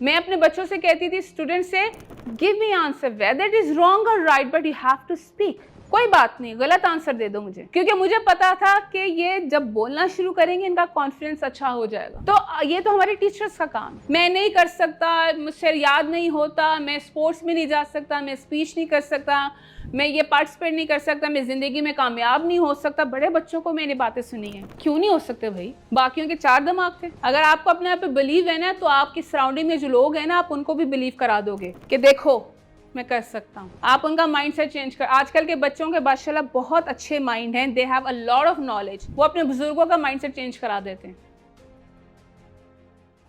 मैं अपने बच्चों से कहती थी, स्टूडेंट से, give me answer whether it is wrong और right, but you have to speak. कोई बात नहीं, गलत आंसर दे दो मुझे, क्योंकि मुझे पता था कि ये जब बोलना शुरू करेंगे इनका कॉन्फिडेंस अच्छा हो जाएगा। तो ये तो हमारे टीचर्स का काम। मैं नहीं कर सकता, मुझसे याद नहीं होता, मैं स्पोर्ट्स में नहीं जा सकता, मैं स्पीच नहीं कर सकता, मैं ये पार्टिसिपेट नहीं कर सकता, मैं ज़िंदगी में कामयाब नहीं हो सकता। बड़े बच्चों को मैंने बातें सुनी हैं। क्यों नहीं हो सकते भाई? बाकियों के 4 दिमाग थे। अगर आपको अपने आप पे बिलीव है ना, तो आपकी सराउंडिंग में जो लोग हैं ना, आप उनको भी बिलीव करा दोगे कि देखो मैं कर सकता हूँ। आप उनका माइंडसेट चेंज कर। आजकल के बच्चों के माशाल्लाह बहुत अच्छे माइंड हैं, they have a lot of knowledge. वो अपने बुजुर्गों का माइंडसेट चेंज करा देते हैं।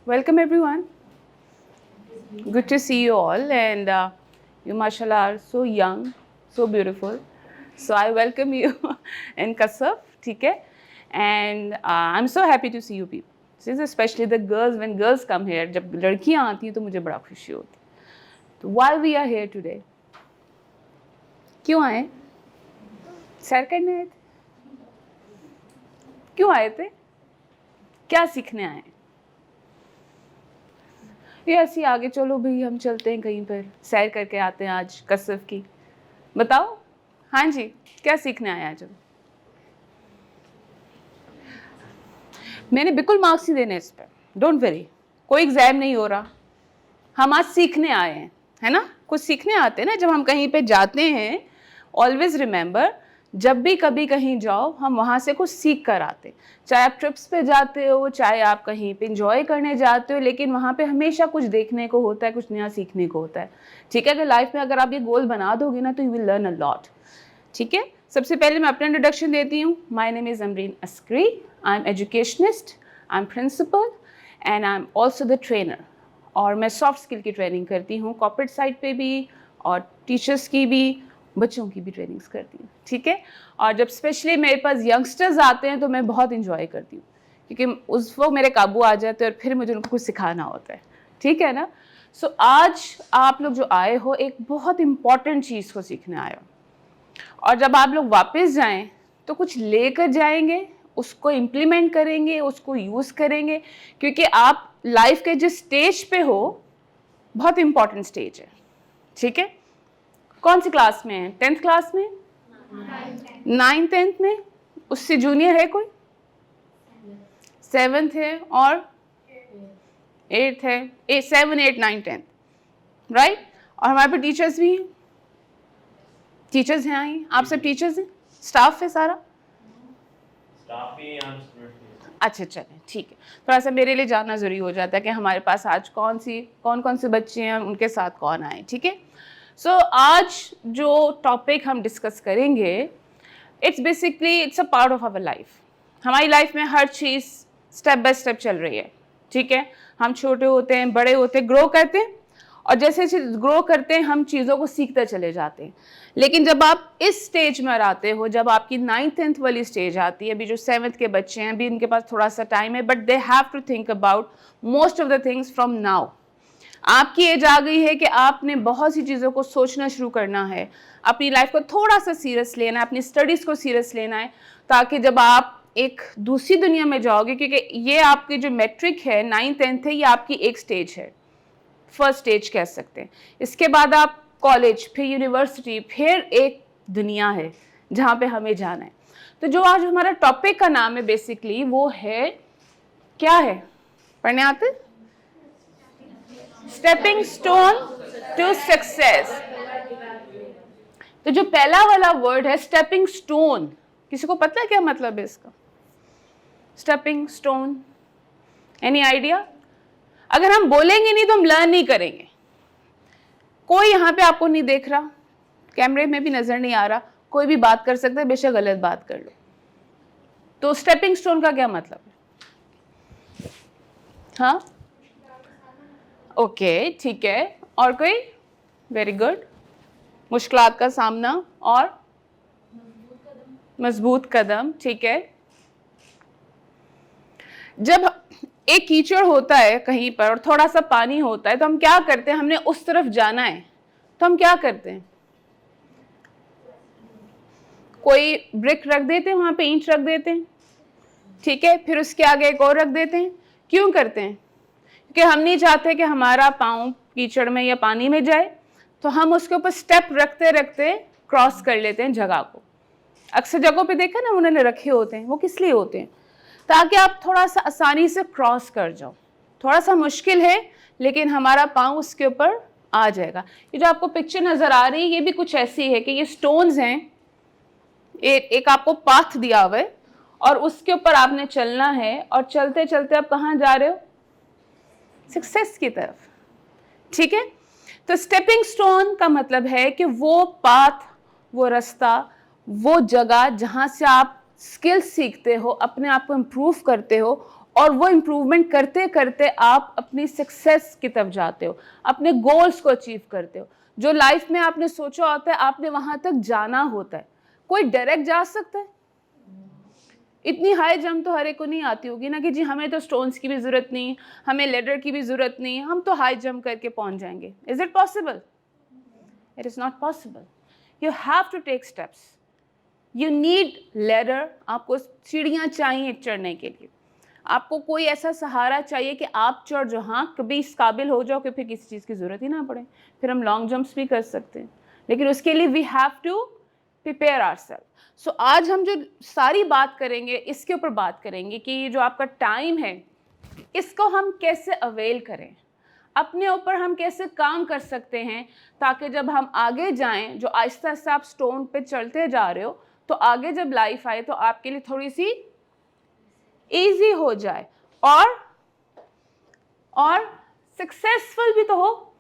Welcome everyone, good to see you all and you mashallah are so young, so beautiful, so I welcome you in Kasaf, ठीक है? And I'm so happy to see you people, since especially the girls, when girls come here, जब लड़कियाँ आती हैं तो मुझे बड़ा खुशी होती है। तो why we are here today? क्यों आए? सैर करने आए थे? क्यों आए थे? क्या सीखने आए? ये ऐसी आगे चलो भाई, हम चलते हैं कहीं पर, सैर करके आते हैं आज कसफ की। बताओ, हाँ जी, क्या सीखने आए आज? मैंने बिल्कुल मार्क्स नहीं देने इस पर, डोंट वरी, कोई एग्जाम नहीं हो रहा। हम आज सीखने आए हैं, है ना? कुछ सीखने आते हैं ना जब हम कहीं पे जाते हैं। ऑलवेज रिमेंबर, जब भी कभी कहीं जाओ, हम वहाँ से कुछ सीख कर आते। चाहे आप ट्रिप्स पे जाते हो, चाहे आप कहीं पे इंजॉय करने जाते हो, लेकिन वहाँ पे हमेशा कुछ देखने को होता है, कुछ नया सीखने को होता है। ठीक है? अगर लाइफ में अगर आप ये गोल बना दोगे ना, तो you will learn a lot. ठीक है? सबसे पहले मैं अपना इंट्रोडक्शन देती हूँ। My name is Amreen Askari, I am educationist, I am principal and I am also the trainer. और मैं सॉफ्ट स्किल की ट्रेनिंग करती हूँ, कॉर्पोरेट साइड पे भी और टीचर्स की भी, बच्चों की भी ट्रेनिंग्स करती हूँ। ठीक है? और जब स्पेशली मेरे पास यंगस्टर्स आते हैं तो मैं बहुत इंजॉय करती हूँ, क्योंकि उस वो मेरे काबू आ जाते हैं और फिर मुझे उनको कुछ सिखाना होता है। ठीक है ना? सो आज आप लोग जो आए हो, एक बहुत इंपॉर्टेंट चीज़ को सीखने आए हो, और जब आप लोग वापस जाएं तो कुछ लेकर जाएंगे, उसको इम्प्लीमेंट करेंगे, उसको यूज़ करेंगे, क्योंकि आप लाइफ के जिस स्टेज पे हो, बहुत इंपॉर्टेंट स्टेज है। ठीक है? कौन सी क्लास में है? 10th क्लास में, 9th 10th में? उससे जूनियर है कोई? 7th है और 8th है। 7 8 9 10, राइट? और हमारे पे टीचर्स भी हैं, टीचर्स हैं आई, आप सब टीचर्स हैं, स्टाफ है सारा? अच्छा चलें, ठीक है। थोड़ा सा मेरे लिए जानना ज़रूरी हो जाता है कि हमारे पास आज कौन कौन से बच्चे हैं, उनके साथ कौन आए। ठीक है? सो आज जो टॉपिक हम डिस्कस करेंगे, it's basically it's a part of our life. हमारी लाइफ में हर चीज़ स्टेप बाय स्टेप चल रही है। ठीक है? हम छोटे होते हैं, बड़े होते हैं, ग्रो करते हैं, और जैसे ग्रो करते हैं हम चीज़ों को सीखते चले जाते हैं। लेकिन जब आप इस स्टेज में आते हो, जब आपकी 9th 10th वाली स्टेज आती है, अभी जो 7th के बच्चे हैं, अभी इनके पास थोड़ा सा टाइम है, but they have to think about most of the things from now. आपकी एज आ गई है कि आपने बहुत सी चीज़ों को सोचना शुरू करना है, अपनी लाइफ को थोड़ा सा सीरियस लेना है, अपनी स्टडीज़ को सीरियस लेना है, ताकि जब आप एक दूसरी दुनिया में जाओगे, क्योंकि ये आपकी जो मैट्रिक है, 9th 10th है, ये आपकी एक स्टेज है, फर्स्ट स्टेज कह सकते हैं। इसके बाद आप कॉलेज, फिर यूनिवर्सिटी, फिर एक दुनिया है जहाँ पे हमें जाना है। तो जो आज हमारा टॉपिक का नाम है बेसिकली, वो है, क्या है? पढ़ने आते? Stepping stone to success. तो जो पहला वाला वर्ड है स्टेपिंग स्टोन, किसी को पता है क्या मतलब है इसका? Stepping stone, any idea? अगर हम बोलेंगे नहीं तो हम लर्न नहीं करेंगे। कोई यहाँ पे आपको नहीं देख रहा, कैमरे में भी नजर नहीं आ रहा, कोई भी बात कर सकता है, बेशक गलत बात कर लो। तो स्टेपिंग स्टोन का क्या मतलब है? हाँ, ओके, ठीक है। और कोई? Very good. मुश्किलात का सामना और मजबूत कदम, ठीक है। जब एक कीचड़ होता है कहीं पर और थोड़ा सा पानी होता है, तो हम क्या करते हैं? हमने उस तरफ जाना है, तो हम क्या करते हैं? कोई ब्रिक रख देते हैं, वहां पे ईंट रख देते हैं, ठीक है, फिर उसके आगे एक और रख देते हैं। क्यों करते हैं? क्योंकि हम नहीं चाहते कि हमारा पाँव कीचड़ में या पानी में जाए, तो हम उसके ऊपर स्टेप रखते रखते क्रॉस कर लेते हैं जगह को। अक्सर जगहों पे देखा ना उन्होंने रखे होते हैं, वो किस लिए होते हैं? ताकि आप थोड़ा सा आसानी से क्रॉस कर जाओ। थोड़ा सा मुश्किल है लेकिन हमारा पाँव उसके ऊपर आ जाएगा। ये जो आपको पिक्चर नज़र आ रही है ये भी कुछ ऐसी है कि ये स्टोन्स हैं, एक आपको पाथ दिया हुआ है और उसके ऊपर आपने चलना है, और चलते चलते आप कहाँ जा रहे हो? सक्सेस की तरफ। ठीक है, तो स्टेपिंग स्टोन का मतलब है कि वो पाथ, वो रास्ता, वो जगह जहाँ से आप स्किल सीखते हो, अपने आप को इम्प्रूव करते हो, और वो इम्प्रूवमेंट करते करते आप अपनी सक्सेस की तरफ जाते हो, अपने गोल्स को अचीव करते हो। जो लाइफ में आपने सोचा होता है आपने वहाँ तक जाना होता है। कोई डायरेक्ट जा सकता है? इतनी हाई जंप तो हर एक को नहीं आती होगी ना कि जी हमें तो स्टोन्स की भी ज़रूरत नहीं, हमें लेडर की भी ज़रूरत नहीं, हम तो हाई जंप करके पहुँच जाएंगे। Is it possible? It is not possible. You have to take steps. You need ladder, आपको सीढ़ियाँ चाहिए चढ़ने के लिए। आपको कोई ऐसा सहारा चाहिए कि आप चढ़ जाओ। हाँ, कभी इस काबिल हो जाओ कि फिर किसी चीज़ की ज़रूरत ही ना पड़े, फिर हम लॉन्ग जंप्स भी कर सकते हैं, लेकिन उसके लिए we have to prepare ourselves. So आज हम जो सारी बात करेंगे इसके ऊपर बात करेंगे कि ये जो आपका टाइम है इसको हम कैसे अवेल करें, अपने ऊपर हम कैसे काम कर सकते हैं, ताकि जब हम आगे जाएं, जो आहिस्ता आहिस्ता आप स्टोन पे चढ़ते जा रहे हो, तो आगे जब लाइफ आए तो आपके लिए थोड़ी सी इजी हो जाए और सक्सेसफुल भी तो हो।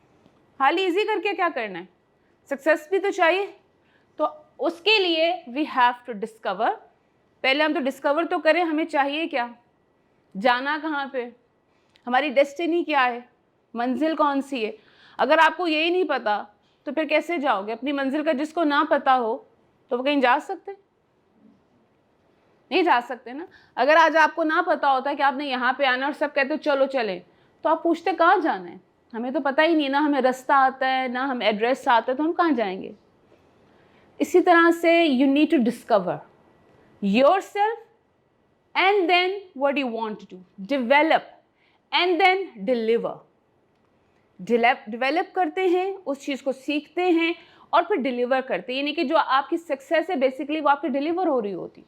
हाल इजी करके क्या करना है, सक्सेस भी तो चाहिए। तो उसके लिए वी हैव टू डिस्कवर। पहले हम तो डिस्कवर तो करें, हमें चाहिए क्या, जाना कहाँ पे, हमारी डेस्टिनी क्या है, मंजिल कौन सी है। अगर आपको यही नहीं पता तो फिर कैसे जाओगे अपनी मंजिल का? जिसको ना पता हो तो वो कहीं जा सकते? नहीं जा सकते ना। अगर आज आपको ना पता होता कि आपने यहाँ पे आना और सब कहते हो चलो चले, तो आप पूछते कहाँ जाना है? हमें तो पता ही नहीं, ना हमें रास्ता आता है ना हमें एड्रेस आता है, तो हम कहाँ जाएंगे? इसी तरह से you need to discover yourself and then what you want to do, develop and then deliver. Develop करते हैं, उस चीज़ को सीखते हैं और फिर डिलीवर करते हैं, यानी कि जो आपकी सक्सेस है बेसिकली वो आपकी डिलीवर हो रही होती,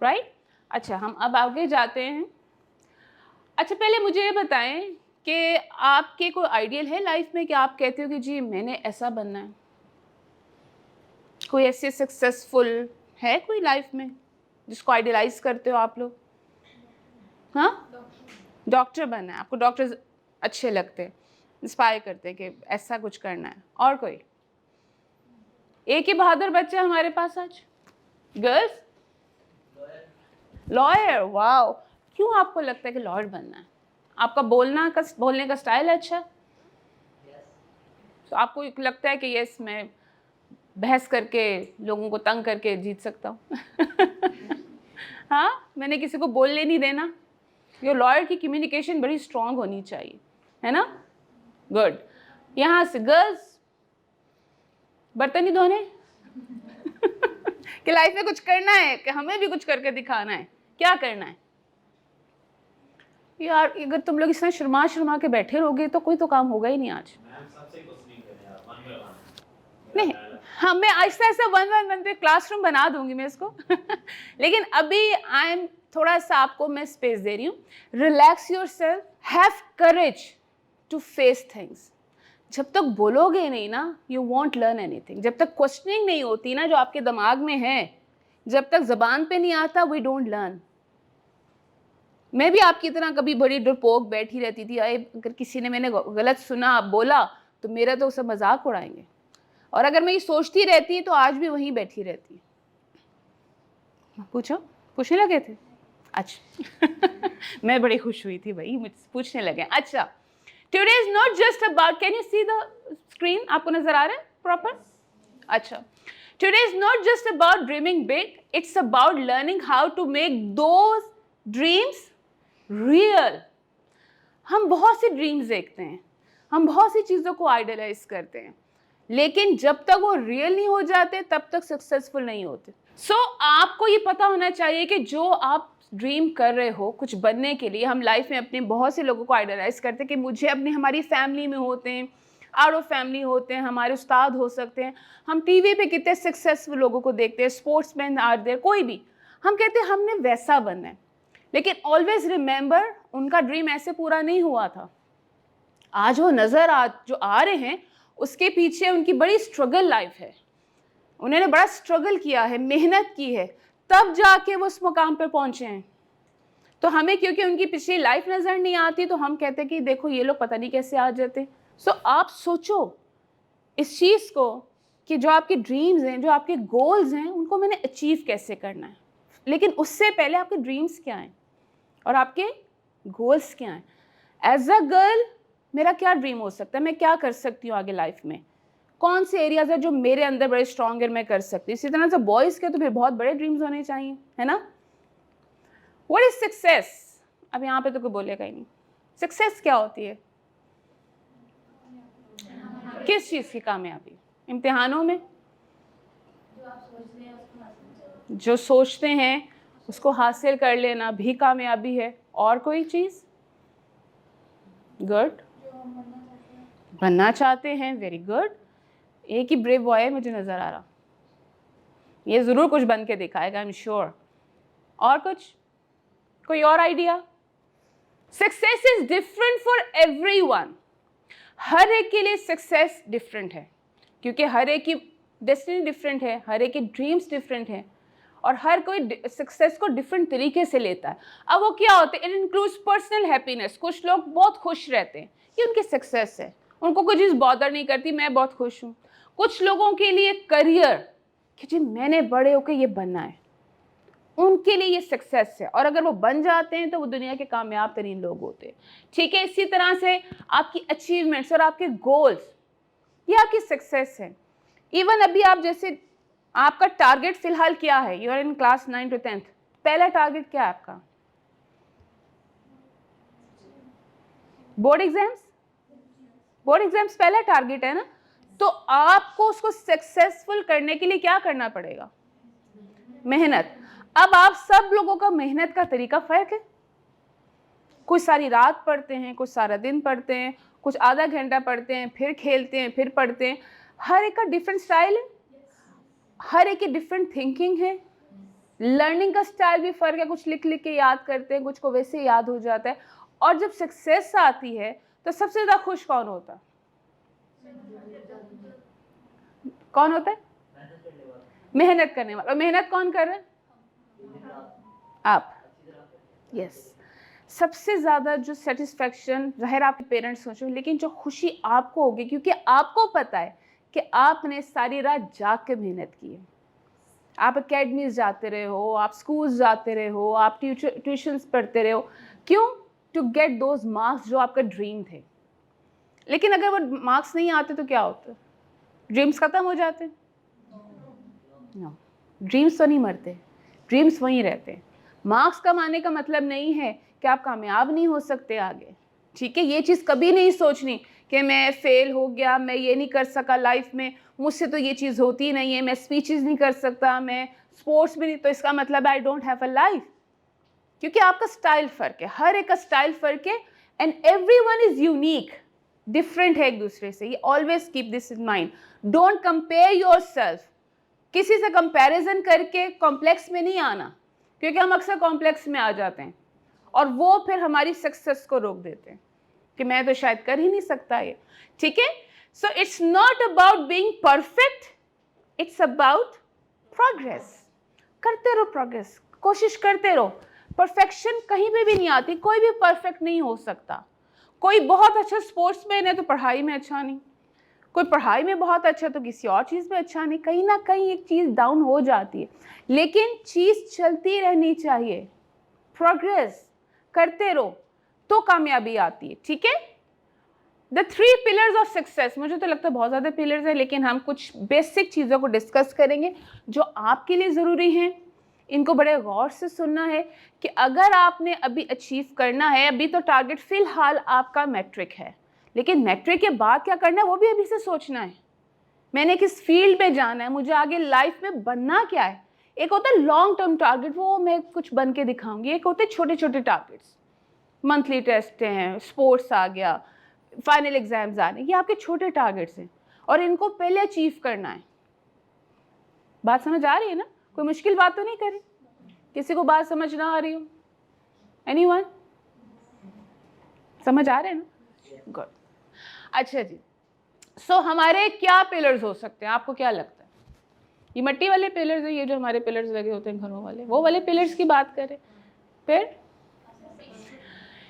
राइट? अच्छा, हम अब आगे जाते हैं। अच्छा, पहले मुझे ये बताएं कि आपके कोई आइडियल है लाइफ में कि आप कहते हो कि जी मैंने ऐसा बनना है? कोई ऐसे सक्सेसफुल है कोई लाइफ में जिसको आइडियलाइज करते हो आप लोग? हाँ, डॉक्टर बनना है आपको, डॉक्टर्स अच्छे लगते हैं, इंस्पायर करते हैं कि ऐसा कुछ करना है। और कोई? एक ही बहादुर बच्चा हमारे पास आज। गर्ल्स? लॉयर। वाओ, क्यों आपको लगता है कि लॉयर बनना है? आपका बोलने का स्टाइल अच्छा है? तो आपको लगता है कि यस मैं बहस करके लोगों को तंग करके जीत सकता हूँ? हाँ, मैंने किसी को बोलने नहीं देना। ये लॉयर की कम्युनिकेशन बड़ी स्ट्रांग होनी चाहिए, है ना? गुड। यहाँ से गर्ल्स, बर्तन ही धोने कि लाइफ में कुछ करना है, कि हमें भी कुछ करके दिखाना है। क्या करना है यार? अगर तुम लोग इस तरह शर्मा शर्मा के बैठे रहोगे तो कोई तो काम होगा ही नहीं आज। नहीं, हाँ, मैं आहिस्ता आहिस्ता वन पे क्लासरूम बना दूंगी मैं इसको लेकिन अभी आई एम थोड़ा सा आपको मैं स्पेस दे रही हूँ। Relax yourself, have courage to face things. जब तक बोलोगे नहीं ना, यू वॉन्ट लर्न एनीथिंग। जब तक क्वेश्चनिंग नहीं होती ना जो आपके दिमाग में है, जब तक जबान पे नहीं आता, वी डोंट लर्न। मैं भी आपकी तरह कभी बड़ी डरपोक बैठी रहती थी, अगर किसी ने मैंने गलत सुना बोला तो मेरा तो उसे मजाक उड़ाएंगे, और अगर मैं ये सोचती रहती तो आज भी वहीं बैठी रहती। पूछो, पूछने लगे थे? अच्छा मैं बड़ी खुश हुई थी भाई, मुझसे पूछने लगे। अच्छा, today is not just about, can you see the screen? आपको नजर आ रहा है प्रॉपर? अच्छा, today is not just about dreaming big, it's about learning how to make those dreams real. हम बहुत सी ड्रीम्स देखते हैं, हम बहुत सी चीज़ों को आइडियलाइज करते हैं, लेकिन जब तक वो रियल नहीं हो जाते तब तक सक्सेसफुल नहीं होते। सो आपको ये पता होना चाहिए कि जो आप ड्रीम कर रहे हो कुछ बनने के लिए, हम लाइफ में अपने बहुत से लोगों को आइडलाइज करते हैं कि मुझे अपने, हमारी फैमिली में होते हैं, आउट ऑफ फैमिली होते हैं, हमारे उस्ताद हो सकते हैं, हम टीवी पे कितने सक्सेसफुल लोगों को देखते हैं, स्पोर्ट्समैन आर देयर, कोई भी, हम कहते हैं हमने वैसा बनना है। लेकिन ऑलवेज रिमेंबर, उनका ड्रीम ऐसे पूरा नहीं हुआ था। आज वो जो आ रहे हैं उसके पीछे उनकी बड़ी स्ट्रगल लाइफ है, उन्होंने बड़ा स्ट्रगल किया है, मेहनत की है, तब जाके वो उस मुकाम पर पहुंचे हैं। तो हमें क्योंकि उनकी पिछली लाइफ नज़र नहीं आती तो हम कहते हैं कि देखो ये लोग पता नहीं कैसे आ जाते। सो आप सोचो इस चीज़ को कि जो आपके ड्रीम्स हैं, जो आपके गोल्स हैं, उनको मैंने अचीव कैसे करना है। लेकिन उससे पहले आपके ड्रीम्स क्या हैं और आपके गोल्स क्या हैं। एज अ गर्ल मेरा क्या ड्रीम हो सकता है, मैं क्या कर सकती हूँ आगे लाइफ में, कौन से एरियाज है जो मेरे अंदर बड़े स्ट्रॉन्ग है, मैं कर सकती हूँ। इसी तरह से बॉयज़ के तो फिर बहुत बड़े ड्रीम्स होने चाहिए, है ना। व्हाट इज सक्सेस, अब यहाँ पे तो कोई बोलेगा ही नहीं। सक्सेस क्या होती है, किस चीज़ की कामयाबी, इम्तिहानों में जो सोचते हैं उसको हासिल कर लेना भी कामयाबी है। और कोई चीज़, गुड, बनना चाहते हैं, वेरी गुड। एक ही ब्रेव बॉय है मुझे नज़र आ रहा, ये ज़रूर कुछ बन के दिखाएगा, आई एम श्योर। और कुछ, कोई और idea. Success is different for everyone, हर एक के लिए सक्सेस डिफरेंट है, क्योंकि हर एक की डेस्टिनी डिफरेंट है, हर एक के ड्रीम्स डिफरेंट हैं, और हर कोई सक्सेस को डिफरेंट तरीके से लेता है। अब वो क्या होता है, इट इंक्लूड्स पर्सनल हैप्पीनेस। कुछ लोग बहुत खुश रहते हैं, ये उनकी सक्सेस है, उनको कोई चीज़ बॉदर नहीं करती, मैं बहुत खुश हूँ। कुछ लोगों के लिए करियर, कि जी मैंने बड़े होकर ये बनना है, उनके लिए ये सक्सेस है, और अगर वो बन जाते हैं तो वो दुनिया के कामयाब तरीन लोग होते हैं। ठीक है, इसी तरह से आपकी अचीवमेंट्स और आपके गोल्स, ये आपकी सक्सेस है। इवन अभी आप जैसे, आपका टारगेट फिलहाल क्या है, you are in class 9 to 10th, पहला टारगेट क्या है आपका, बोर्ड एग्जाम्स। बोर्ड एग्जाम्स पहला टारगेट है ना, तो आपको उसको सक्सेसफुल करने के लिए क्या करना पड़ेगा, मेहनत। अब आप सब लोगों का मेहनत का तरीका फर्क है, कुछ सारी रात पढ़ते हैं, कुछ सारा दिन पढ़ते हैं, कुछ आधा घंटा पढ़ते हैं, फिर खेलते हैं, फिर पढ़ते हैं। हर एक का डिफरेंट स्टाइल है, हर एक की डिफरेंट थिंकिंग है, लर्निंग का स्टाइल भी फर्क है। कुछ लिख लिख के याद करते हैं, कुछ को वैसे याद हो जाता है। और जब सक्सेस आती है तो सबसे ज़्यादा खुश कौन होता है, कौन होता है, मेहनत करने वाला। और मेहनत कौन कर रहा है, आप। यस, सबसे ज़्यादा जो सेटिस्फैक्शन, ज़ाहिर आपके पेरेंट्स सोचो, लेकिन जो खुशी आपको होगी, क्योंकि आपको पता है कि आपने सारी रात जाग के मेहनत की है। आप अकेडमीज जाते रहे हो, आप स्कूल्स जाते रहे हो, आप ट्यूशन्स पढ़ते रहे हो, क्यों, टू गेट दोज मार्क्स जो आपका ड्रीम थे। लेकिन अगर वो मार्क्स नहीं आते तो क्या होता, ड्रीम्स ख़त्म हो जाते। नो, ड्रीम्स तो नहीं मरते, ड्रीम्स वहीं रहते हैं। मार्क्स कम आने का मतलब नहीं है कि आप कामयाब नहीं हो सकते आगे। ठीक है, ये चीज़ कभी नहीं सोचनी कि मैं फेल हो गया, मैं ये नहीं कर सका लाइफ में, मुझसे तो ये चीज़ होती नहीं है, मैं स्पीचेस नहीं कर सकता, मैं स्पोर्ट्स भी नहीं, तो इसका मतलब I don't have a life. क्योंकि आपका स्टाइल फ़र्क है, हर एक का स्टाइल फ़र्क है, and everyone is unique, different है एक दूसरे से। ये always keep this in mind, don't compare yourself. किसी से कंपैरिजन करके कॉम्प्लेक्स में नहीं आना, क्योंकि हम अक्सर कॉम्प्लेक्स में आ जाते हैं और वो फिर हमारी सक्सेस को रोक देते हैं कि मैं तो शायद कर ही नहीं सकता ये। ठीक है, so it's not about being perfect, it's about progress. करते रहो प्रोग्रेस, कोशिश करते रहो। परफेक्शन कहीं पे भी नहीं आती, कोई भी परफेक्ट नहीं हो सकता। कोई बहुत अच्छा स्पोर्ट्समैन है तो पढ़ाई में अच्छा नहीं, कोई पढ़ाई में बहुत अच्छा तो किसी और चीज़ में अच्छा नहीं, कहीं ना कहीं एक चीज़ डाउन हो जाती है। लेकिन चीज़ चलती रहनी चाहिए, प्रोग्रेस करते रहो तो कामयाबी आती है। ठीक है, द 3 पिलर्स ऑफ सक्सेस, मुझे तो लगता है बहुत ज़्यादा पिलर्स हैं, लेकिन हम कुछ बेसिक चीज़ों को डिस्कस करेंगे जो आपके लिए ज़रूरी हैं। इनको बड़े गौर से सुनना है कि अगर आपने अभी अचीव करना है, अभी तो टारगेट फ़िलहाल आपका मैट्रिक है, लेकिन मैट्रिक के बाद क्या करना है वो भी अभी से सोचना है। मैंने किस फील्ड में जाना है, मुझे आगे लाइफ में बनना क्या है। एक होता है लॉन्ग टर्म टारगेट, वो मैं कुछ बन के दिखाऊंगी। एक होते छोटे छोटे टारगेट्स, मंथली टेस्ट हैं, स्पोर्ट्स आ गया, फाइनल एग्जाम्स आ रहे हैं, ये आपके छोटे टारगेट्स हैं और इनको पहले अचीव करना है। बात समझ आ रही है ना? कोई मुश्किल बात तो नहीं करी? किसी को बात समझ ना आ रही हो? एनीवन? समझ आ रहे हैं ना? गुड। अच्छा जी, सो हमारे क्या पिलर्स हो सकते हैं, आपको क्या लगता है? ये मिट्टी वाले पिलर्स है, ये जो हमारे पिलर्स लगे होते हैं घरों वाले, वो वाले पिलर्स की बात करें। फिर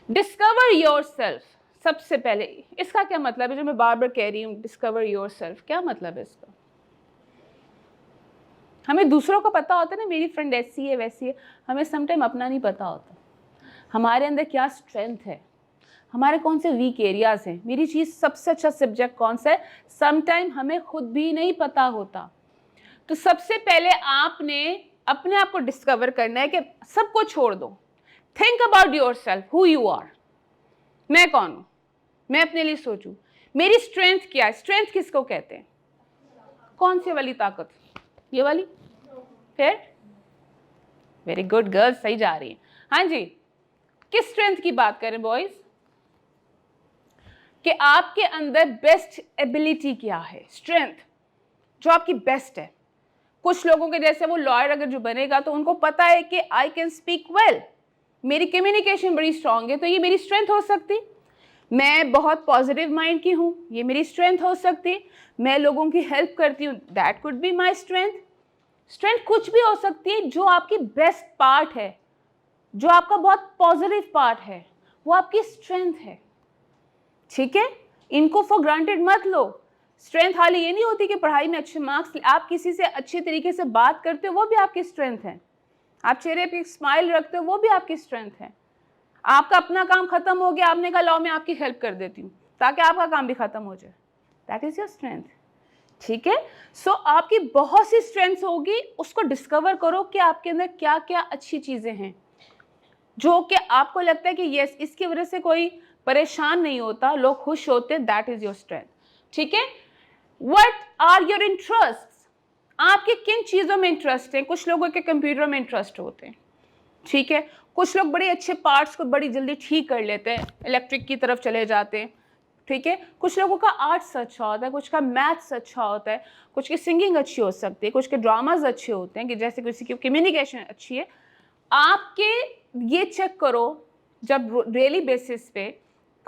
डिस्कवर योरसेल्फ, सबसे पहले इसका क्या मतलब है जो मैं बार बार कह रही हूँ, डिस्कवर योरसेल्फ, क्या मतलब है इसका? हमें दूसरों का पता होता है ना, मेरी फ्रेंड ऐसी है वैसी है, हमें समटाइम अपना नहीं पता होता। हमारे अंदर क्या स्ट्रेंथ है, हमारे कौन से वीक एरियाज हैं, मेरी चीज़ सबसे अच्छा सब्जेक्ट कौन सा है, समटाइम हमें खुद भी नहीं पता होता। तो सबसे पहले आपने अपने आप को डिस्कवर करना है कि सबको छोड़ दो। Think about yourself, who you are, मैं कौन हूँ, मैं अपने लिए सोचूं, मेरी स्ट्रेंथ क्या है। स्ट्रेंथ किसको कहते हैं? कौन सी वाली ताकत? ये वाली? फिर वेरी गुड गर्ल्स, सही जा रही है। हाँ जी, किस स्ट्रेंथ की बात करें बॉयज? कि आपके अंदर बेस्ट एबिलिटी क्या है, स्ट्रेंथ जो आपकी बेस्ट है। कुछ लोगों के जैसे वो लॉयर अगर जो बनेगा तो उनको पता है कि आई कैन स्पीक वेल, मेरी कम्युनिकेशन बड़ी स्ट्रांग है, तो ये मेरी स्ट्रेंथ हो सकती। मैं बहुत पॉजिटिव माइंड की हूँ, ये मेरी स्ट्रेंथ हो सकती। मैं लोगों की हेल्प करती हूँ, that could be my strength. Strength कुछ भी हो सकती है, जो आपकी बेस्ट पार्ट है, जो आपका बहुत पॉजिटिव पार्ट है, वो आपकी स्ट्रेंथ है। ठीक है, इनको फॉर ग्रांटेड मत लो। स्ट्रेंथ हाल ये नहीं होती कि पढ़ाई में अच्छे मार्क्स, आप किसी से अच्छे तरीके से बात करते हो वो भी आपकी स्ट्रेंथ है। आप चेहरे पे एक स्माइल रखते हो वो भी आपकी स्ट्रेंथ है। आपका अपना काम खत्म हो गया, आपने कहा लाओ मैं आपकी हेल्प कर देती हूँ ताकि आपका काम भी खत्म हो जाए, दैट इज योर स्ट्रेंथ। ठीक है, सो आपकी बहुत सी स्ट्रेंथ्स होगी, उसको डिस्कवर करो कि आपके अंदर क्या क्या अच्छी चीजें हैं जो कि आपको लगता है कि यस इसकी वजह से कोई परेशान नहीं होता, लोग खुश होते, दैट इज योर स्ट्रेंथ। ठीक है, व्हाट आर योर इंटरेस्ट, आपके किन चीजों में इंटरेस्ट है। कुछ लोगों के कंप्यूटर में इंटरेस्ट होते हैं, ठीक है, कुछ लोग बड़े अच्छे पार्ट्स को बड़ी जल्दी ठीक कर लेते हैं, इलेक्ट्रिक की तरफ चले जाते हैं। ठीक है, कुछ लोगों का आर्ट्स अच्छा होता है, कुछ का मैथ्स अच्छा होता है, कुछ की सिंगिंग अच्छी हो सकती है, कुछ के ड्रामाज अच्छे होते हैं, कि जैसे किसी की कम्युनिकेशन अच्छी है। आपके ये चेक करो जब डेली बेसिस पे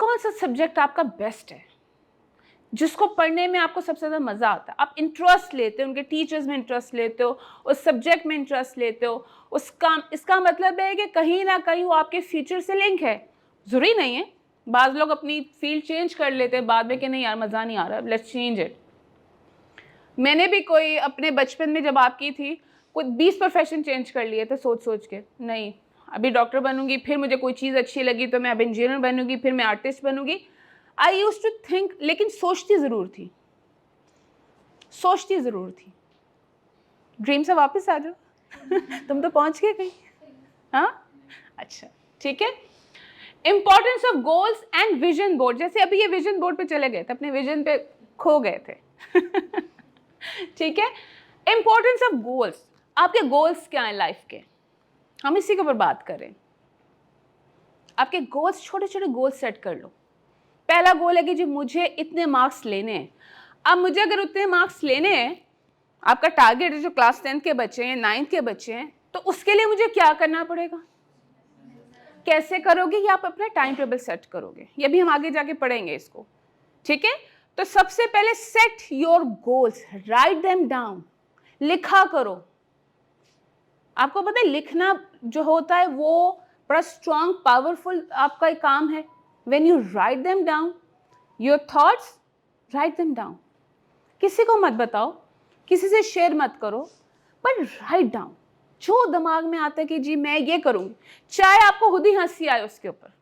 कौन सा सब्जेक्ट आपका बेस्ट है, जिसको पढ़ने में आपको सबसे ज़्यादा मज़ा आता है, आप इंटरेस्ट लेते हो, उनके टीचर्स में इंटरेस्ट लेते हो, उस सब्जेक्ट में इंटरेस्ट लेते हो, उसका इसका मतलब है कि कहीं ना कहीं वो आपके फ्यूचर से लिंक है। ज़रूरी नहीं है, बाज़ लोग अपनी फील्ड चेंज कर लेते हैं बाद में कि नहीं यार मज़ा नहीं आ रहा, लेट्स चेंज इट। मैंने भी कोई अपने बचपन में जब आपकी थी कुछ 20 प्रोफेशन चेंज कर लिए थे सोच सोच के, नहीं अभी डॉक्टर बनूंगी, फिर मुझे कोई चीज़ अच्छी लगी तो मैं अब इंजीनियर बनूंगी, फिर मैं आर्टिस्ट बनूंगी। आई यूज टू थिंक, लेकिन सोचती ज़रूर थी, सोचती ज़रूर थी। ड्रीम से वापस आ जाओ तुम तो पहुंच गए कहीं। हाँ अच्छा ठीक है, importance of goals and vision board. जैसे अभी ये विजन बोर्ड पे चले गए थे, अपने विजन पे खो गए थे ठीक है, इंपॉर्टेंस ऑफ गोल्स, आपके गोल्स क्या हैं लाइफ के, हम इसी के ऊपर बात करें। आपके गोल्स, छोटे छोटे गोल्स सेट कर लो। पहला गोल है कि जी मुझे इतने मार्क्स लेने हैं। अब मुझे अगर उतने मार्क्स लेने हैं, आपका टारगेट है जो क्लास 10 के बच्चे हैं, 9th के बच्चे हैं, तो उसके लिए मुझे क्या करना पड़ेगा, कैसे करोगे, ये आप अपना टाइम टेबल सेट करोगे, ये भी हम आगे जाके पढ़ेंगे इसको। ठीक है, तो सबसे पहले set your goals, write them down, लिखा करो। आपको पता है लिखना जो होता है वो बड़ा स्ट्रॉन्ग पावरफुल आपका एक काम है। When you write them down your thoughts, write them down, किसी को मत बताओ, किसी से शेयर मत करो, बट राइट डाउन जो दिमाग में आता है कि जी मैं ये करूँगी, चाहे आपको खुद ही हंसी आए उसके ऊपर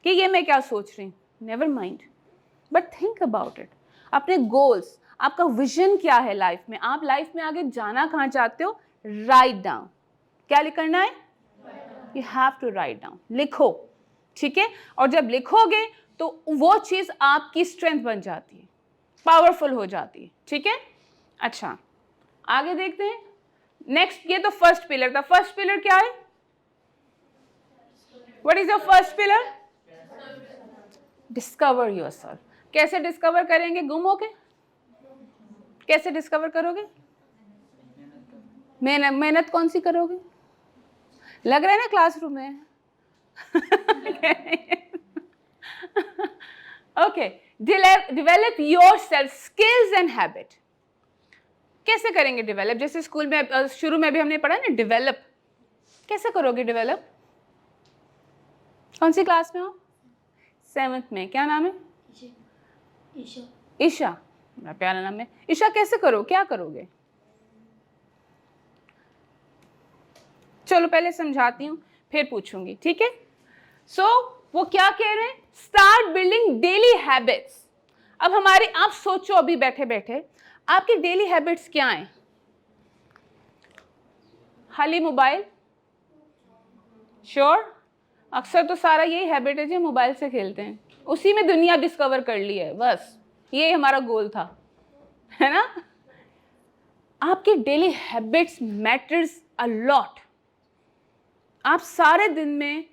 कि ये मैं क्या सोच रही हूँ, never mind, but think about it. अपने गोल्स, आपका विजन क्या है लाइफ में, आप लाइफ में आगे जाना कहाँ चाहते हो, राइट डाउन। क्या करना है, you have to write down, लिखो। ठीक है, और जब लिखोगे तो वो चीज़ आपकी स्ट्रेंथ बन जाती है, पावरफुल हो जाती है। ठीक है, अच्छा आगे देखते हैं। नेक्स्ट, ये तो फर्स्ट पिलर था। फर्स्ट पिलर क्या है? What is your first pillar? Discover yourself. कैसे डिस्कवर करेंगे? गुम होके? कैसे डिस्कवर करोगे? मेहनत कौन सी करोगे? लग रहा है ना क्लासरूम में। Okay, develop your self skills and habit. कैसे करेंगे डेवलप? जैसे स्कूल में शुरू में भी हमने पढ़ा ना डेवलप। कैसे करोगे डेवलप? कौन सी क्लास में हो? 7th में। क्या नाम है? ईशा। ईशा, बड़ा प्यारा नाम है। ईशा, कैसे करो? क्या करोगे? चलो पहले समझाती हूँ, फिर पूछूंगी, ठीक है? सो वो क्या कह रहे हैं? Start building daily habits. अब हमारे, आप सोचो अभी बैठे बैठे आपकी डेली हैबिट्स क्या हैं? खाली मोबाइल? श्योर? अक्सर तो सारा यही हैबिट है जो मोबाइल से खेलते हैं, उसी में दुनिया डिस्कवर कर ली है, बस ये हमारा गोल था, है ना? आपके daily habits matters a lot. आप सारे दिन में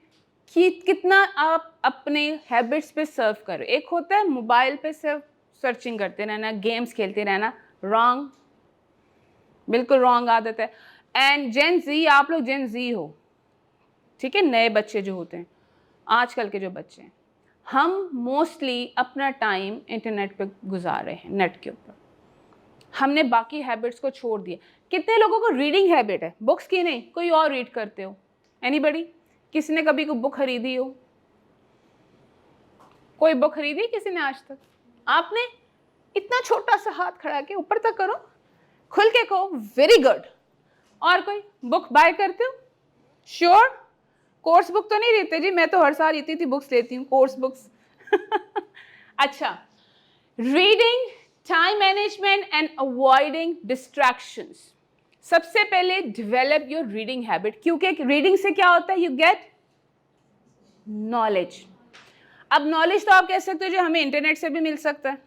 कितना आप अपने हैबिट्स पे सर्व करो। एक होता है मोबाइल पे सिर्फ सर्चिंग करते रहना, गेम्स खेलते रहना, रॉन्ग, बिल्कुल रॉन्ग आदत है। एंड जेन जी, आप लोग जेन जी हो, ठीक है? नए बच्चे जो होते हैं, आजकल के जो बच्चे हैं, हम मोस्टली अपना टाइम इंटरनेट पे गुजार रहे हैं, नेट के ऊपर। हमने बाकी हैबिट्स को छोड़ दिया। कितने लोगों को रीडिंग हैबिट है? बुक्स की नहीं, कोई और रीड करते हो? एनीबडी? किसी ने कभी कोई बुक खरीदी हो? कोई बुक खरीदी किसी ने आज तक? आपने? इतना छोटा सा हाथ खड़ा के ऊपर तक करो, खुल के कहो वेरी गुड। और कोई बुक बाय करते हो? श्योर? कोर्स बुक तो नहीं लेते जी? मैं तो हर साल इतनी थी बुक्स लेती हूँ, कोर्स बुक्स। अच्छा, reading, time management and avoiding distractions. सबसे पहले डेवलप योर रीडिंग हैबिट, क्योंकि रीडिंग से क्या होता है? You get knowledge. अब नॉलेज तो आप कह सकते हो जो हमें इंटरनेट से भी मिल सकता है,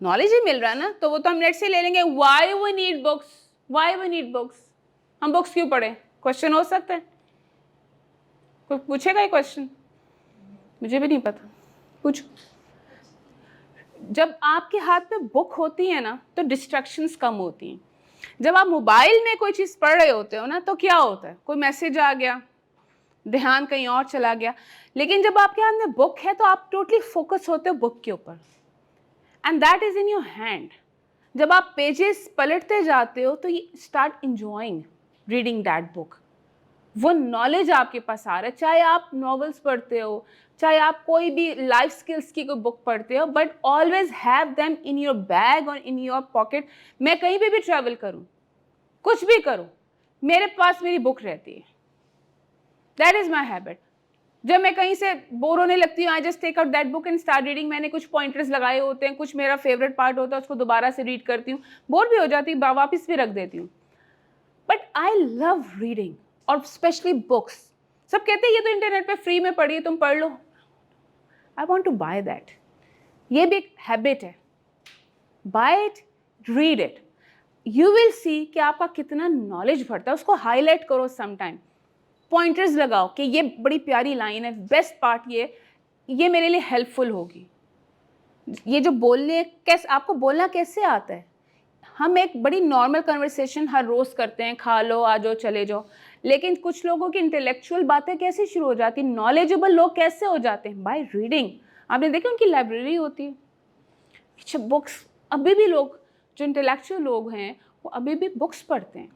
नॉलेज ही मिल रहा है ना, तो वो तो हम नेट से ले लेंगे। Why we need books? Why we need books? हम बुक्स क्यों पढ़ें? क्वेश्चन हो सकता है, कोई पूछेगा ये क्वेश्चन? मुझे भी नहीं पता, पूछो। जब आपके हाथ में बुक होती है ना तो डिस्ट्रैक्शंस कम होती हैं। जब आप मोबाइल में कोई चीज़ पढ़ रहे होते हो ना तो क्या होता है? कोई मैसेज आ गया, ध्यान कहीं और चला गया। लेकिन जब आपके हाथ में बुक है तो आप टोटली फोकस होते हो बुक के ऊपर, and that is in your hand. जब आप पेजेस पलटते जाते हो तो you start enjoying reading that book. वो नॉलेज आपके पास आ रहा है, चाहे आप नॉवेल्स पढ़ते हो, चाहे आप कोई भी लाइफ स्किल्स की कोई बुक पढ़ते हो, but always have them in your bag और इन योर पॉकेट। मैं कहीं पे भी ट्रैवल करूं, कुछ भी करूं, मेरे पास मेरी बुक रहती है। That is my habit. जब मैं कहीं से बोर होने लगती हूँ, I just take out that book and start reading. मैंने कुछ पॉइंटर्स लगाए होते हैं, कुछ मेरा फेवरेट पार्ट होता है, उसको दोबारा से रीड करती हूँ, बोर भी हो जाती हूँ, वापस भी रख देती हूँ। बट आई लव रीडिंग, और स्पेशली बुक्स। सब कहते हैं ये तो इंटरनेट पे फ्री में पढ़िए, तुम पढ़ लो। I want to buy that. ये भी एक हैबिट है। Buy it, read it, you will see कि आपका कितना नॉलेज बढ़ता है। उसको हाईलाइट करो, समटाइम पॉइंटर्स लगाओ कि ये बड़ी प्यारी लाइन है, बेस्ट पार्ट ये मेरे लिए हेल्पफुल होगी। ये जो बोलने, कैसे आपको बोलना कैसे आता है? हम एक बड़ी नॉर्मल कन्वर्सेशन हर रोज़ करते हैं, खा लो, आ जाओ, चले जाओ, लेकिन कुछ लोगों की इंटेलेक्चुअल बातें कैसे शुरू हो जाती, नॉलेजेबल लोग कैसे हो जाते हैं? By reading. आपने देखा उनकी लाइब्रेरी होती है, अच्छा बुक्स। अभी भी लोग जो इंटेलेक्चुअल लोग हैं वो अभी भी बुक्स पढ़ते हैं,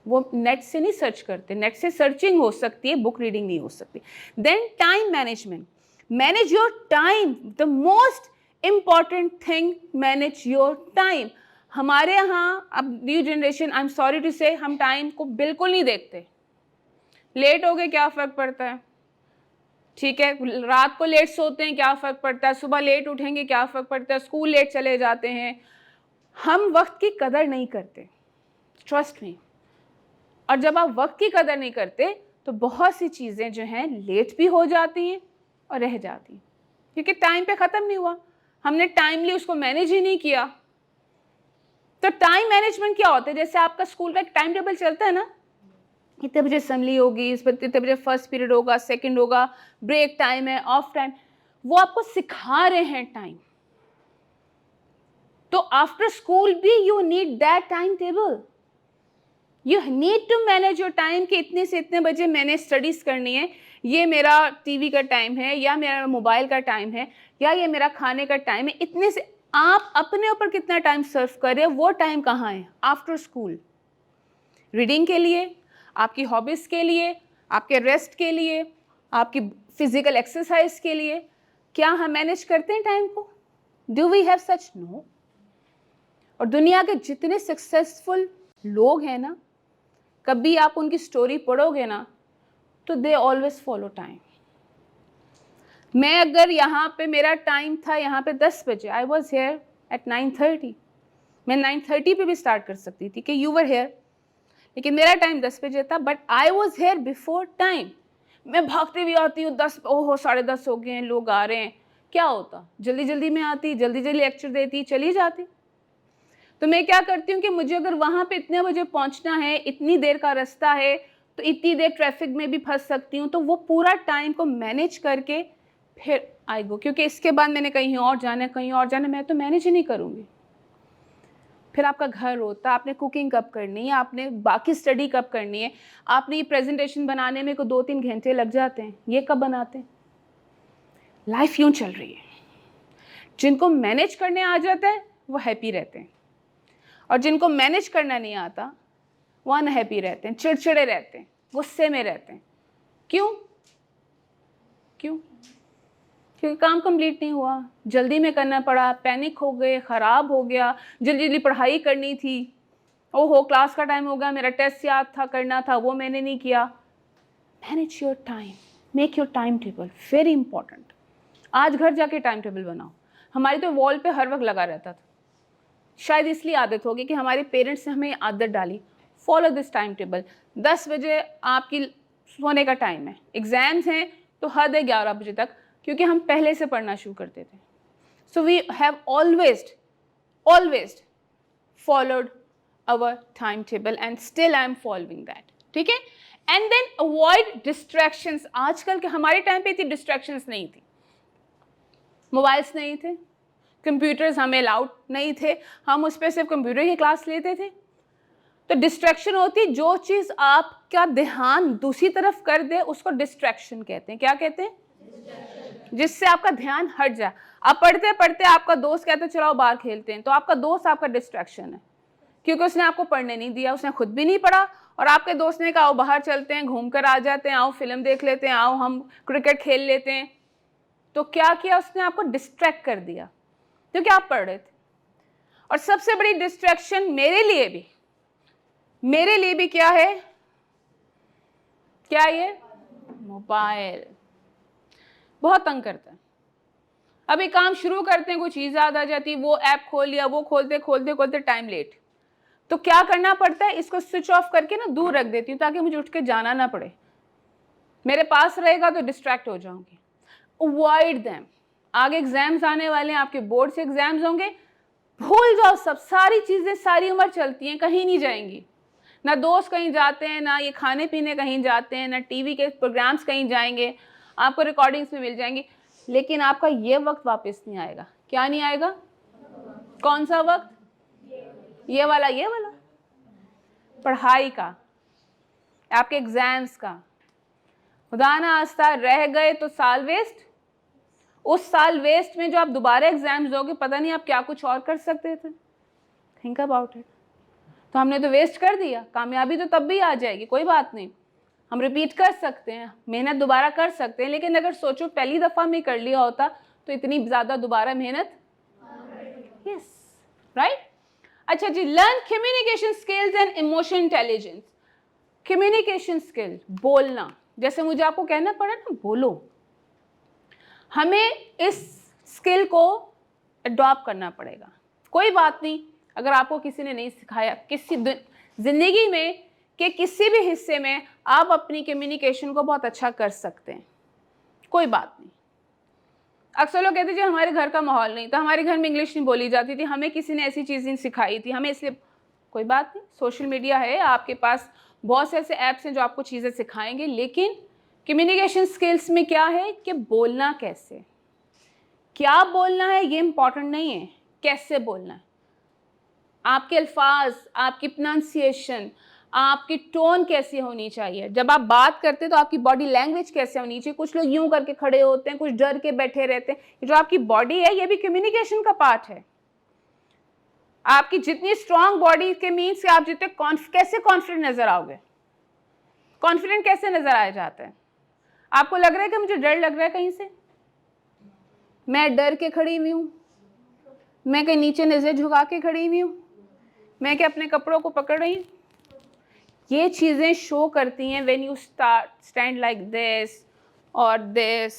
वो नेट से नहीं सर्च करते। नेट से सर्चिंग हो सकती है, बुक रीडिंग नहीं हो सकती। Then time management, manage your time, the most important thing, manage your time. हमारे यहाँ अब new generation, I am sorry to say, हम टाइम को बिल्कुल नहीं देखते। लेट हो गए क्या फ़र्क पड़ता है, ठीक है, रात को लेट सोते हैं क्या फ़र्क पड़ता है, सुबह लेट उठेंगे क्या फ़र्क पड़ता है, स्कूल लेट चले जाते हैं। हम वक्त की कदर नहीं करते, ट्रस्ट मी। और जब आप वक्त की कदर नहीं करते तो बहुत सी चीज़ें जो हैं लेट भी हो जाती हैं और रह जाती हैं, क्योंकि टाइम पे ख़त्म नहीं हुआ, हमने टाइमली उसको मैनेज ही नहीं किया। तो टाइम मैनेजमेंट क्या होता है, जैसे आपका स्कूल का एक टाइम टेबल चलता है ना, इतने बजे असेंबली होगी, इस इतने बजे फर्स्ट पीरियड होगा, सेकंड होगा, ब्रेक टाइम है, ऑफ टाइम, वो आपको सिखा रहे हैं टाइम। तो आफ्टर स्कूल भी you need that time table, you need to manage your time कि इतने से इतने बजे मैंने स्टडीज करनी है, ये मेरा टीवी का टाइम है, या मेरा मोबाइल का टाइम है, या ये मेरा खाने का टाइम है। इतने से आप अपने ऊपर कितना टाइम सर्व कर रहे हैं, वो टाइम कहाँ है आफ्टर स्कूल? रीडिंग के लिए, आपकी हॉबीज़ के लिए, आपके रेस्ट के लिए, आपकी फिजिकल एक्सरसाइज के लिए, क्या हम मैनेज करते हैं टाइम को? Do we have such? No. और दुनिया के जितने सक्सेसफुल लोग हैं ना, कभी आप उनकी स्टोरी पढ़ोगे ना, तो दे ऑलवेज फॉलो टाइम। मैं अगर यहाँ पे मेरा टाइम था यहाँ पे 10 बजे, आई वॉज हेयर एट 9:30, मैं 9:30 पे भी स्टार्ट कर सकती थी कि यू वर हेयर, लेकिन मेरा टाइम 10 बजे था, but I was here before time. मैं भागते भी आती हूँ, 10 ओहो 10:30 हो गए हैं, लोग आ रहे हैं, क्या होता, जल्दी जल्दी में आती, जल्दी जल्दी लेक्चर देती, चली जाती। तो मैं क्या करती हूँ कि मुझे अगर वहाँ पे इतने बजे पहुँचना है, इतनी देर का रास्ता है, तो इतनी देर ट्रैफिक में भी फंस सकती हूँ, तो वो पूरा टाइम को मैनेज करके फिर आई गो, क्योंकि इसके बाद मैंने कहीं और जाना है, कहीं और जाना है, मैं तो मैनेज ही नहीं करूँगी। फिर आपका घर होता, आपने कुकिंग कब करनी है, आपने बाकी स्टडी कब करनी है, आपने ये प्रेजेंटेशन बनाने में को 2-3 घंटे लग जाते हैं, ये कब बनाते हैं? लाइफ यूँ चल रही है। जिनको मैनेज करने आ जाता है वो हैप्पी रहते हैं, और जिनको मैनेज करना नहीं आता वो अनहैप्पी रहते हैं, चिड़चिड़े रहते हैं, गुस्से में रहते हैं। क्यों? क्योंकि काम कंप्लीट नहीं हुआ, जल्दी में करना पड़ा, पैनिक हो गए, ख़राब हो गया, जल्दी जल्दी पढ़ाई करनी थी, ओहो क्लास का टाइम हो गया, मेरा टेस्ट याद था, करना था, वो मैंने नहीं किया। Manage your time, make your time table, very important. आज घर जाके टाइम टेबल बनाओ। हमारी तो वॉल पे हर वक्त लगा रहता था, शायद इसलिए आदत होगी कि हमारे पेरेंट्स ने हमें आदत डाली, फॉलो दिस टाइम टेबल। 10 बजे आपकी सोने का टाइम है, एग्ज़ाम्स हैं तो हद है 11 बजे तक, क्योंकि हम पहले से पढ़ना शुरू करते थे। So we have always followed our time table and still I am following that, ठीक है। And then avoid distractions. आजकल के हमारे टाइम पे इतनी डिस्ट्रैक्शंस नहीं थी, मोबाइल्स नहीं थे, कंप्यूटर्स हमें अलाउड नहीं थे, हम उस पर सिर्फ कंप्यूटर की क्लास लेते थे। तो डिस्ट्रैक्शन होती, जो चीज़ आपका ध्यान दूसरी तरफ कर दे उसको डिस्ट्रैक्शन कहते हैं। क्या कहते हैं? जिससे आपका ध्यान हट जाए। आप पढ़ते पढ़ते आपका दोस्त कहते चलाओ बाहर खेलते हैं, तो आपका दोस्त आपका डिस्ट्रैक्शन है, क्योंकि उसने आपको पढ़ने नहीं दिया, उसने खुद भी नहीं पढ़ा, और आपके दोस्त ने कहा आओ बाहर चलते हैं, घूम कर आ जाते हैं, आओ फिल्म देख लेते हैं, आओ हम क्रिकेट खेल लेते हैं। तो क्या किया उसने? आपको डिस्ट्रैक्ट कर दिया, क्योंकि आप पढ़ रहे थे। और सबसे बड़ी डिस्ट्रैक्शन मेरे लिए भी क्या है? क्या ये? मोबाइल बहुत तंग करता है। अभी काम शुरू करते हैं, कोई चीज़ याद आ जाती, वो ऐप खोल लिया, वो खोलते खोलते टाइम लेट। तो क्या करना पड़ता है? इसको स्विच ऑफ करके ना दूर रख देती हूँ, ताकि मुझे उठ के जाना ना पड़े। मेरे पास रहेगा तो डिस्ट्रैक्ट हो जाऊंगी। Avoid them. आगे एग्जाम्स आने वाले हैं, आपके बोर्ड से एग्जाम्स होंगे, भूल जाओ सब, सारी चीज़ें सारी उम्र चलती हैं, कहीं नहीं जाएंगी। ना दोस्त कहीं जाते हैं, ना ये खाने पीने कहीं जाते हैं, ना टीवी के प्रोग्राम्स कहीं जाएंगे, आपको रिकॉर्डिंग्स में मिल जाएंगी, लेकिन आपका ये वक्त वापस नहीं आएगा। क्या नहीं आएगा? कौन सा वक्त? ये वाला पढ़ाई का, आपके एग्जाम्स का। खुदा ना आस्ता रह गए तो साल वेस्ट। उस साल वेस्ट में जो आप दोबारा एग्जाम्स दोगे, पता नहीं आप क्या कुछ और कर सकते थे। Think about it. तो हमने तो वेस्ट कर दिया। कामयाबी तो तब भी आ जाएगी, कोई बात नहीं, हम रिपीट कर सकते हैं, मेहनत दोबारा कर सकते हैं, लेकिन अगर सोचो पहली दफ़ा में कर लिया होता तो इतनी ज़्यादा दोबारा मेहनत। Yes, right. अच्छा जी, learn communication skills and emotion intelligence. Communication skill, बोलना, जैसे मुझे आपको कहना पड़ा ना, बोलो। हमें इस स्किल को अडॉप्ट करना पड़ेगा। कोई बात नहीं अगर आपको किसी ने नहीं सिखाया, किसी ज़िंदगी में के किसी भी हिस्से में आप अपनी कम्युनिकेशन को बहुत अच्छा कर सकते हैं, कोई बात नहीं। अक्सर लोग कहते हैं जी हमारे घर का माहौल नहीं था, हमारे घर में इंग्लिश नहीं बोली जाती थी, हमें किसी ने ऐसी चीज़ नहीं सिखाई थी, हमें इसलिए। कोई बात नहीं, सोशल मीडिया है, आपके पास बहुत से ऐसे ऐप्स हैं जो आपको चीज़ें सिखाएंगे, लेकिन कम्युनिकेशन स्किल्स में क्या है कि बोलना कैसे, क्या बोलना है ये इंपॉर्टेंट नहीं है, कैसे बोलना है, आपके अल्फाज, आपकी प्रोनाउंसिएशन, आपकी टोन कैसी होनी चाहिए, जब आप बात करते हैं तो आपकी बॉडी लैंग्वेज कैसे होनी चाहिए। कुछ लोग यूं करके खड़े होते हैं, कुछ डर के बैठे रहते हैं। जो आपकी बॉडी है ये भी कम्युनिकेशन का पार्ट है। आपकी जितनी स्ट्रांग बॉडी के मीन्स आप जितने कैसे कॉन्फिडेंट नजर आओगे, कॉन्फिडेंट कैसे नजर आया जाता है। आपको लग रहा है कि मुझे डर लग रहा है कहीं से, मैं डर के खड़ी हुई हूं, मैं कहीं नीचे नजर झुका के खड़ी हुई हूं, मैं क्या अपने कपड़ों को पकड़ रही हूं। ये चीज़ें शो करती हैं when you stand like this और दिस,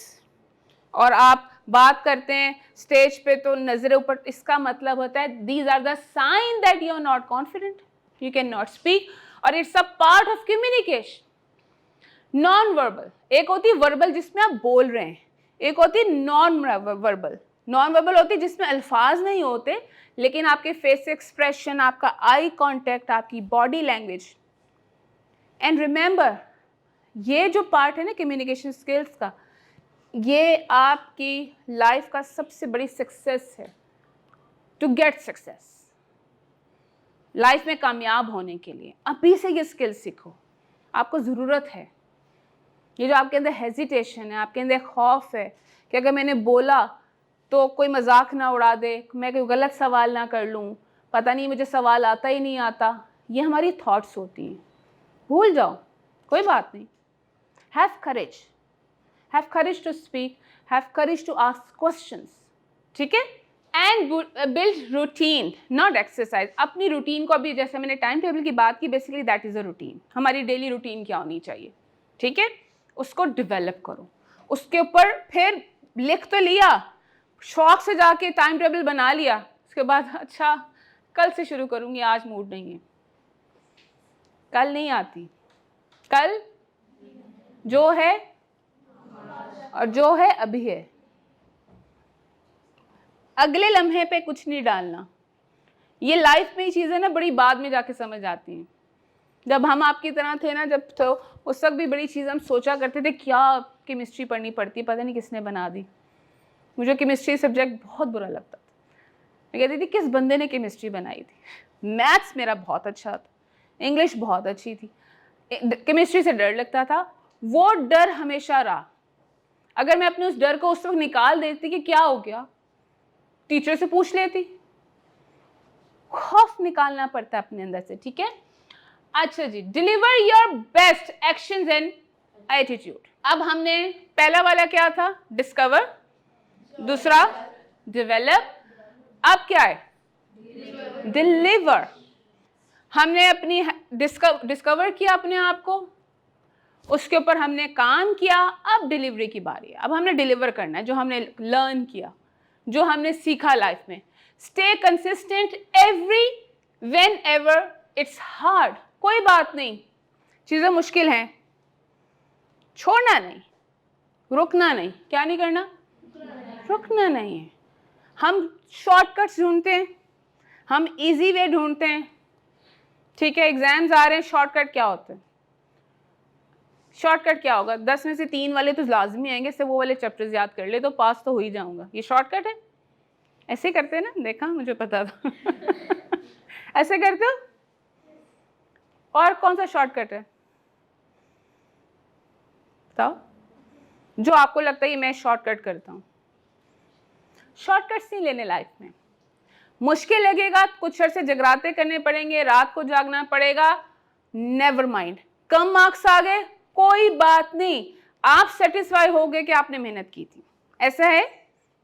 और आप बात करते हैं स्टेज पे तो नजरें ऊपर, इसका मतलब होता है these are the sign that you are not confident, you can not speak, और it's a part of communication. Non verbal, एक होती है वर्बल जिसमें आप बोल रहे हैं, एक होती है नॉन वर्बल। नॉन वर्बल होती है जिसमें अल्फाज नहीं होते, लेकिन आपके फेस एक्सप्रेशन, आपका आई कॉन्टेक्ट, आपकी बॉडी लैंग्वेज। एंड रिमेंबर, ये जो पार्ट है ना कम्युनिकेशन स्किल्स का, ये आपकी लाइफ का सबसे बड़ी सक्सेस है। टू गेट सक्सेस, लाइफ में कामयाब होने के लिए अभी से ये स्किल सीखो, आपको ज़रूरत है। ये जो आपके अंदर हेजिटेशन है, आपके अंदर खौफ है कि अगर मैंने बोला तो कोई मजाक ना उड़ा दे, मैं कोई गलत सवाल ना कर लूँ, पता नहीं मुझे सवाल आता ही नहीं आता, ये हमारी थॉट्स होती हैं। भूल जाओ, कोई बात नहीं। Have courage to speak, have courage to ask questions, ठीक है। And build routine not exercise. अपनी रूटीन को, अभी जैसे मैंने टाइम टेबल की बात की, basically that is a routine. हमारी डेली रूटीन क्या होनी चाहिए, ठीक है, उसको डेवलप करो। उसके ऊपर फिर लिख तो लिया, शौक से जाके टाइम टेबल बना लिया, उसके बाद अच्छा कल से शुरू करूंगी, आज मूड नहीं है, कल नहीं आती, कल जो है और जो है अभी है, अगले लम्हे पे कुछ नहीं डालना। ये लाइफ में ही चीज़ें ना बड़ी बाद में जाके समझ आती हैं। जब हम आपकी तरह थे ना, जब तो उस वक्त भी बड़ी चीज़ हम सोचा करते थे, क्या केमिस्ट्री पढ़नी पड़ती है, पता नहीं किसने बना दी। मुझे केमिस्ट्री सब्जेक्ट बहुत बुरा लगता था, मैं कहती थी किस बंदे ने केमिस्ट्री बनाई थी। मैथ्स मेरा बहुत अच्छा था, इंग्लिश बहुत अच्छी थी, केमिस्ट्री से डर लगता था। वो डर हमेशा रहा। अगर मैं अपने उस डर को उस वक्त निकाल देती कि क्या हो गया, टीचर से पूछ लेती। खौफ निकालना पड़ता है अपने अंदर से, ठीक है। अच्छा जी, deliver your best actions and attitude. अब हमने पहला वाला क्या था, डिस्कवर, दूसरा डेवलप, अब क्या है डिलीवर। हमने अपनी डिस्कवर किया अपने आप को, उसके ऊपर हमने काम किया, अब डिलीवरी की बारी है। अब हमने डिलीवर करना है जो हमने लर्न किया, जो हमने सीखा लाइफ में। Stay consistent every when ever its hard. कोई बात नहीं, चीज़ें मुश्किल हैं, छोड़ना नहीं, रुकना नहीं। क्या नहीं करना, रुकना नहीं है। हम शॉर्टकट्स ढूंढते हैं, हम इजी वे ढूंढते हैं, ठीक है। एग्जाम्स आ रहे हैं, शॉर्टकट क्या होते हैं, शॉर्टकट क्या होगा, 10 में से 3 वाले तो लाजमी आएंगे, से वो वाले चैप्टर्स याद कर ले तो पास तो हो ही जाऊंगा, ये शॉर्टकट है। ऐसे करते हैं ना, देखा, मुझे पता था ऐसे करते हो। और कौन सा शॉर्टकट है बताओ, जो आपको लगता है ये मैं शॉर्टकट करता हूँ। शॉर्टकट्स नहीं लेने लाइफ में। मुश्किल लगेगा, कुछ अरसे जगराते करने पड़ेंगे, रात को जागना पड़ेगा, नेवर माइंड। कम मार्क्स आ गए, कोई बात नहीं, आप सेटिस्फाई हो गए कि आपने मेहनत की थी, ऐसा है,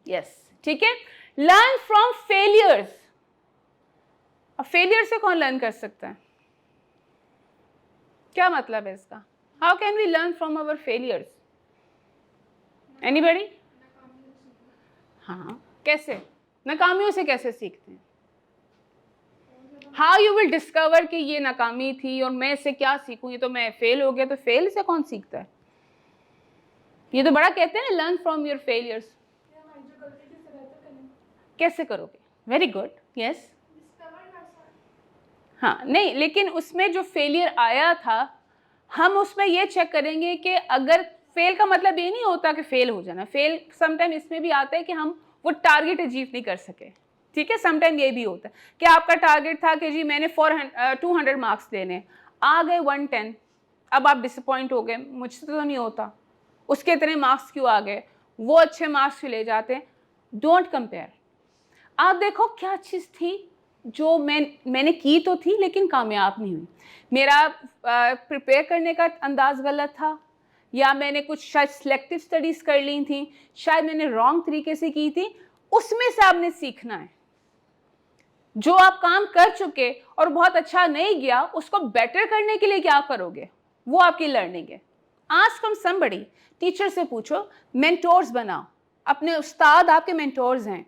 यस, ठीक है। Learn from failures. अब फेलियर से कौन लर्न कर सकता है, क्या मतलब है इसका, how can we learn from our failures, anybody. हाँ, कैसे, नाकामियों से कैसे सीखते हैं। हाउ यू विल डिस्कवर कि ये नाकामी थी और मैं इससे क्या सीखूं, ये तो मैं फेल हो गया, तो फेल से कौन सीखता है। ये तो बड़ा कहते हैं ना, लर्न फ्रॉम योर फेलियर्स। कैसे करोगे? Very good, yes. हाँ, नहीं, लेकिन उसमें जो फेलियर आया था, हम उसमें ये चेक करेंगे कि अगर फेल का मतलब ये नहीं होता कि फेल हो जाना, फेल समटाइम इसमें भी आता है कि हम वो टारगेट अचीव नहीं कर सके, ठीक है। समटाइम ये भी होता है कि आपका टारगेट था कि जी मैंने 200 मार्क्स देने, आ गए 110, अब आप डिसअपॉइंट हो गए, मुझसे तो नहीं होता, उसके इतने मार्क्स क्यों आ गए, वो अच्छे मार्क्स क्यों ले जाते हैं। Don't compare. आप देखो क्या चीज़ थी जो मैंने की तो थी लेकिन कामयाब नहीं हुई। मेरा प्रिपेयर करने का अंदाज़ गलत था, या मैंने कुछ शायद सिलेक्टिव स्टडीज़ कर ली थी, शायद मैंने रॉन्ग तरीके से की थी। उसमें से आपने सीखना है। जो आप काम कर चुके और बहुत अच्छा नहीं गया, उसको बेटर करने के लिए क्या करोगे, वो आपकी लर्निंग है। आस्क फ्रॉम समबडी, टीचर से पूछो, मेंटोर्स बनाओ। अपने उस्ताद आपके मेंटोर्स हैं,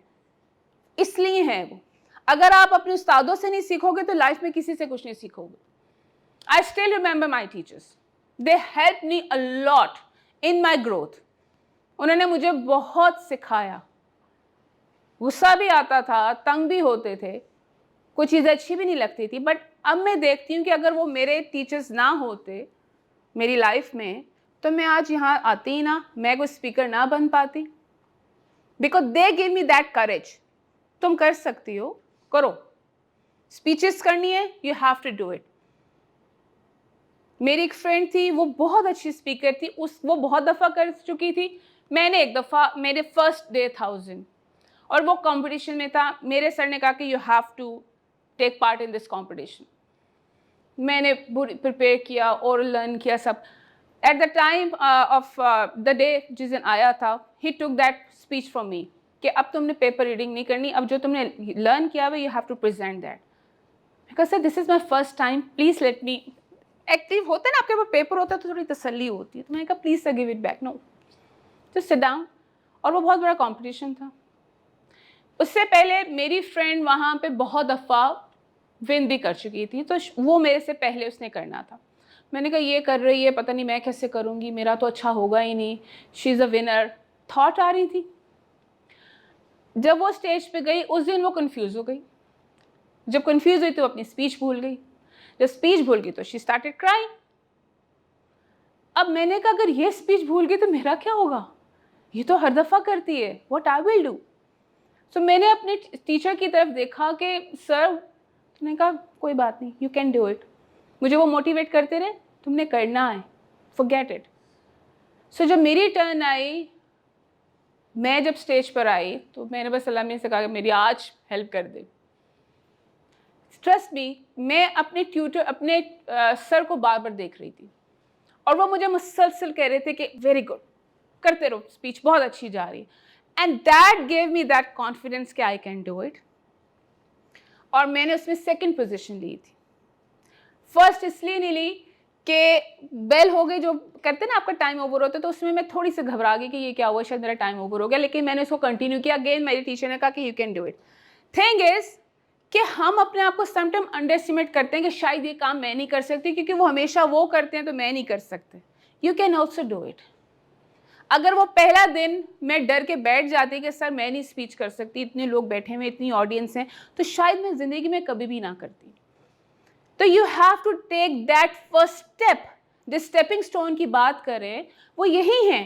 इसलिए हैं वो। अगर आप अपने उस्तादों से नहीं सीखोगे तो लाइफ में किसी से कुछ नहीं सीखोगे। I still remember my teachers, they help me a lot in my growth. उन्होंने मुझे बहुत सिखाया। गुस्सा भी आता था, तंग भी होते थे, कोई चीज़ अच्छी भी नहीं लगती थी, बट अब मैं देखती हूँ कि अगर वो मेरे टीचर्स ना होते मेरी लाइफ में तो मैं आज यहाँ आती ही ना, मैं कोई स्पीकर ना बन पाती। Because they give me that courage. तुम कर सकती हो, करो। स्पीचेस करनी है, you have to do it. मेरी एक फ्रेंड थी, वो बहुत अच्छी स्पीकर थी, वो बहुत दफ़ा कर चुकी थी। मैंने एक दफ़ा, मेरे फर्स्ट डे था उस दिन, और वो कंपटीशन में था। मेरे सर ने कहा कि you have to take part in this competition. मैंने प्रिपेयर किया और लर्न किया सब। At the time of the day जिस दिन आया था, he took that speech from me कि अब तुमने पेपर रीडिंग नहीं करनी, अब जो तुमने लर्न किया हुआ you have to present that. Because sir this is my first time, please let me. Active होता है ना, आपके पास पेपर होता है तो थोड़ी तसल्ली होती है। तो मैंने कहा please sir give it back, know just sit down. और वो बहुत बड़ा कॉम्पिटिशन था। उससे पहले मेरी फ्रेंड वहाँ पे बहुत दफ़ा विन भी कर चुकी थी, तो वो मेरे से पहले उसने करना था। मैंने कहा ये कर रही है, पता नहीं मैं कैसे करूँगी, मेरा तो अच्छा होगा ही नहीं, she is a winner, thought आ रही थी। जब वो स्टेज पे गई उस दिन वो कंफ्यूज हो गई। जब कंफ्यूज हुई तो अपनी स्पीच भूल गई। जब स्पीच भूल गई तो शी स्टार्टेड क्राइंग। अब मैंने कहा अगर ये स्पीच भूल गई तो मेरा क्या होगा, ये तो हर दफ़ा करती है, व्हाट आई विल डू। सो मैंने अपने टीचर की तरफ देखा कि सर, मैंने कहा कोई बात नहीं, यू कैन डू इट। मुझे वो मोटिवेट करते रहे, तुमने करना है, फॉरगेट इट। सो जब मेरी टर्न आई, मैं जब स्टेज पर आई तो मैंने बस सलामी से कहा कि मेरी आज हेल्प कर दे। ट्रस्ट मी, मैं अपने ट्यूटर, अपने सर को बार बार देख रही थी और वो मुझे मुसलसल कह रहे थे कि वेरी गुड, करते रहो, स्पीच बहुत अच्छी जा रही है। And that gave me that confidence कि आई कैन डू इट। और मैंने उसमें सेकंड पोजीशन ली थी। फर्स्ट इसलिए नहीं ली कि बेल हो गई, जो कहते हैं ना आपका टाइम ओवर होता है, तो उसमें मैं थोड़ी सी घबरा गई कि ये क्या हुआ, शायद मेरा टाइम ओवर हो गया। लेकिन मैंने उसको कंटिन्यू किया। अगेन मेरी टीचर ने कहा कि you can do it. Thing is कि हम अपने आप को समटाइम अंडर एस्टिमेट करते हैं कि शायद ये काम मैं नहीं कर सकती, क्योंकि वो हमेशा वो करते हैं तो मैं नहीं कर सकते। You can also do it. अगर वो पहला दिन मैं डर के बैठ जाती कि सर मैं नहीं स्पीच कर सकती, इतने लोग बैठे हुए, इतनी ऑडियंस हैं, तो शायद मैं ज़िंदगी में कभी भी ना करती। तो you have to take that first step. जिस स्टेपिंग स्टोन की बात करें वो यही है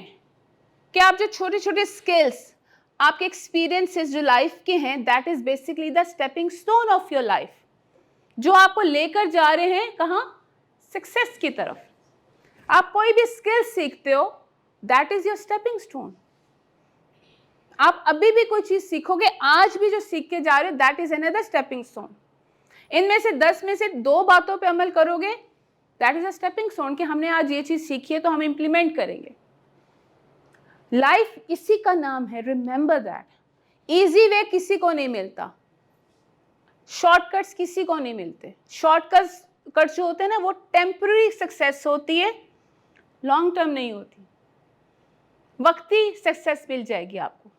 कि आप जो छोटे छोटे स्किल्स, आपके एक्सपीरियंसेस जो लाइफ के हैं, that is basically the stepping stone of your life, जो आपको लेकर जा रहे हैं कहाँ, सक्सेस की तरफ। आप कोई भी स्किल सीखते हो, that is your stepping stone. आप अभी भी कोई चीज सीखोगे, आज भी जो सीख के जा रहे हो, that is another stepping stone. इनमें से 10 में से 2 बातों पे अमल करोगे, that is a stepping stone कि हमने आज ये चीज सीखी है तो हम इंप्लीमेंट करेंगे। लाइफ इसी का नाम है, रिमेंबर दैट। इजी वे किसी को नहीं मिलता, शॉर्टकट्स किसी को नहीं मिलते। शॉर्टकट जो होते हैं ना, वो टेम्पररी सक्सेस होती है, लॉन्ग टर्म नहीं होती। वक्ती सक्सेस मिल जाएगी आपको,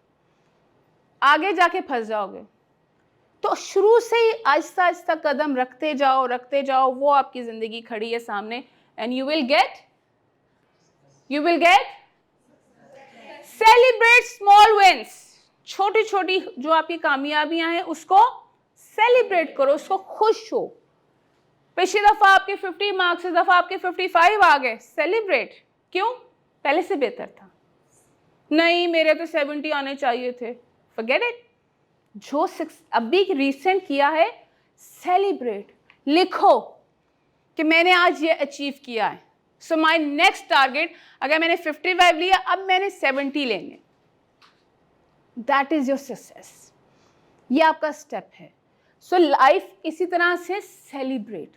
आगे जाके फंस जाओगे। तो शुरू से ही आहिस्ता आहिस्ता कदम रखते जाओ, वो आपकी जिंदगी खड़ी है सामने, and you will get celebrate small wins. छोटी छोटी जो आपकी कामयाबियां हैं उसको सेलिब्रेट करो, उसको खुश हो। पिछली दफा आपके 50 मार्क्स, इस दफा आपके 55 आ गए, सेलिब्रेट। क्यों? पहले से बेहतर था। नहीं मेरे तो 70 आने चाहिए थे, फॉरगेट इट। जो अभी रिसेंट किया है सेलिब्रेट, लिखो कि मैंने आज ये अचीव किया है। सो माय नेक्स्ट टारगेट, अगर मैंने 55 लिया, अब मैंने 70 लेंगे। दैट इज योर सक्सेस, ये आपका स्टेप है। सो लाइफ इसी तरह से सेलिब्रेट,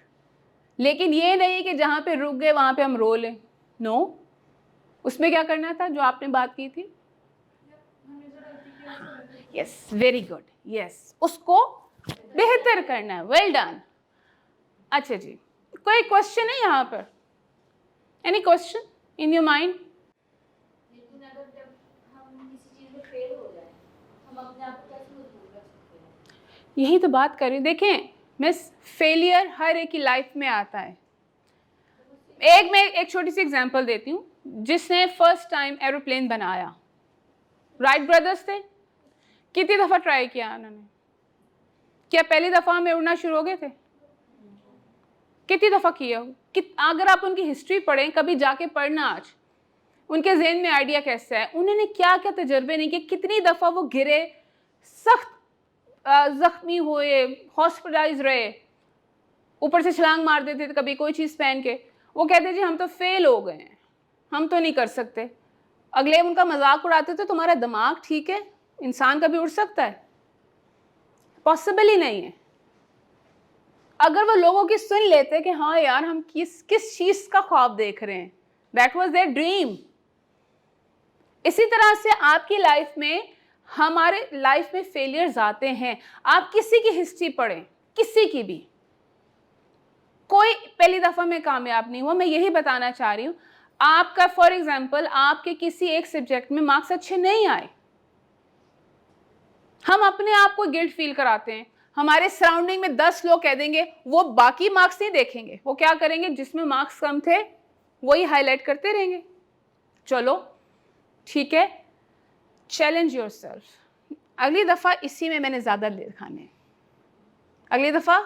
लेकिन ये नहीं कि जहां पे रुक गए वहां पे हम रो लें। नो, उसमें क्या करना था जो आपने बात की थी? यस, वेरी गुड, यस, उसको बेहतर करना है। Well done. अच्छा जी, कोई क्वेश्चन है यहाँ पर? Any question in your mind? लेकिन अगर जब हम किसी चीज में फेल हो जाए, हम अपने आप को कैसे मजबूत रख सकते हैं? यही तो बात कर रही हूँ। देखें मिस, फेलियर हर एक की लाइफ में आता है। मैं एक छोटी सी एग्जांपल देती हूँ। जिसने फर्स्ट टाइम एरोप्लेन बनाया, राइट ब्रदर्स थे। कितनी दफ़ा ट्राई किया उन्होंने? क्या पहली दफ़ा में उड़ना शुरू हो गए थे? कितनी दफ़ा किया? अगर आप उनकी हिस्ट्री पढ़ें, कभी जाके पढ़ना आज, उनके जहन में आइडिया कैसा है, उन्होंने क्या क्या तजर्बे नहीं किए, कितनी दफ़ा वो गिरे, सख्त जख्मी हुए, हॉस्पिटलाइज रहे, ऊपर से छलांग मार देते थे कभी कोई चीज़ पहन के। वो कहते जी हम तो फेल हो गए हैं, हम तो नहीं कर सकते। अगले उनका मजाक उड़ाते थे, तुम्हारा दिमाग ठीक है? इंसान कभी उड़ सकता है? पॉसिबल ही नहीं है। अगर वो लोगों की सुन लेते कि हाँ यार हम किस चीज़ का ख्वाब देख रहे हैं, दैट वॉज देयर ड्रीम। इसी तरह से आपकी लाइफ में, हमारे लाइफ में फेलियर्स आते हैं। आप किसी की हिस्ट्री पढ़ें, किसी की भी, कोई पहली दफ़ा में कामयाब नहीं हुआ। मैं यही बताना चाह रही हूँ। आपका फॉर एग्जाम्पल, आपके किसी एक सब्जेक्ट में मार्क्स अच्छे नहीं आए, हम अपने आप को गिल्ट फील कराते हैं। हमारे सराउंडिंग में 10 लोग कह देंगे, वो बाकी मार्क्स नहीं देखेंगे, वो क्या करेंगे, जिसमें मार्क्स कम थे वही हाईलाइट करते रहेंगे। चलो ठीक है, चैलेंज योरसेल्फ। अगली दफ़ा इसी में मैंने ज़्यादा दिखाने हैं, अगली दफ़ा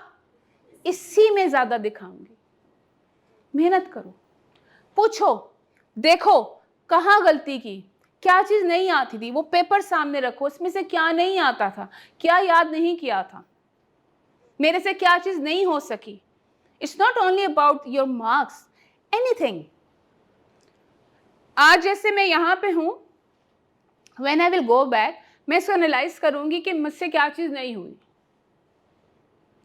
इसी में ज़्यादा दिखाऊंगी। मेहनत करो, पूछो, देखो कहाँ गलती की, क्या चीज़ नहीं आती थी, वो पेपर सामने रखो, उसमें से क्या नहीं आता था, क्या याद नहीं किया था, मेरे से क्या चीज़ नहीं हो सकी। It's not only about your marks, anything. आज जैसे मैं यहाँ पे हूँ, when I will go back, मैं इसको एनालाइज करूँगी कि मुझसे क्या चीज़ नहीं हुई।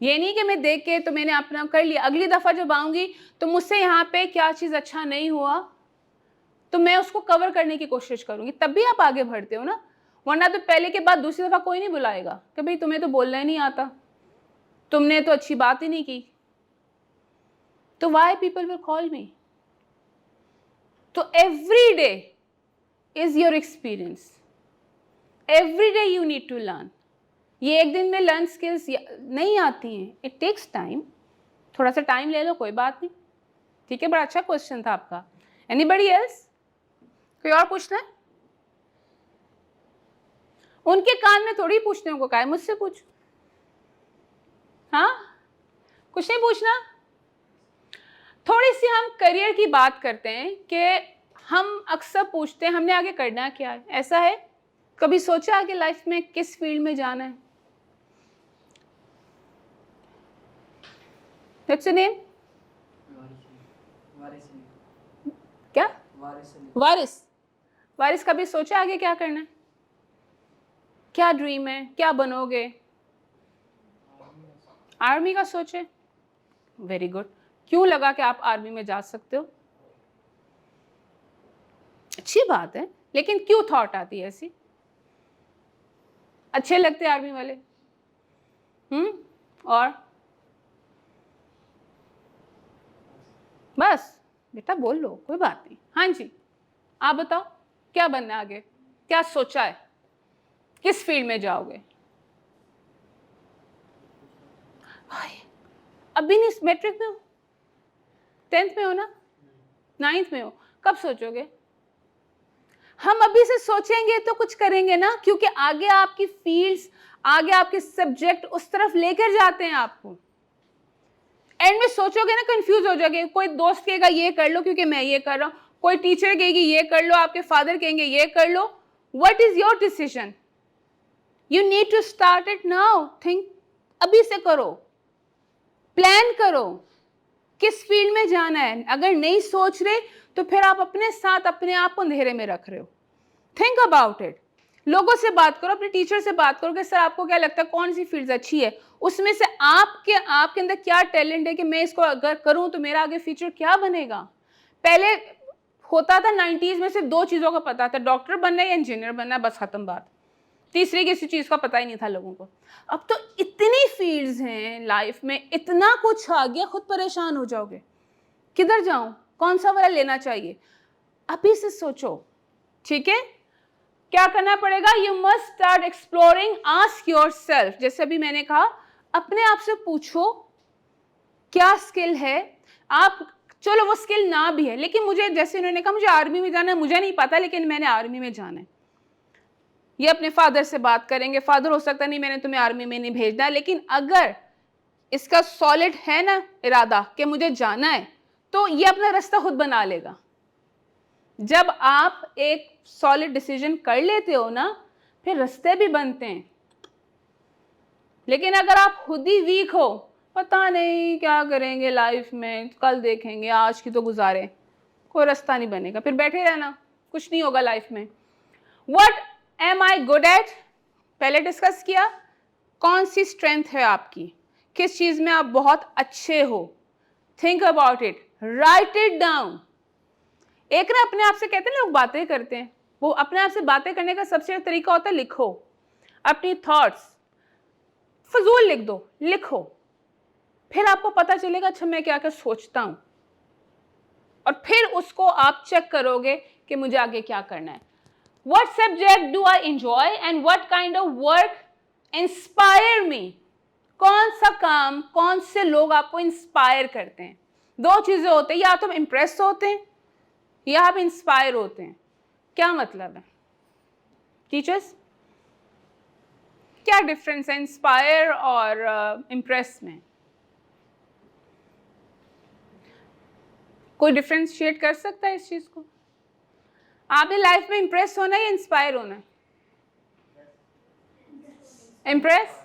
ये नहीं कि मैं देख के तो मैंने अपना कर लिया, अगली दफ़ा जब आऊँगी तो मुझसे यहाँ पे क्या चीज़ अच्छा नहीं हुआ, तो मैं उसको कवर करने की कोशिश करूँगी, तब भी आप आगे बढ़ते हो ना। वरना तो पहले के बाद दूसरी दफ़ा कोई नहीं बुलाएगा कि भाई तुम्हें तो बोलना ही नहीं आता, तुमने तो अच्छी बात ही नहीं की। तो why people will call me? तो every day is your experience, every day you need to learn. ये एक दिन में लर्न स्किल्स नहीं आती हैं, इट टेक्स टाइम। थोड़ा सा टाइम ले लो, कोई बात नहीं, ठीक है। बड़ा अच्छा क्वेश्चन था आपका। Anybody else? कोई और पूछना है? उनके कान में थोड़ी पूछने को कहा है, मुझसे पूछ। हाँ, कुछ नहीं पूछना। थोड़ी सी हम करियर की बात करते हैं कि हम अक्सर पूछते हैं हमने आगे करना क्या है। ऐसा है, कभी सोचा आगे लाइफ में किस फील्ड में जाना है? What's your name? क्या? वारिस। वारिस कभी सोचा आगे क्या करना है? क्या ड्रीम है, क्या बनोगे? आर्मी का सोचे, वेरी गुड। क्यों लगा कि आप आर्मी में जा सकते हो? अच्छी बात है, लेकिन क्यों थॉट आती है ऐसी? अच्छे लगते आर्मी वाले? और बस बेटा बोल लो, कोई बात नहीं। हाँ जी, आप बताओ क्या बनना है आगे, क्या सोचा है, किस फील्ड में जाओगे? अभी नहीं, मैट्रिक में हो, 10th में हो ना, 9th में हो, कब सोचोगे? हम अभी से सोचेंगे तो कुछ करेंगे ना, क्योंकि आगे आपकी फील्ड्स, आगे आपके सब्जेक्ट उस तरफ लेकर जाते हैं आपको। एंड में सोचोगे ना, कंफ्यूज हो जाओगे। कोई दोस्त कहेगा ये कर लो क्योंकि मैं ये कर रहा हूं, कोई टीचर कहेगी ये कर लो, आपके फादर कहेंगे ये कर लो। What is your decision? You need to start it now. Think, अभी से करो, प्लान करो किस फील्ड में जाना है। अगर नहीं सोच रहे तो फिर आप अपने साथ अपने आप को अंधेरे में रख रहे हो। Think about it. लोगों से बात करो, अपने टीचर से बात करो कि सर आपको क्या लगता है कौन सी फील्ड अच्छी है, उसमें से आपके अंदर क्या टैलेंट है कि मैं इसको अगर करूं तो मेरा आगे फ्यूचर क्या बनेगा। पहले होता था 90s में सिर्फ 2 चीज़ों का पता था, डॉक्टर बनना है या इंजीनियर बनना है, बस खत्म बात। तीसरी किसी चीज़ का पता ही नहीं था लोगों को। अब तो इतनी फील्ड्स हैं लाइफ में, इतना कुछ आ गया, खुद परेशान हो जाओगे किधर जाऊं, कौन सा वाला लेना चाहिए। अभी से सोचो, ठीक है। क्या करना पड़ेगा? You must start exploring, ask yourself. जैसे अभी मैंने कहा, अपने आप से पूछो क्या स्किल है। आप चलो वो स्किल ना भी है, लेकिन मुझे, जैसे उन्होंने कहा मुझे आर्मी में जाना है, मुझे नहीं पता लेकिन मैंने आर्मी में जाना है। ये अपने फादर से बात करेंगे, फादर हो सकता नहीं मैंने तुम्हें आर्मी में नहीं भेजना, लेकिन अगर इसका सॉलिड है ना इरादा कि मुझे जाना है, तो ये अपना रास्ता खुद बना लेगा। जब आप एक सॉलिड डिसीजन कर लेते हो ना, फिर रास्ते भी बनते हैं। लेकिन अगर आप खुद ही वीक हो, पता नहीं क्या करेंगे लाइफ में, कल देखेंगे, आज की तो गुजारे, कोई रास्ता नहीं बनेगा, फिर बैठे रहना, कुछ नहीं होगा लाइफ में। What am I good at, पहले डिस्कस किया। कौन सी स्ट्रेंथ है आपकी, किस चीज में आप बहुत अच्छे हो। Think about it, right it down. एक ना अपने आप से कहते हैं लोग बातें करते हैं, वो अपने आप से बातें करने का सबसे अच्छा तरीका होता है लिखो। अपनी थॉट्स फजूल लिख दो, लिखो, फिर आपको पता चलेगा अच्छा मैं क्या क्या सोचता हूं, और फिर उसको आप चेक करोगे कि मुझे आगे क्या करना है। What subject do I enjoy and what kind of work inspire me? कौन सा काम, कौन से लोग आपको इंस्पायर करते हैं। 2 चीजें होते हैं, या तो हम इम्प्रेस होते हैं या आप इंस्पायर होते हैं। क्या मतलब है टीचर्स, क्या डिफरेंस है इंस्पायर और इम्प्रेस में? कोई डिफरेंशिएट कर सकता है इस चीज को? आपने लाइफ में इंप्रेस होना है या इंस्पायर होना है? इम्प्रेस।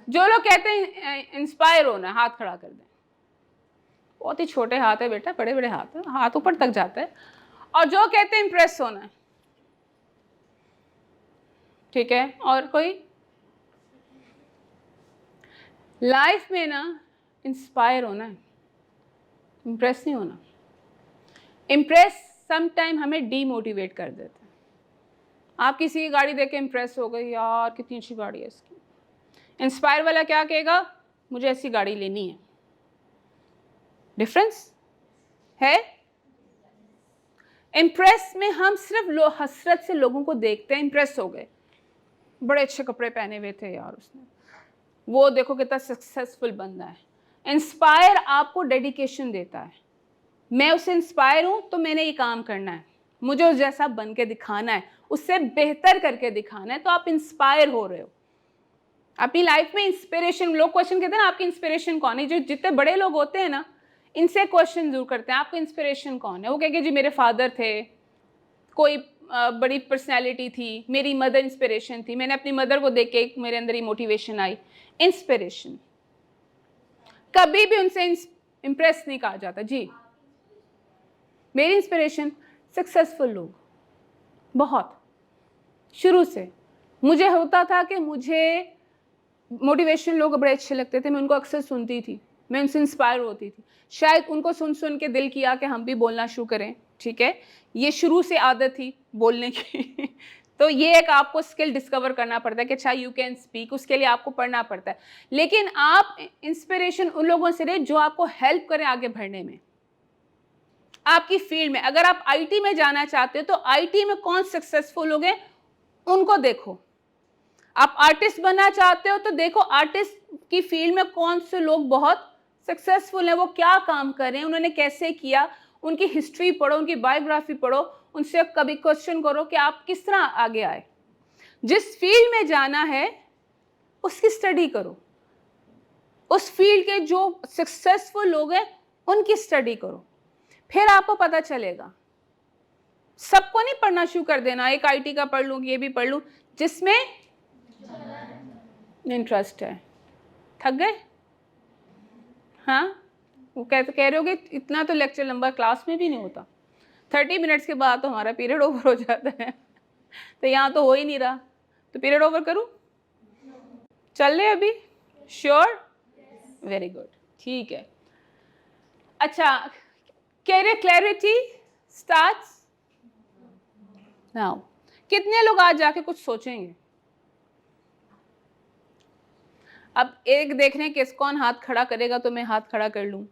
जो लोग कहते हैं इंस्पायर होना है, हाथ खड़ा कर दें। बहुत ही छोटे हाथ है बेटा, बड़े बड़े हाथ है, हाथ ऊपर तक जाता है। और जो कहते हैं इंप्रेस होना है, ठीक है। और कोई? लाइफ में ना इंस्पायर होना है, इंप्रेस नहीं होना। इंप्रेस समटाइम हमें डीमोटिवेट कर देता है। आप किसी की गाड़ी देख के इंप्रेस हो गए, यार कितनी अच्छी गाड़ी है इसकी। इंस्पायर वाला क्या कहेगा? मुझे ऐसी गाड़ी लेनी है। डिफरेंस है। इंप्रेस में हम सिर्फ हसरत से लोगों को देखते हैं, इंप्रेस हो गए, बड़े अच्छे कपड़े पहने हुए थे यार उसने, वो देखो कितना सक्सेसफुल बंदा है। इंस्पायर आपको डेडिकेशन देता है, मैं उससे इंस्पायर हूं तो मैंने ये काम करना है, मुझे उस जैसा बन के दिखाना है, उससे बेहतर करके दिखाना है, तो आप इंस्पायर हो रहे हो। अपनी लाइफ में इंस्पिरेशन, लोग क्वेश्चन कहते हैं ना आपकी इंस्पिरेशन कौन है। जो जितने बड़े लोग होते हैं ना, इनसे क्वेश्चन जरूर करते हैं आपकी इंस्पिरेशन कौन है। वो कहेंगे जी मेरे फादर थे, कोई बड़ी पर्सनैलिटी थी, मेरी मदर इंस्पिरेशन थी, मैंने अपनी मदर को देख के मेरे अंदर ही मोटिवेशन आई। इंस्पिरेशन कभी भी उनसे इंप्रेस नहीं कहा जाता। जी मेरी इंस्पिरेशन सक्सेसफुल लोग, बहुत शुरू से मुझे होता था कि मुझे मोटिवेशन लोग बड़े अच्छे लगते थे, मैं उनको अक्सर सुनती थी, मैं उनसे इंस्पायर होती थी। शायद उनको सुन सुन के दिल किया कि हम भी बोलना शुरू करें, ठीक है। ये शुरू से आदत थी बोलने की तो ये एक आपको स्किल डिस्कवर करना पड़ता है कि अच्छा यू कैन स्पीक, उसके लिए आपको पढ़ना पड़ता है। लेकिन आप इंस्पिरेशन उन लोगों से लें जो आपको हेल्प करें आगे बढ़ने में, आपकी फील्ड में। अगर आप आईटी में जाना चाहते हो तो आईटी में कौन सक्सेसफुल हो गए उनको देखो। आप आर्टिस्ट बनना चाहते हो तो देखो आर्टिस्ट की फील्ड में कौन से लोग बहुत सक्सेसफुल हैं, वो क्या काम कर रहे हैं, उन्होंने कैसे किया, उनकी हिस्ट्री पढ़ो, उनकी बायोग्राफी पढ़ो, उनसे कभी क्वेश्चन करो कि आप किस तरह आगे आए। जिस फील्ड में जाना है उसकी स्टडी करो, उस फील्ड के जो सक्सेसफुल लोग हैं उनकी स्टडी करो, फिर आपको पता चलेगा। सबको नहीं पढ़ना शुरू कर देना, एक आईटी का पढ़ लूँ, ये भी पढ़ लूँ, जिसमें इंटरेस्ट है। थक गए? हाँ, वो कह रहे हो कि इतना तो लेक्चर लंबा क्लास में भी नहीं होता, 30 मिनट्स के बाद तो हमारा पीरियड ओवर हो जाता है। तो यहाँ तो हो ही नहीं रहा, तो पीरियड ओवर करूँ? चल रहे अभी? श्योर? वेरी गुड, ठीक है। अच्छा, कैरियर क्लैरिटी स्टार्ट्स नाउ। कितने लोग आज जाके कुछ सोचेंगे? अब एक देख रहे हैं कि कौन हाथ खड़ा करेगा तो मैं हाथ खड़ा कर लूं,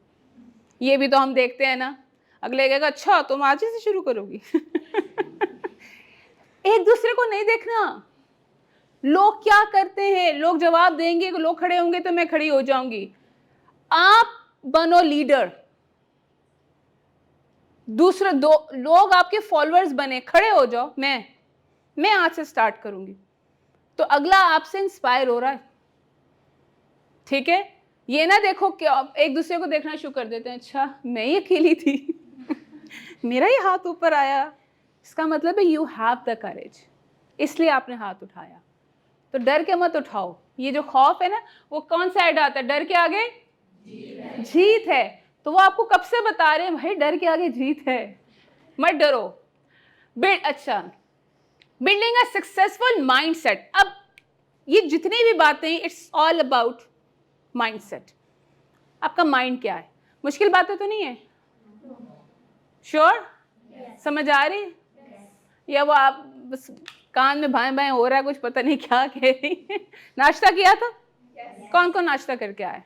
ये भी तो हम देखते हैं ना। अगले कहेगा अच्छा तुम आज ही से शुरू करोगी। एक दूसरे को नहीं देखना, लोग क्या करते हैं, लोग जवाब देंगे, लोग खड़े होंगे तो मैं खड़ी हो जाऊंगी। आप बनो लीडर, दूसरे दो लोग आपके फॉलोअर्स बने, खड़े हो जाओ। मैं आज से स्टार्ट करूंगी, तो अगला आपसे इंस्पायर हो रहा है। ठीक है, ये ना देखो कि एक दूसरे को देखना शुरू कर देते हैं, अच्छा मैं ही अकेली थी। मेरा ही हाथ ऊपर आया, इसका मतलब है यू हैव द करेज, इसलिए आपने हाथ उठाया। तो डर के मत उठाओ। ये जो खौफ है ना, वो कौन सा ऐड आता है? डर के आगे जीत है। तो वो आपको कब से बता रहे हैं भाई डर के आगे जीत है, मत डरो। अच्छा, बिल्डिंग अ सक्सेसफुल माइंडसेट। अब ये जितनी भी बातें, इट्स ऑल अबाउट माइंडसेट। आपका माइंड क्या है? मुश्किल बातें तो नहीं है? श्योर? समझ आ रही? या वो आप बस कान में भाएं भाएं हो रहा है, कुछ पता नहीं क्या कह रही है। नाश्ता किया था? कौन कौन नाश्ता करके आए?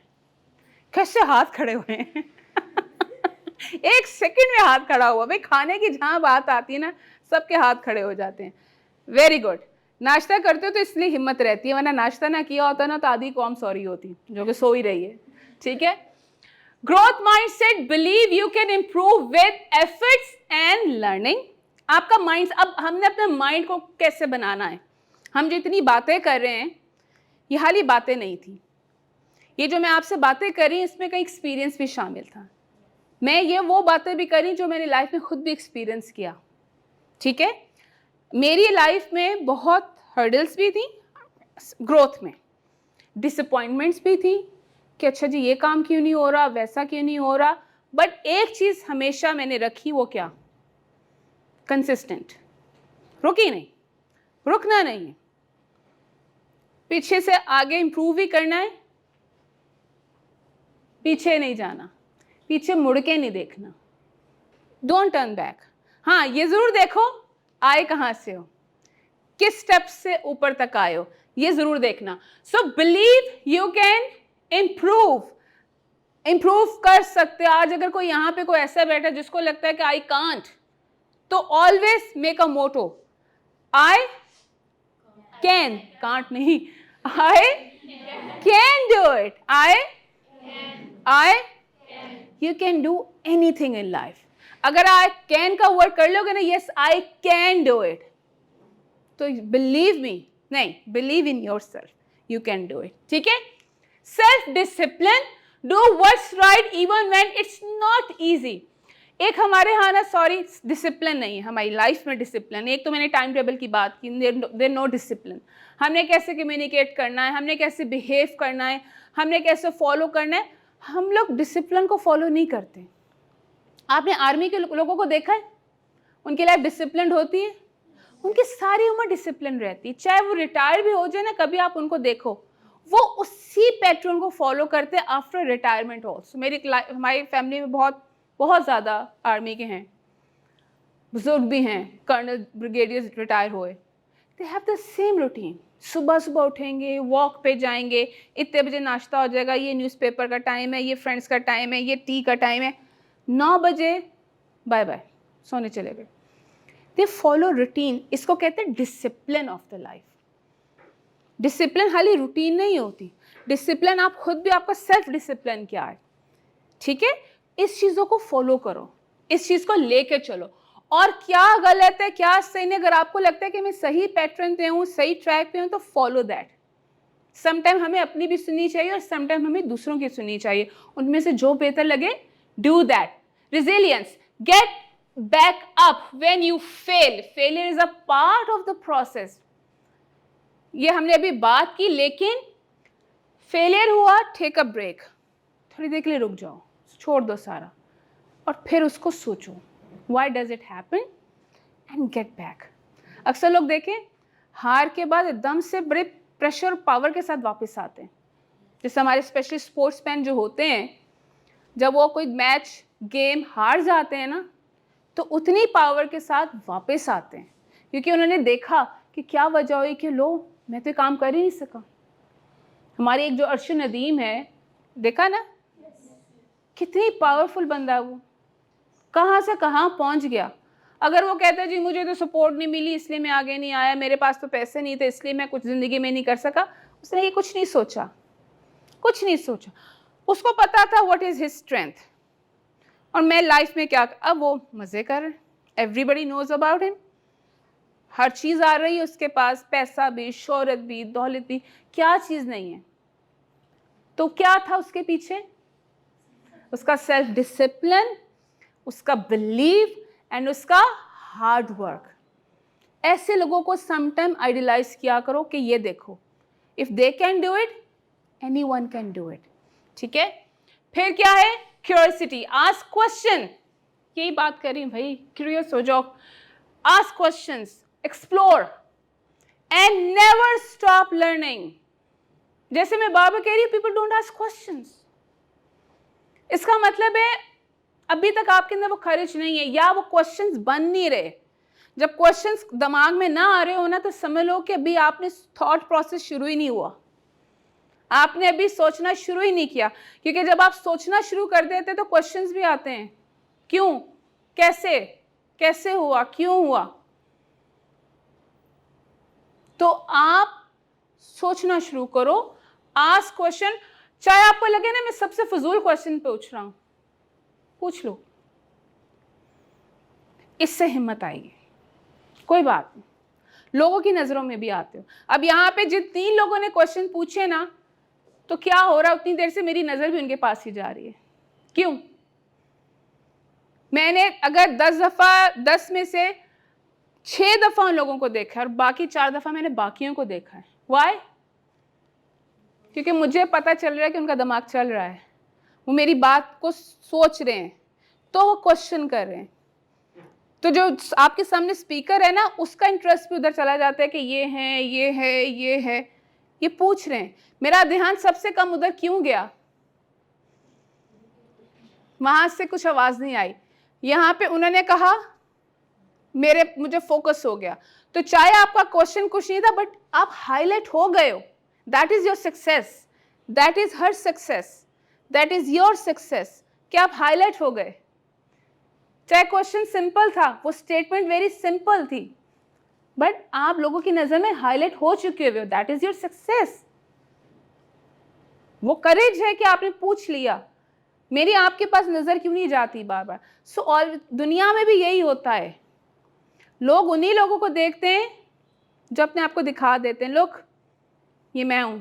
कैसे हाथ खड़े हुए हैं? एक सेकंड में हाथ खड़ा हुआ। भाई खाने की जहां बात आती है ना, सबके हाथ खड़े हो जाते हैं। Very good. नाश्ता करते हो तो इसलिए हिम्मत रहती है, वरना नाश्ता ना किया होता ना तो आधी कौम सॉरी होती, जो कि सो ही रही है। ठीक है। Growth mindset, believe you can improve with efforts and learning. आपका माइंड, अब हमने अपने माइंड को कैसे बनाना है। हम जो इतनी बातें कर रहे हैं, ये हाल ही बातें नहीं थी। ये जो मैं आपसे बातें कर रही हूँ, इसमें कई एक्सपीरियंस भी शामिल था। मैं ये वो बातें भी करी जो मैंने लाइफ में खुद भी एक्सपीरियंस किया। ठीक है, मेरी लाइफ में बहुत हर्डल्स भी थी, ग्रोथ में डिसअपॉइंटमेंट्स भी थी कि अच्छा जी ये काम क्यों नहीं हो रहा, वैसा क्यों नहीं हो रहा। बट एक चीज़ हमेशा मैंने रखी, वो क्या? कंसिस्टेंट। रुकी नहीं, रुकना नहीं है, पीछे से आगे इंप्रूव ही करना है, पीछे नहीं जाना, पीछे मुड़ के नहीं देखना। Don't turn back. हाँ, ये जरूर देखो आए कहाँ से हो, किस स्टेप से ऊपर तक आए हो, ये जरूर देखना। So believe you can improve कर सकते हो। आज अगर कोई यहाँ पे कोई ऐसा बैठा जिसको लगता है कि आई कांट, तो always make a motto, I can, can't नहीं, I can do it, you can do anything in life. अगर आई कैन का वर्ड कर लोगे ना, yes I can do it, तो बिलीव मी, नहीं, believe in your self, you can do it. ठीक है। Self discipline, do what's right even when it's not easy. एक हमारे यहाँ ना, सॉरी डिसिप्लिन नहीं है हमारी लाइफ में। डिसिप्लिन, एक तो मैंने टाइम टेबल की बात की, देयर नो डिसिप्लिन। हमने कैसे कम्युनिकेट करना है, हमने कैसे बिहेव करना है, हमने कैसे फॉलो करना है, हम लोग डिसिप्लिन को फॉलो नहीं करते। आपने आर्मी के लोगों को देखा है, उनकी लाइफ डिसिप्लिन होती है, उनकी सारी उम्र डिसिप्लिन रहती है, चाहे वो रिटायर भी हो जाए ना, कभी आप उनको देखो वो उसी पैटर्न को फॉलो करते हैं आफ्टर रिटायरमेंट ऑल्सो। हमारी फैमिली में बहुत ज़्यादा आर्मी के हैं, बुजुर्ग भी हैं, कर्नल ब्रिगेडियर रिटायर हुए। They have the same routine. सुबह सुबह उठेंगे, वॉक पे जाएंगे, इतने बजे नाश्ता हो जाएगा, ये न्यूज़पेपर का टाइम है, ये फ्रेंड्स का टाइम है, ये टी का टाइम है, 9 बजे बाय बाय, सोने चले गए। They follow routine. इसको कहते हैं discipline of the life. Discipline खाली रूटीन नहीं होती, डिसिप्लिन आप खुद भी, आपका सेल्फ डिसिप्लिन क्या है। ठीक है, इस चीज़ों को फॉलो करो, इस चीज़ को लेके चलो। और क्या गलत है क्या सही नहीं, अगर आपको लगता है कि मैं सही पैटर्न पे हूँ, सही ट्रैक पे हूँ, तो फॉलो दैट। समटाइम हमें अपनी भी सुननी चाहिए और समटाइम हमें दूसरों की सुननी चाहिए, उनमें से जो बेहतर लगे do that. Resilience, get back up when you fail, failure is a part of the process. ये हमने अभी बात की, लेकिन फेलियर हुआ, टेक अ ब्रेक, थोड़ी देर के लिए रुक जाओ, छोड़ दो सारा और फिर उसको सोचो why does it happen and get back. अक्सर लोग देखें हार के बाद एकदम से बड़े प्रेशर और पावर के साथ वापस आते हैं। जैसे हमारे स्पेशली स्पोर्ट्समैन जो होते हैं, जब वो कोई मैच गेम हार जाते हैं ना, तो उतनी पावर के साथ वापस आते हैं, क्योंकि उन्होंने देखा कि क्या वजह हुई कि लो मैं तो काम कर ही नहीं सका। हमारी एक जो अर्शद नदीम है, देखा ना कितनी पावरफुल बंदा है वो, कहाँ से कहाँ पहुँच गया। अगर वो कहता है जी मुझे तो सपोर्ट नहीं मिली इसलिए मैं आगे नहीं आया, मेरे पास तो पैसे नहीं थे इसलिए मैं कुछ ज़िंदगी में नहीं कर सका, उसने ये कुछ नहीं सोचा, कुछ नहीं सोचा। उसको पता था व्हाट इज़ हिज स्ट्रेंथ, और मैं लाइफ में क्या, अब वो मज़े कर रहे हैं, एवरीबडी नोज अबाउट हिम, हर चीज़ आ रही है उसके पास, पैसा भी, शोहरत भी, दौलत भी, क्या चीज़ नहीं है। तो क्या था उसके पीछे? उसका सेल्फ डिसिप्लिन, उसका बिलीव एंड उसका हार्ड वर्क। ऐसे लोगों को समटाइम आइडियलाइज किया करो कि ये देखो, if they can do it anyone can do it. ठीक है, फिर क्या है? Curiosity, ask question. यही बात करी भाई, क्यूरियस हो जाओ, ask questions, explore and never stop learning. जैसे मैं बार बार कह रही हूँ, पीपल डोंट आस्क क्वेश्चंस, इसका मतलब है अभी तक आपके अंदर वो करेज नहीं है, या वो क्वेश्चंस बन नहीं रहे। जब क्वेश्चंस दिमाग में ना आ रहे हो ना, तो समझ लो कि अभी आपने थॉट प्रोसेस शुरू ही नहीं हुआ, आपने अभी सोचना शुरू ही नहीं किया। क्योंकि जब आप सोचना शुरू कर देते तो क्वेश्चंस भी आते हैं, क्यों, कैसे, कैसे हुआ, क्यों हुआ। तो आप सोचना शुरू करो, आस्क क्वेश्चन। चाहे आपको लगे ना मैं सबसे फजूल क्वेश्चन पूछ रहा हूं, पूछ लो, इससे हिम्मत आएगी। कोई बात नहीं, लोगों की नजरों में भी आते हो। अब यहाँ पे जिन 3 लोगों ने क्वेश्चन पूछे ना, तो क्या हो रहा है, उतनी देर से मेरी नजर भी उनके पास ही जा रही है। क्यों? मैंने अगर 10 में से 6 दफा उन लोगों को देखा है और बाकी 4 दफा मैंने बाकियों को देखा है। वाई? क्योंकि मुझे पता चल रहा है कि उनका दिमाग चल रहा है, वो मेरी बात को सोच रहे हैं, तो वो क्वेश्चन कर रहे हैं। तो जो आपके सामने स्पीकर है ना, उसका इंटरेस्ट भी उधर चला जाता है कि ये है, ये है, ये है, ये पूछ रहे हैं। मेरा ध्यान सबसे कम उधर क्यों गया? वहां से कुछ आवाज नहीं आई, यहाँ पे उन्होंने कहा, मुझे फोकस हो गया। तो चाहे आपका क्वेश्चन कुछ नहीं था, बट आप हाईलाइट हो गए हो, that is your success, that is her success, that is your success, कि आप हाईलाइट हो गए। चाहे क्वेश्चन सिंपल था, वो स्टेटमेंट वेरी सिंपल थी, बट आप लोगों की नजर में हाईलाइट हो चुके हुए हो, दैट इज योर सक्सेस। वो करेज है कि आपने पूछ लिया, मेरी आपके पास नजर क्यों नहीं जाती बार बार। सो और दुनिया में भी यही होता है, लोग उन्हीं लोगों को देखते हैं जो अपने आप को दिखा देते हैं, लोग ये मैं हूं।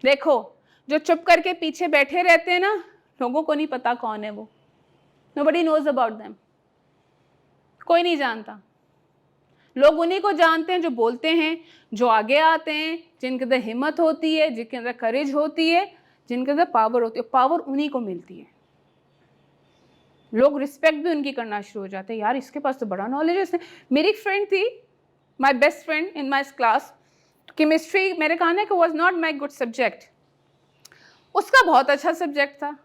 देखो, जो चुप करके पीछे बैठे रहते हैं ना, लोगों को नहीं पता कौन है वो, nobody knows about them, कोई नहीं जानता। लोग उन्हीं को जानते हैं जो बोलते हैं, जो आगे आते हैं, जिनके अंदर हिम्मत होती है, जिनके अंदर करेज होती है, जिनके अंदर पावर होती है। पावर उन्हीं को मिलती है। लोग रिस्पेक्ट भी उनकी करना शुरू हो जाते हैं, यार इसके पास तो बड़ा नॉलेज है। इसने, मेरी एक फ्रेंड थी, my best friend in my class, chemistry मेरे कहने का was not my good subject, उसका बहुत अच्छा सब्जेक्ट था।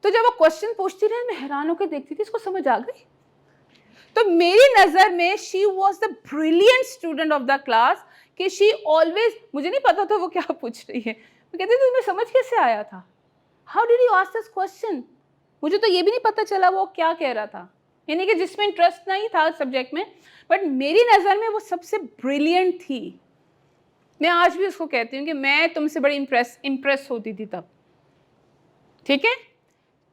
तो जब वो क्वेश्चन पूछती रही, मैं हैरान होकर देखती थी, इसको समझ आ गई। तो मेरी नज़र में she was the brilliant student of the class, कि शी ऑलवेज, मुझे नहीं पता था वो क्या पूछ रही है, मैं कहती थी तुम्हें समझ कैसे आया था, how did you ask this question, मुझे तो ये भी नहीं पता चला वो क्या कह रहा था। यानी कि जिसमें इंटरेस्ट नहीं था सब्जेक्ट में, बट मेरी नज़र में वो सबसे ब्रिलियंट थी। मैं आज भी उसको कहती हूँ कि मैं तुमसे बड़ी इम्प्रेस होती थी तब। ठीक है,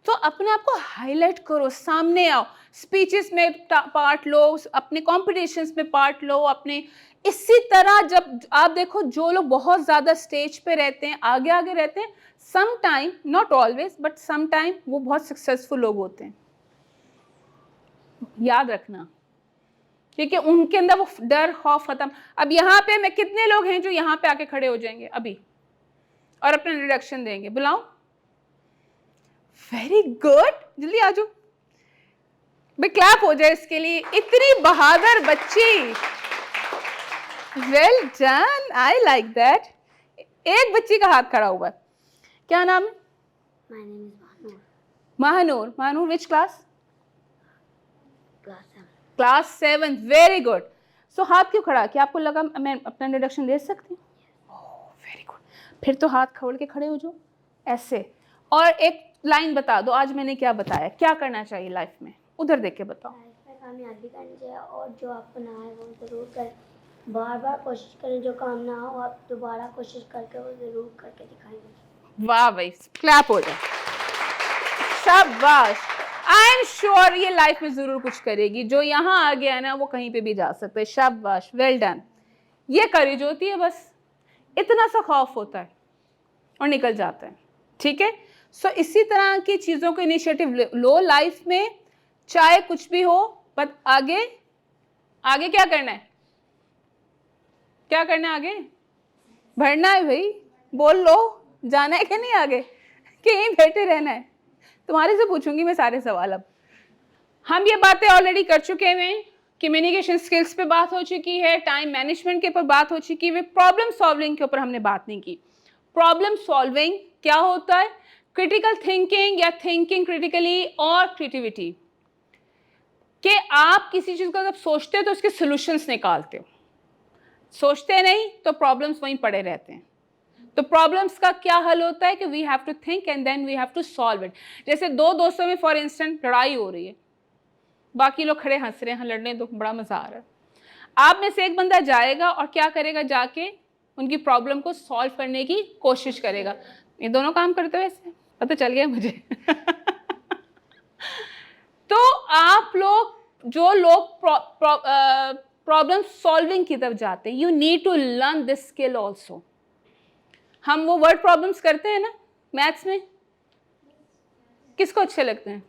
तो अपने आप को हाईलाइट करो, सामने आओ, स्पीचेस में पार्ट लो, अपने कॉम्पिटिशन्स में पार्ट लो अपने। इसी तरह जब आप देखो जो लोग बहुत ज़्यादा स्टेज पे रहते हैं, आगे आगे रहते हैं, some time, not always but some time, वो बहुत सक्सेसफुल लोग होते हैं। याद रखना, क्योंकि उनके अंदर वो डर खौफ खत्म। अब यहाँ पे मैं, कितने लोग हैं जो यहाँ पे आके खड़े हो जाएंगे अभी और अपना इंट्रोडक्शन देंगे? बुलाओ। वेरी गुड, जल्दी आ जाओ, भाई क्लैप हो जाए इसके लिए। इतनी बहादुर बच्ची, well done, I like that. एक बच्ची का हाथ खड़ा हुआ है, क्या नाम है? My name is Mahanur. Mahanur. Mahanur which class? Class 7. Class 7, very good. So हाथ क्यों खड़ा? क्या आपको लगा मैं अपना इंट्रोडक्शन दे सकती हूँ? वेरी गुड, फिर तो हाथ खोल के खड़े हो जाओ ऐसे, और एक लाइन बता दो, आज मैंने क्या बताया, क्या करना चाहिए लाइफ में, उधर देख के बताओ। लाइफ में कामयाबी करनी चाहिए और जो आपको ना आए वो ज़रूर करें। बार बार कोशिश करें, जो काम ना हो आप दोबारा कोशिश करके वो ज़रूर करके दिखाएंगे। वाह भाई, क्लैप हो जाए, शाबाश। आई एम श्योर ये लाइफ में जरूर कुछ करेगी। जो यहाँ आ गया ना वो कहीं पे भी जा सकता है। शाबाश, वेल डन। ये करेज होती है, बस इतना सा खौफ होता है और निकल जाता है। ठीक है, सो इसी तरह की चीज़ों को इनिशिएटिव लो लाइफ में, चाहे कुछ भी हो, बट आगे आगे क्या करना है? क्या करना है आगे? बढ़ना है भाई, बोल लो, जाना है कि नहीं आगे, कि यहीं बैठे रहना है? तुम्हारे से पूछूंगी मैं सारे सवाल। अब हम ये बातें ऑलरेडी कर चुके हैं, कम्युनिकेशन स्किल्स पे बात हो चुकी है, टाइम मैनेजमेंट के ऊपर बात हो चुकी है, प्रॉब्लम सॉल्विंग के ऊपर हमने बात नहीं की। प्रॉब्लम सॉल्विंग क्या होता है? क्रिटिकल थिंकिंग या थिंकिंग क्रिटिकली और क्रिएटिविटी, कि आप किसी चीज़ को जब सोचते हो तो उसके सॉल्यूशंस निकालते हो, सोचते नहीं तो प्रॉब्लम्स वहीं पड़े रहते हैं। तो प्रॉब्लम्स का क्या हल होता है कि we have to think and then we have to solve it. जैसे दो दोस्तों में फॉर इंस्टेंट लड़ाई हो रही है, बाकी लोग खड़े हंस रहे हैं, लड़ने दो, बड़ा मजा आ रहा है। आप में से एक बंदा जाएगा और क्या करेगा? जाके उनकी प्रॉब्लम को सॉल्व करने की कोशिश करेगा। ये दोनों काम करते हुए ऐसे पता चल गया मुझे। तो आप लोग, जो लोग प्रॉब्लम सॉल्विंग की तरफ जाते हैं, you need to learn this skill also. हम वो वर्ड प्रॉब्लम्स करते हैं ना मैथ्स में, किसको अच्छे लगते हैं?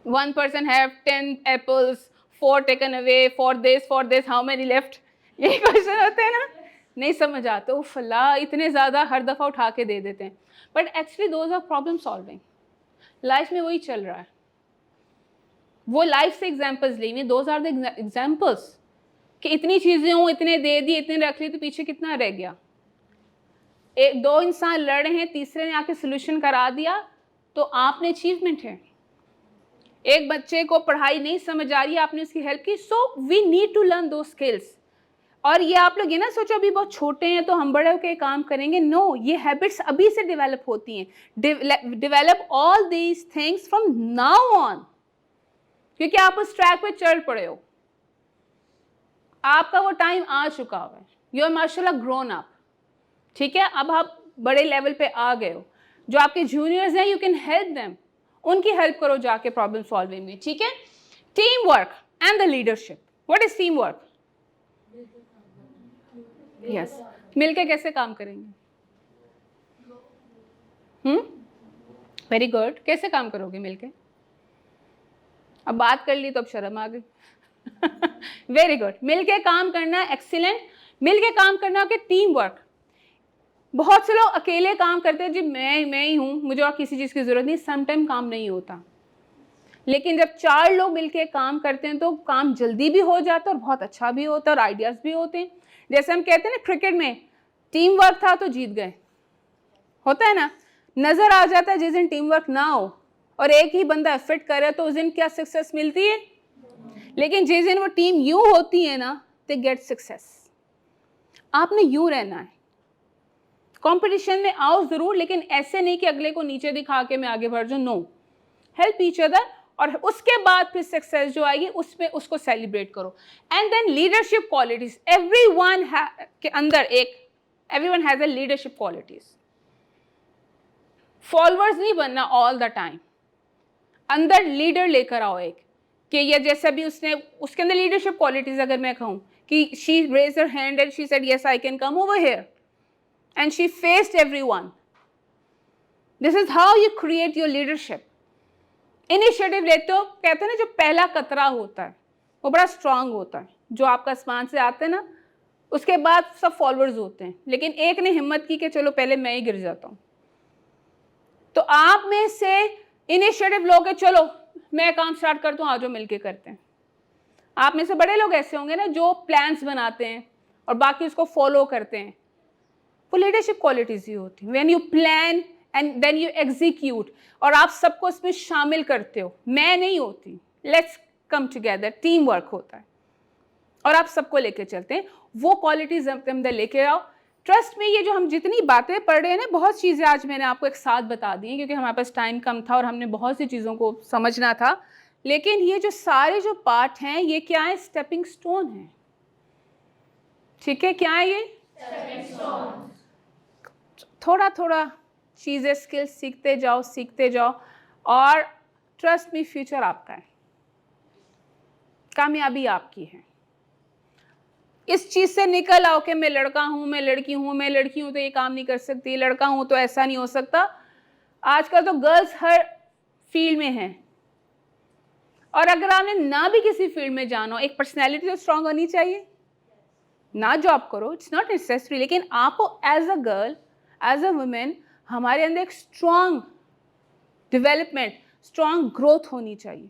1 person have 10 apples, 4 taken away, for this, how many left? यही क्वेश्चन होते हैं ना, नहीं समझ आते, वो फला इतने ज़्यादा हर दफ़ा उठा के दे देते हैं। But actually those are problem solving. Life में वही चल रहा है, वो लाइफ से एग्जाम्पल्स ली हुई, दोज आर द एग्जाम्पल्स, कि इतनी चीज़ें हों, इतने दे दी, इतने रख ली, तो पीछे कितना रह गया। एक दो इंसान लड़ रहे हैं, तीसरे ने आके सोल्यूशन करा दिया, तो आपने अचीवमेंट है। एक बच्चे को पढ़ाई नहीं समझ आ रही है, आपने उसकी हेल्प की। So we need to learn two skills. और ये आप लोग ये ना सोचो अभी बहुत छोटे हैं तो हम बड़े होकर काम करेंगे, नो, ये हैबिट्स अभी से डेवलप होती हैं। Develop all these things from now on, क्योंकि आप उस ट्रैक पे चल पड़े हो, आपका वो टाइम आ चुका हुआ है, यू आर माशाल्लाह ग्रोन अप। ठीक है, अब आप बड़े लेवल पे आ गए हो। जो आपके जूनियर्स हैं, यू कैन हेल्प देम, उनकी हेल्प करो जाके प्रॉब्लम सॉल्विंग में। ठीक है, team work and the leadership. What is team work? Yes, मिलके कैसे काम करेंगे? वेरी गुड, कैसे काम करोगे मिलके? अब बात कर ली तो अब शर्म आ गई। वेरी गुड, मिलके काम करना, एक्सीलेंट। मिलके काम करना के टीम वर्क। बहुत से लोग अकेले काम करते हैं, जी मैं ही हूँ, मुझे और किसी चीज़ की ज़रूरत नहीं। समटाइम काम नहीं होता, लेकिन जब 4 लोग मिलके काम करते हैं तो काम जल्दी भी हो जाता है और बहुत अच्छा भी होता है और आइडियाज़ भी होते हैं। जैसे हम कहते हैं ना क्रिकेट में, टीम वर्क था तो जीत गए, होता है ना। नज़र आ जाता है जिस दिन टीम वर्क ना हो और एक ही बंदा एफर्ट करे तो उस दिन क्या सक्सेस मिलती है? लेकिन जिस दिन वो टीम यूँ होती है ना, दे गेट सक्सेस। आपने यूँ रहना है, कंपटीशन में आओ ज़रूर, लेकिन ऐसे नहीं कि अगले को नीचे दिखा के मैं आगे बढ़ जाऊँ। नो, हेल्प ईच अदर, और उसके बाद फिर सक्सेस जो आएगी उसमें उसको सेलिब्रेट करो। And then leadership qualities, everyone के अंदर एक, everyone has a leadership qualities. Followers नहीं बनना ऑल द टाइम, अंदर लीडर लेकर आओ एक, कि ये जैसा भी उसने, उसके अंदर लीडरशिप क्वालिटीज अगर मैं कहूँ कि she raise her hand and she said yes I can come over here and she faced everyone, this is how you create your leadership. Initiative लेते हो, कहते हैं ना जो पहला कतरा होता है वो बड़ा स्ट्रांग होता है, जो आपका आसमान से आते हैं ना, उसके बाद सब फॉलोअर्स होते हैं, लेकिन एक ने हिम्मत की कि चलो पहले मैं ही गिर जाता हूँ। तो आप में से इनिशिएटिव लोगे, चलो मैं काम स्टार्ट करता हूँ, आज मिलके करते हैं। आप में से बड़े लोग ऐसे होंगे ना जो प्लान्स बनाते हैं और बाकी उसको फॉलो करते हैं, वो लीडरशिप क्वालिटीज ही होती है। When you plan and then you execute, और आप सबको इसमें शामिल करते हो, मैं नहीं होती, let's come together, team work होता है और आप सबको लेके चलते हैं, वो क्वालिटीज अपने अंदर लेके आओ। ट्रस्ट में ये जो हम जितनी बातें पढ़ रहे हैं ना, बहुत चीज़ें आज मैंने आपको एक साथ बता दी हैं क्योंकि हमारे पास टाइम कम था और हमने बहुत सी चीज़ों को समझना था, लेकिन ये जो सारे जो पार्ट हैं ये क्या है, स्टेपिंग स्टोन है। ठीक है, क्या है ये स्टेपिंग स्टोन। थोड़ा थोड़ा चीज़ें स्किल्स सीखते जाओ और ट्रस्ट में फ्यूचर आपका है, कामयाबी आपकी है। इस चीज़ से निकल आओ कि मैं लड़का हूँ, मैं लड़की हूँ, मैं लड़की हूँ तो ये काम नहीं कर सकती, लड़का हूँ तो ऐसा नहीं हो सकता। आजकल तो गर्ल्स हर फील्ड में हैं, और अगर आपने ना भी किसी फील्ड में जाना हो, एक पर्सनैलिटी तो स्ट्रांग होनी चाहिए ना। जॉब करो, इट्स नॉट नेसेसरी, लेकिन आपको as a girl, as a women, हमारे अंदर एक स्ट्रांग डेवलपमेंट, स्ट्रांग ग्रोथ होनी चाहिए,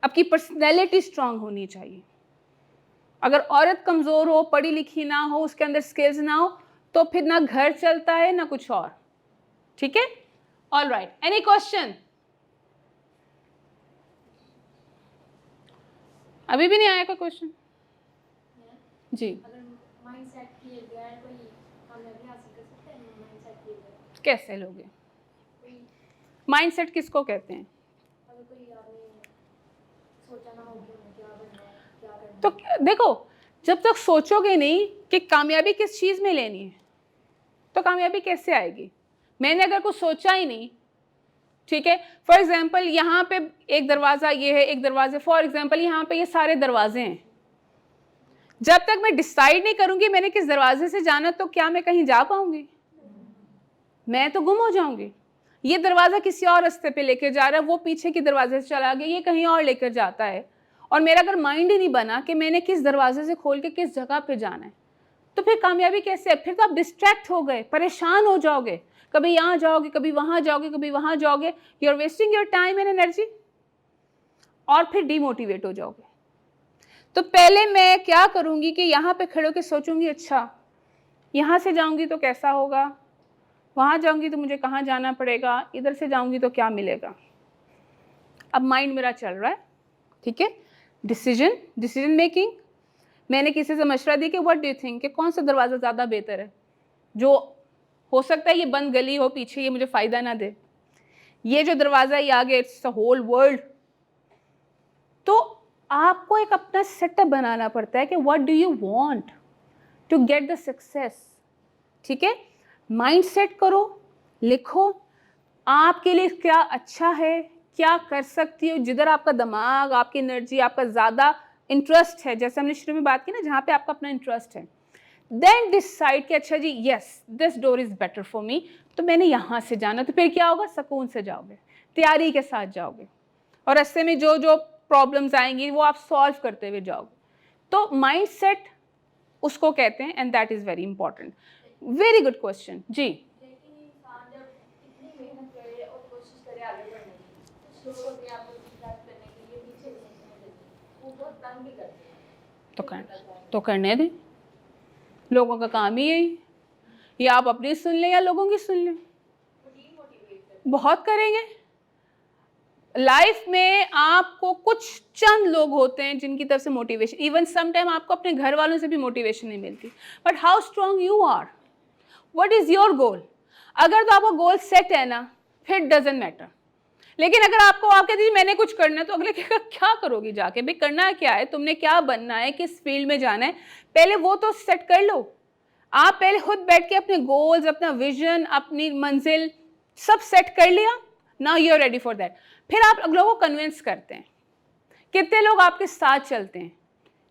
आपकी पर्सनैलिटी स्ट्रांग होनी चाहिए। अगर औरत कमज़ोर हो, पढ़ी लिखी ना हो, उसके अंदर स्किल्स ना हो, तो फिर ना घर चलता है ना कुछ और। ठीक है, ऑल राइट, एनी क्वेश्चन? अभी भी नहीं आया कोई क्वेश्चन? जी, कैसे लोगे? माइंडसेट किसको कहते हैं? तो देखो, जब तक सोचोगे नहीं कि कामयाबी किस चीज़ में लेनी है, तो कामयाबी कैसे आएगी? मैंने अगर कुछ सोचा ही नहीं, ठीक है, फॉर एग्जाम्पल यहाँ पे एक दरवाज़ा ये है, एक दरवाजे, फॉर एग्जाम्पल यहाँ पे ये सारे दरवाजे हैं, जब तक मैं डिसाइड नहीं करूँगी मैंने किस दरवाजे से जाना, तो क्या मैं कहीं जा पाऊँगी? मैं तो गुम हो जाऊँगी। ये दरवाज़ा किसी और रास्ते पे लेकर जा रहा है, वो पीछे की दरवाजे से चला गया, ये कहीं और लेकर जाता है, और मेरा अगर माइंड ही नहीं बना कि मैंने किस दरवाजे से खोल के किस जगह पे जाना है, तो फिर कामयाबी कैसे है? फिर तो आप डिस्ट्रैक्ट हो गए, परेशान हो जाओगे, कभी यहाँ जाओगे, कभी वहाँ जाओगे, कभी वहाँ जाओगे, you are wasting your time and energy, और फिर डीमोटिवेट हो जाओगे। तो पहले मैं क्या करूँगी कि यहाँ पे खड़े होकर सोचूंगी, अच्छा यहाँ से जाऊँगी तो कैसा होगा, वहाँ जाऊँगी तो मुझे कहाँ जाना पड़ेगा, इधर से जाऊँगी तो क्या मिलेगा। अब माइंड मेरा चल रहा है, ठीक है, डिसीजन मेकिंग। मैंने किसी से मशवरा दी कि व्हाट डू यू थिंक, कि कौन सा दरवाज़ा ज़्यादा बेहतर है, जो हो सकता है ये बंद गली हो पीछे, ये मुझे फ़ायदा ना दे, ये जो दरवाज़ा ये आगे, इट्स द होल वर्ल्ड। तो आपको एक अपना सेटअप बनाना पड़ता है कि what do you want to get the success. ठीक है, माइंड सेट करो, लिखो आपके लिए क्या अच्छा है, क्या कर सकती हो, जिधर आपका दिमाग, आपकी एनर्जी, आपका ज़्यादा इंटरेस्ट है, जैसे हमने शुरू में बात की ना, जहाँ पे आपका अपना इंटरेस्ट है, देन डिसाइड कि अच्छा जी yes this door is better for me, तो मैंने यहाँ से जाना। तो फिर क्या होगा, सुकून से जाओगे, तैयारी के साथ जाओगे, और रास्ते में जो जो प्रॉब्लम्स आएंगी वो आप सॉल्व करते हुए जाओगे। तो माइंड सेट उसको कहते हैं, and that is very important. Very good question जी। तो करने दें, लोगों का काम ही यही, या आप अपनी सुन लें या लोगों की सुन लें, बहुत करेंगे। लाइफ में आपको कुछ चंद लोग होते हैं जिनकी तरफ से मोटिवेशन, इवन सम टाइम आपको अपने घर वालों से भी मोटिवेशन नहीं मिलती, but how strong you are, what is your goal. अगर तो आपका गोल सेट है ना, फिर डजंट मैटर। लेकिन अगर आपको आप कहते हैं मैंने कुछ करना है, तो अगले क्या करोगी जाके, भाई करना क्या है, तुमने क्या बनना है, किस फील्ड में जाना है, पहले वो तो सेट कर लो। आप पहले खुद बैठ के अपने गोल्स, अपना विजन, अपनी मंजिल सब सेट कर लिया, now you are ready for that. फिर आप लोगों को कन्विंस करते हैं। कितने लोग आपके साथ चलते हैं?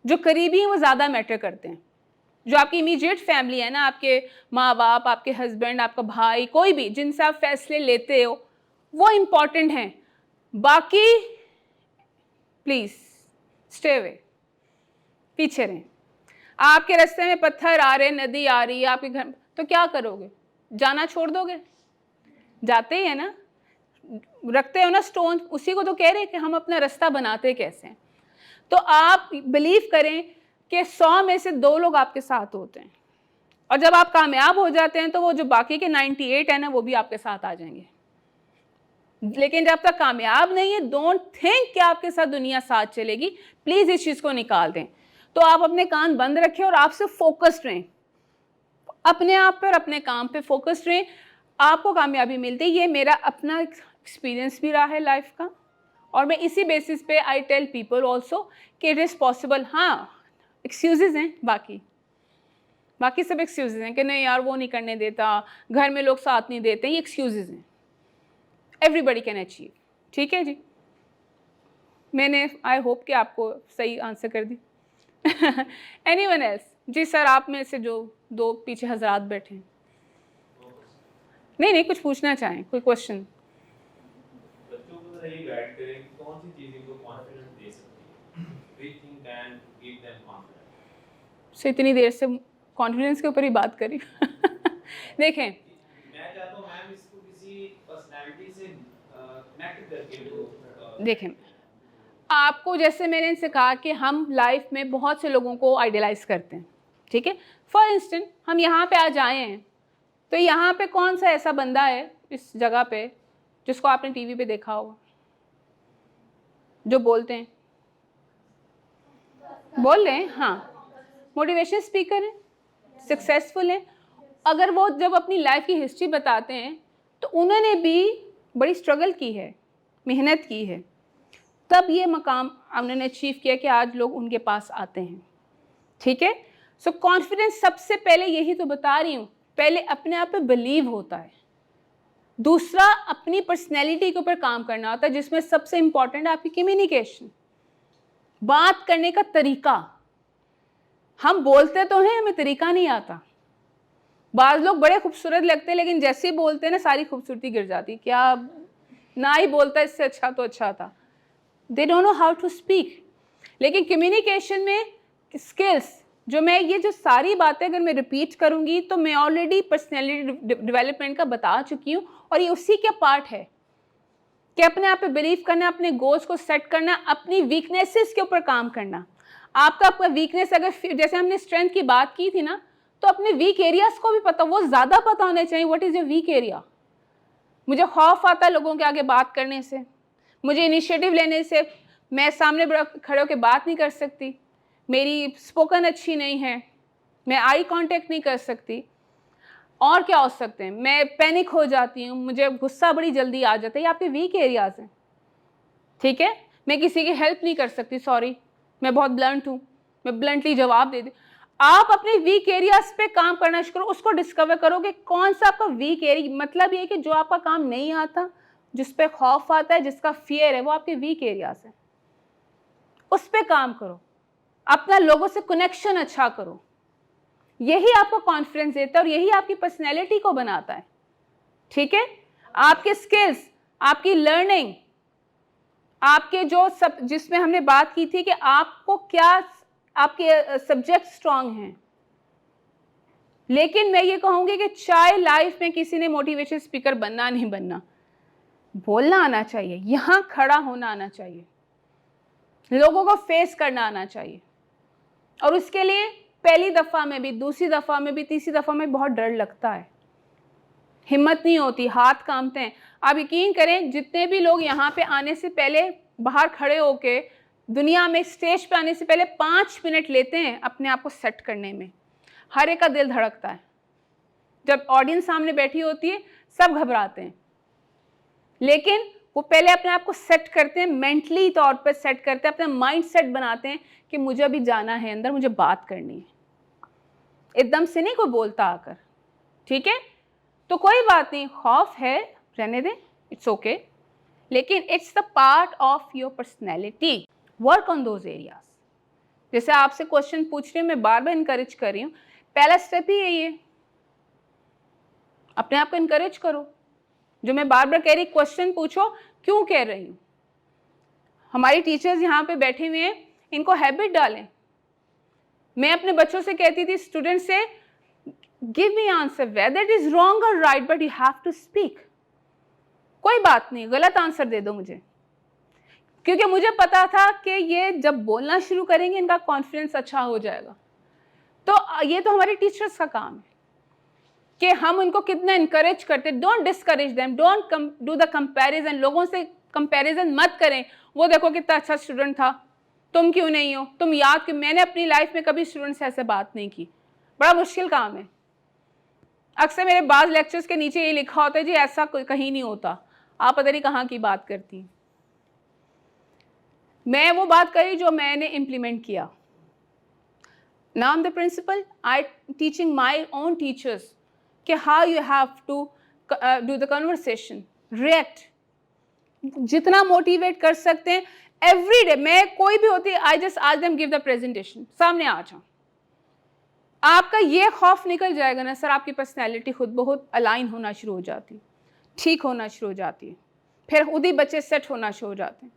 जो करीबी हैं वो ज़्यादा मैटर करते हैं। जो आपकी इमीडिएट फैमिली है ना, आपके माँ बाप, आपके हस्बैंड, आपका भाई, कोई भी जिनसे आप फैसले लेते हो, वो इम्पॉर्टेंट हैं। बाकी प्लीज़ स्टे अवे, पीछे रहें। आपके रास्ते में पत्थर आ रहे, नदी आ रही है आपके घर, तो क्या करोगे? जाना छोड़ दोगे? जाते ही है ना, रखते हो ना स्टोन, उसी को तो कह रहे हैं कि हम अपना रास्ता बनाते कैसे हैं। तो आप बिलीव करें कि 100 में से 2 लोग आपके साथ होते हैं, और जब आप कामयाब हो जाते हैं तो वो जो बाकी के 98 है ना, वो भी आपके साथ आ जाएंगे। लेकिन जब तक कामयाब नहीं है, डोंट थिंक कि आपके साथ दुनिया साथ चलेगी। प्लीज इस चीज को निकाल दें। तो आप अपने कान बंद रखें और आपसे फोकस्ड रहें, अपने आप पर, अपने काम पे फोकस्ड रहें, आपको कामयाबी मिलती है। ये मेरा अपना एक्सपीरियंस भी रहा है लाइफ का, और मैं इसी बेसिस पे आई टेल पीपल ऑल्सो कि इट इज़ पॉसिबल। हाँ, एक्सक्यूजेज हैं, बाकी सब एक्सक्यूजेज हैं कि नहीं यार वो नहीं करने देता, घर में लोग साथ नहीं देते, ये एक्सक्यूजेज हैं। Everybody can achieve. ठीक है जी, मैंने आई होप कि आपको सही आंसर कर दी। Anyone else? जी सर, आप में से जो 2 पीछे हजरात बैठे हैं, नहीं कुछ पूछना चाहें, कोई क्वेश्चन? बच्चों को जरा ये गाइड करें कि कौन सी चीज़ इनको कॉन्फिडेंस दे सकती है, which thing can give them confidence। सो इतनी देर से कॉन्फिडेंस के ऊपर ही बात करी। देखें, मैं चाहता हूँ मैम इसको किसी पर्सनैलिटी से कनेक्ट करके वो देखें, आपको जैसे मैंने इनसे कहा कि हम लाइफ में बहुत से लोगों को आइडियलाइज करते हैं, ठीक है। फॉर इंस्टेंट हम यहाँ पे आज आए हैं, तो यहाँ पे कौन सा ऐसा बंदा है इस जगह पे जिसको आपने टीवी पे देखा होगा, जो बोलते हैं, बोल रहे हैं, हाँ, मोटिवेशन स्पीकर हैं, सक्सेसफुल हैं। अगर वो जब अपनी लाइफ की हिस्ट्री बताते हैं तो उन्होंने भी बड़ी स्ट्रगल की है, मेहनत की है, तब ये मकाम उन्होंने अचीव किया कि आज लोग उनके पास आते हैं। ठीक है, सो कॉन्फिडेंस सबसे पहले, यही तो बता रही हूँ, पहले अपने आप पे बिलीव होता है। दूसरा, अपनी पर्सनैलिटी के ऊपर काम करना होता है, जिसमें सबसे इंपॉर्टेंट है आपकी कम्युनिकेशन, बात करने का तरीका। हम बोलते तो हैं, हमें तरीका नहीं आता। बाज़ लोग बड़े खूबसूरत लगते हैं, लेकिन जैसे ही बोलते हैं ना, सारी खूबसूरती गिर जाती। क्या ना ही बोलता, इससे अच्छा तो अच्छा था। They don't know how to speak. लेकिन कम्युनिकेशन में स्किल्स, जो मैं ये जो सारी बातें अगर मैं रिपीट करूँगी तो मैं ऑलरेडी पर्सनैलिटी डेवलपमेंट का बता चुकी हूँ, और ये उसी का पार्ट है कि अपने आप पे बिलीव करना, अपने गोल्स को सेट करना, अपनी वीकनेसेस के ऊपर काम करना। आपका वीकनेस, अगर जैसे हमने स्ट्रेंथ की बात की थी ना, तो अपने वीक एरियाज को भी पता, वो ज़्यादा पता होने चाहिए। What is your weak area? मुझे खौफ आता है लोगों के आगे बात करने से, मुझे इनिशिएटिव लेने से, मैं सामने खड़े होकर बात नहीं कर सकती, मेरी स्पोकन अच्छी नहीं है, मैं आई कांटेक्ट नहीं कर सकती, और क्या हो सकते हैं, मैं पैनिक हो जाती हूँ, मुझे गुस्सा बड़ी जल्दी आ जाता है। ये आपके वीक एरियाज हैं। ठीक है, मैं किसी की हेल्प नहीं कर सकती, सॉरी, मैं बहुत ब्लंट हूँ, मैं ब्लंटली जवाब दे दी। आप अपने वीक एरियाज पे काम करना शुरू करो, उसको डिस्कवर करो कि कौन सा आपका वीक एरिया, मतलब ये कि जो आपका काम नहीं आता, जिस पे खौफ आता है, जिसका फियर है, वो आपके वीक एरियाज है। उस पे काम करो, अपना लोगों से कनेक्शन अच्छा करो। यही आपको कॉन्फिडेंस देता है और यही आपकी पर्सनैलिटी को बनाता है। ठीक है, आपके स्किल्स, आपकी लर्निंग, आपके जो सब, जिसमें हमने बात की थी कि आपको क्या, आपके सब्जेक्ट स्ट्रांग हैं। लेकिन मैं ये कहूँगी कि चाहे लाइफ में किसी ने मोटिवेशन स्पीकर बनना नहीं बनना, बोलना आना चाहिए, यहाँ खड़ा होना आना चाहिए, लोगों को फेस करना आना चाहिए। और उसके लिए पहली दफ़ा में भी, दूसरी दफ़ा में भी, तीसरी दफ़ा में बहुत डर लगता है, हिम्मत नहीं होती, हाथ कांपते हैं। आप यकीन करें, जितने भी लोग यहाँ पे आने से पहले बाहर खड़े होके, दुनिया में स्टेज पे आने से पहले 5 मिनट लेते हैं अपने आप को सेट करने में, हर एक का दिल धड़कता है। जब ऑडियंस सामने बैठी होती है, सब घबराते हैं, लेकिन वो पहले अपने आप को सेट करते हैं, मेंटली तौर पर सेट करते हैं, अपना माइंड सेट बनाते हैं कि मुझे अभी जाना है अंदर, मुझे बात करनी है। एकदम से नहीं कोई बोलता आकर। ठीक है, तो कोई बात नहीं, खौफ है, रहने दें, इट्स ओके, लेकिन it's the part of your personality, work on those areas. जैसे आपसे क्वेश्चन पूछ रही हूँ, मैं बार बार इंकरेज कर रही हूँ, पहला स्टेप ही यही है, अपने आप को इंकरेज करो। जो मैं बार बार कह रही, क्वेश्चन पूछो, क्यों कह रही हूँ। हमारी टीचर्स यहाँ पे बैठे हुए हैं, इनको हैबिट डालें। मैं अपने बच्चों से कहती थी, स्टूडेंट से, give me answer whether it is wrong और right, but you have to speak. कोई बात नहीं, गलत आंसर दे दो मुझे, क्योंकि मुझे पता था कि ये जब बोलना शुरू करेंगे इनका कॉन्फिडेंस अच्छा हो जाएगा। तो ये तो हमारे टीचर्स का काम है कि हम उनको कितना इंकरेज करते। Don't discourage them, don't do the comparison. लोगों से कंपैरिजन मत करें, वो देखो कितना अच्छा स्टूडेंट था, तुम क्यों नहीं हो, तुम याद कि मैंने अपनी लाइफ में कभी स्टूडेंट से ऐसे बात नहीं की। बड़ा मुश्किल काम है। अक्सर मेरे बाज़ लेक्चर्स के नीचे ये लिखा होता है, जी ऐसा कहीं नहीं होता, आप पता नहीं कहाँ की बात करती। मैं वो बात करी जो मैंने इम्प्लीमेंट किया। Now I am the principal, I teaching my own teachers कि how you have to do the conversation, react, जितना मोटिवेट कर सकते हैं एवरी डे। मैं कोई भी होती, I just ask them give the presentation, सामने आ जाओ। आपका ये खौफ निकल जाएगा ना सर, आपकी पर्सनैलिटी खुद बहुत अलाइन होना शुरू हो जाती है, ठीक होना शुरू हो जाती है, फिर खुद ही बच्चे सेट होना शुरू हो जाते हैं।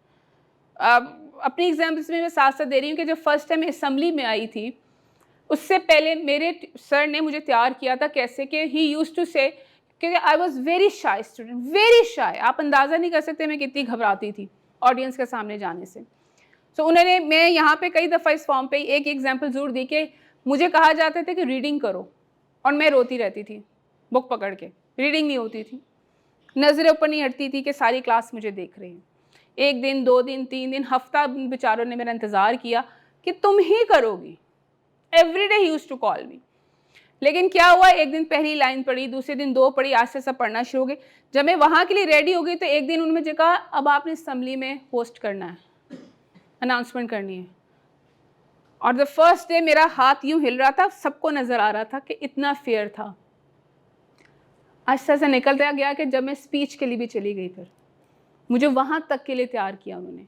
अपनी एग्जाम्पल्स में मैं साथ साथ दे रही हूँ कि जब फर्स्ट टाइम असम्बली में आई थी, उससे पहले मेरे सर ने मुझे तैयार किया था कैसे कि ही यूज्ड टू से, क्योंकि I was very shy student, very shy. आप अंदाज़ा नहीं कर सकते मैं कितनी घबराती थी ऑडियंस के सामने जाने से। तो उन्होंने, मैं यहाँ पे कई दफ़ा इस फॉर्म पे एक एग्जाम्पल ज़रूर दी कि मुझे कहा जाता था कि रीडिंग करो, और मैं रोती रहती थी बुक पकड़ के, रीडिंग नहीं होती थी, नज़रें ऊपर नहीं हटती थी कि सारी क्लास मुझे देख रही है। 1 दिन, 2 दिन, 3 दिन, हफ्ता बेचारों ने मेरा इंतज़ार किया कि तुम ही करोगी। Every day he used to call me. लेकिन क्या हुआ, एक दिन पहली लाइन पढ़ी, दूसरे दिन 2 पढ़ी, आज से सब पढ़ना शुरू हो गई। जब मैं वहाँ के लिए रेडी हो गई तो एक दिन उन्होंने मुझे कहा, अब आपने असम्बली में होस्ट करना है, अनाउंसमेंट करनी है। और द फर्स्ट डे मेरा हाथ यूं हिल रहा था, सबको नज़र आ रहा था कि इतना फेयर था। आहिस्ता से निकलता गया कि जब मैं स्पीच के लिए भी चली गई, फिर मुझे वहाँ तक के लिए तैयार किया उन्होंने।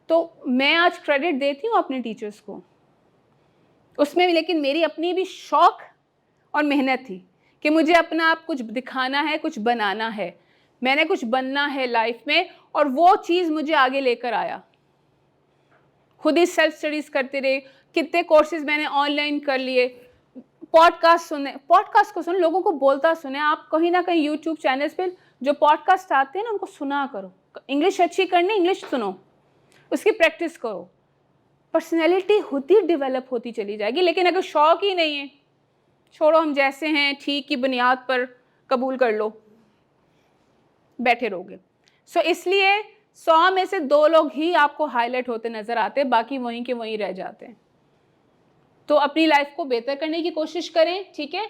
तो मैं आज क्रेडिट देती हूँ अपने टीचर्स को उसमें भी, लेकिन मेरी अपनी भी शौक़ और मेहनत थी कि मुझे अपना आप कुछ दिखाना है, कुछ बनाना है, मैंने कुछ बनना है लाइफ में, और वो चीज़ मुझे आगे लेकर आया। खुद ही सेल्फ स्टडीज़ करते रहे, कितने कोर्सेज मैंने ऑनलाइन कर लिए, पॉडकास्ट सुने, पॉडकास्ट को सुने, लोगों को बोलता सुने। आप कहीं ना कहीं यूट्यूब चैनल्स पे जो पॉडकास्ट आते हैं ना, उनको सुना करो। इंग्लिश अच्छी करनी, इंग्लिश सुनो, उसकी प्रैक्टिस करो, पर्सनैलिटी खुद ही डेवलप होती चली जाएगी। लेकिन अगर शौक़ ही नहीं है, छोड़ो हम जैसे हैं ठीक की बुनियाद पर कबूल कर लो, बैठे रहोगे। सो इसलिए 100 में से 2 लोग ही आपको हाईलाइट होते नज़र आते हैं, बाकी वहीं के वहीं रह जाते हैं। तो अपनी लाइफ को बेहतर करने की कोशिश करें, ठीक है।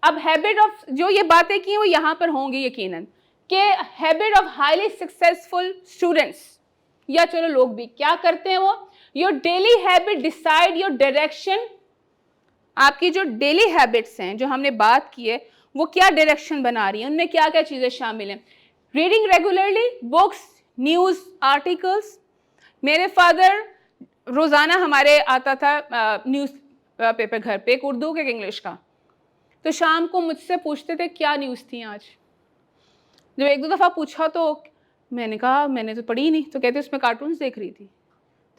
अब हैबिट ऑफ, जो ये बातें की वो यहाँ पर होंगी यकीनन, कि habit of highly successful students, या चलो लोग भी क्या करते हैं, वो your daily habit decide your direction. आपकी जो डेली हैबिट्स हैं जो हमने बात की है, वो क्या डायरेक्शन बना रही हैं, उनमें क्या क्या चीज़ें शामिल हैं। Reading regularly, books, news articles. मेरे फादर रोज़ाना हमारे आता था न्यूज़ पेपर घर पे, एक उर्दू के, एक इंग्लिश का। तो शाम को मुझसे पूछते थे क्या न्यूज़ थी आज। जब 1-2 दफ़ा पूछा तो मैंने कहा मैंने तो पढ़ी नहीं। तो कहते उसमें कार्टून्स देख रही थी,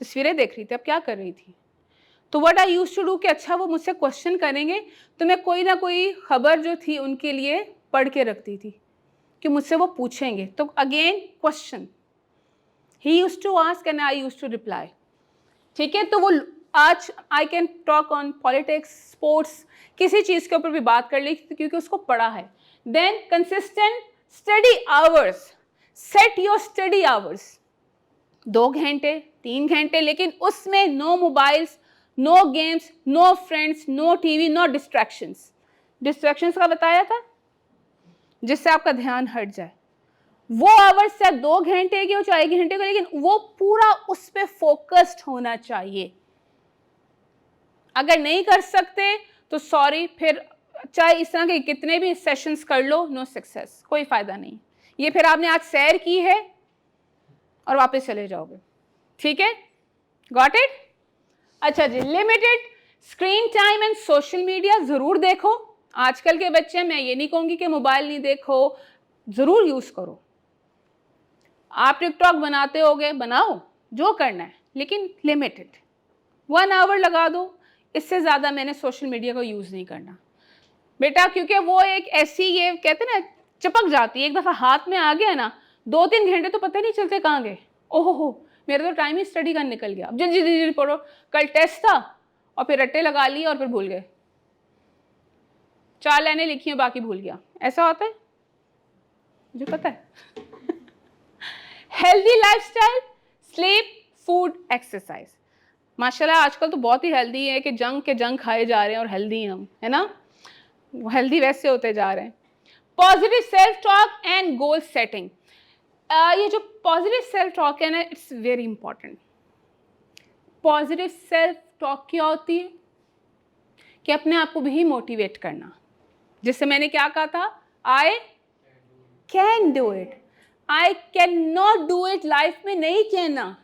तस्वीरें देख रही थी, अब क्या कर रही थी। तो what I used to do कि अच्छा वो मुझसे क्वेश्चन करेंगे तो मैं कोई ना कोई खबर जो थी उनके लिए पढ़ के रखती थी कि मुझसे वो पूछेंगे। तो again question he used to ask and I used to reply, ठीक है। तो वो आज I can talk on politics, sports, किसी चीज़ के ऊपर भी बात कर ली क्योंकि उसको पढ़ा है। Then consistent study hours, set your study hours, 2 घंटे 3 घंटे, लेकिन उसमें no mobiles, no games, no friends, no TV, no distractions. Distractions का बताया था, जिससे आपका ध्यान हट जाए। वो आवर्स चाहे 2 घंटे के हो चाहे 1 घंटे के, लेकिन वो पूरा उस पर फोकस्ड होना चाहिए। अगर नहीं कर सकते तो सॉरी, फिर चाहे इस तरह के कितने भी सेशंस कर लो, नो सक्सेस, कोई फ़ायदा नहीं। ये फिर आपने आज सैर की है और वापस चले जाओगे, ठीक है, गॉट इट। अच्छा जी, limited screen time and social media ज़रूर देखो। आजकल के बच्चे, मैं ये नहीं कहूँगी कि मोबाइल नहीं देखो, ज़रूर यूज़ करो। आप टिकटॉक बनाते होगे, बनाओ, जो करना है, लेकिन लिमिटेड 1 आवर लगा दो। इससे ज़्यादा मैंने सोशल मीडिया को यूज़ नहीं करना बेटा, क्योंकि वो एक ऐसी, ये कहते हैं ना, चिपक जाती है। एक दफ़ा हाथ में आ गया ना, 2-3 घंटे तो पता नहीं चलते कहाँ गए। ओहो हो, मेरा तो टाइम ही स्टडी का निकल गया। अब जल्दी जल्दी पढ़ो, कल टेस्ट था और फिर रट्टे लगा लिए और फिर भूल गए, 4 लाइनें लिखी हैं बाकी भूल गया। ऐसा होता है, मुझे पता है। Healthy lifestyle, sleep, food, exercise. माशाल्लाह आजकल तो बहुत ही हेल्दी है कि जंक के जंक खाए जा रहे हैं और हेल्दी हम, है ना, हेल्दी वैसे होते जा रहे हैं। Positive self talk and goal setting. ये जो पॉजिटिव सेल्फ टॉक है ना, it's very important. Positive self talk क्या होती है कि अपने आप को भी मोटिवेट करना। जिससे मैंने क्या कहा था, आई can do it, I can not do it life में नहीं कहना।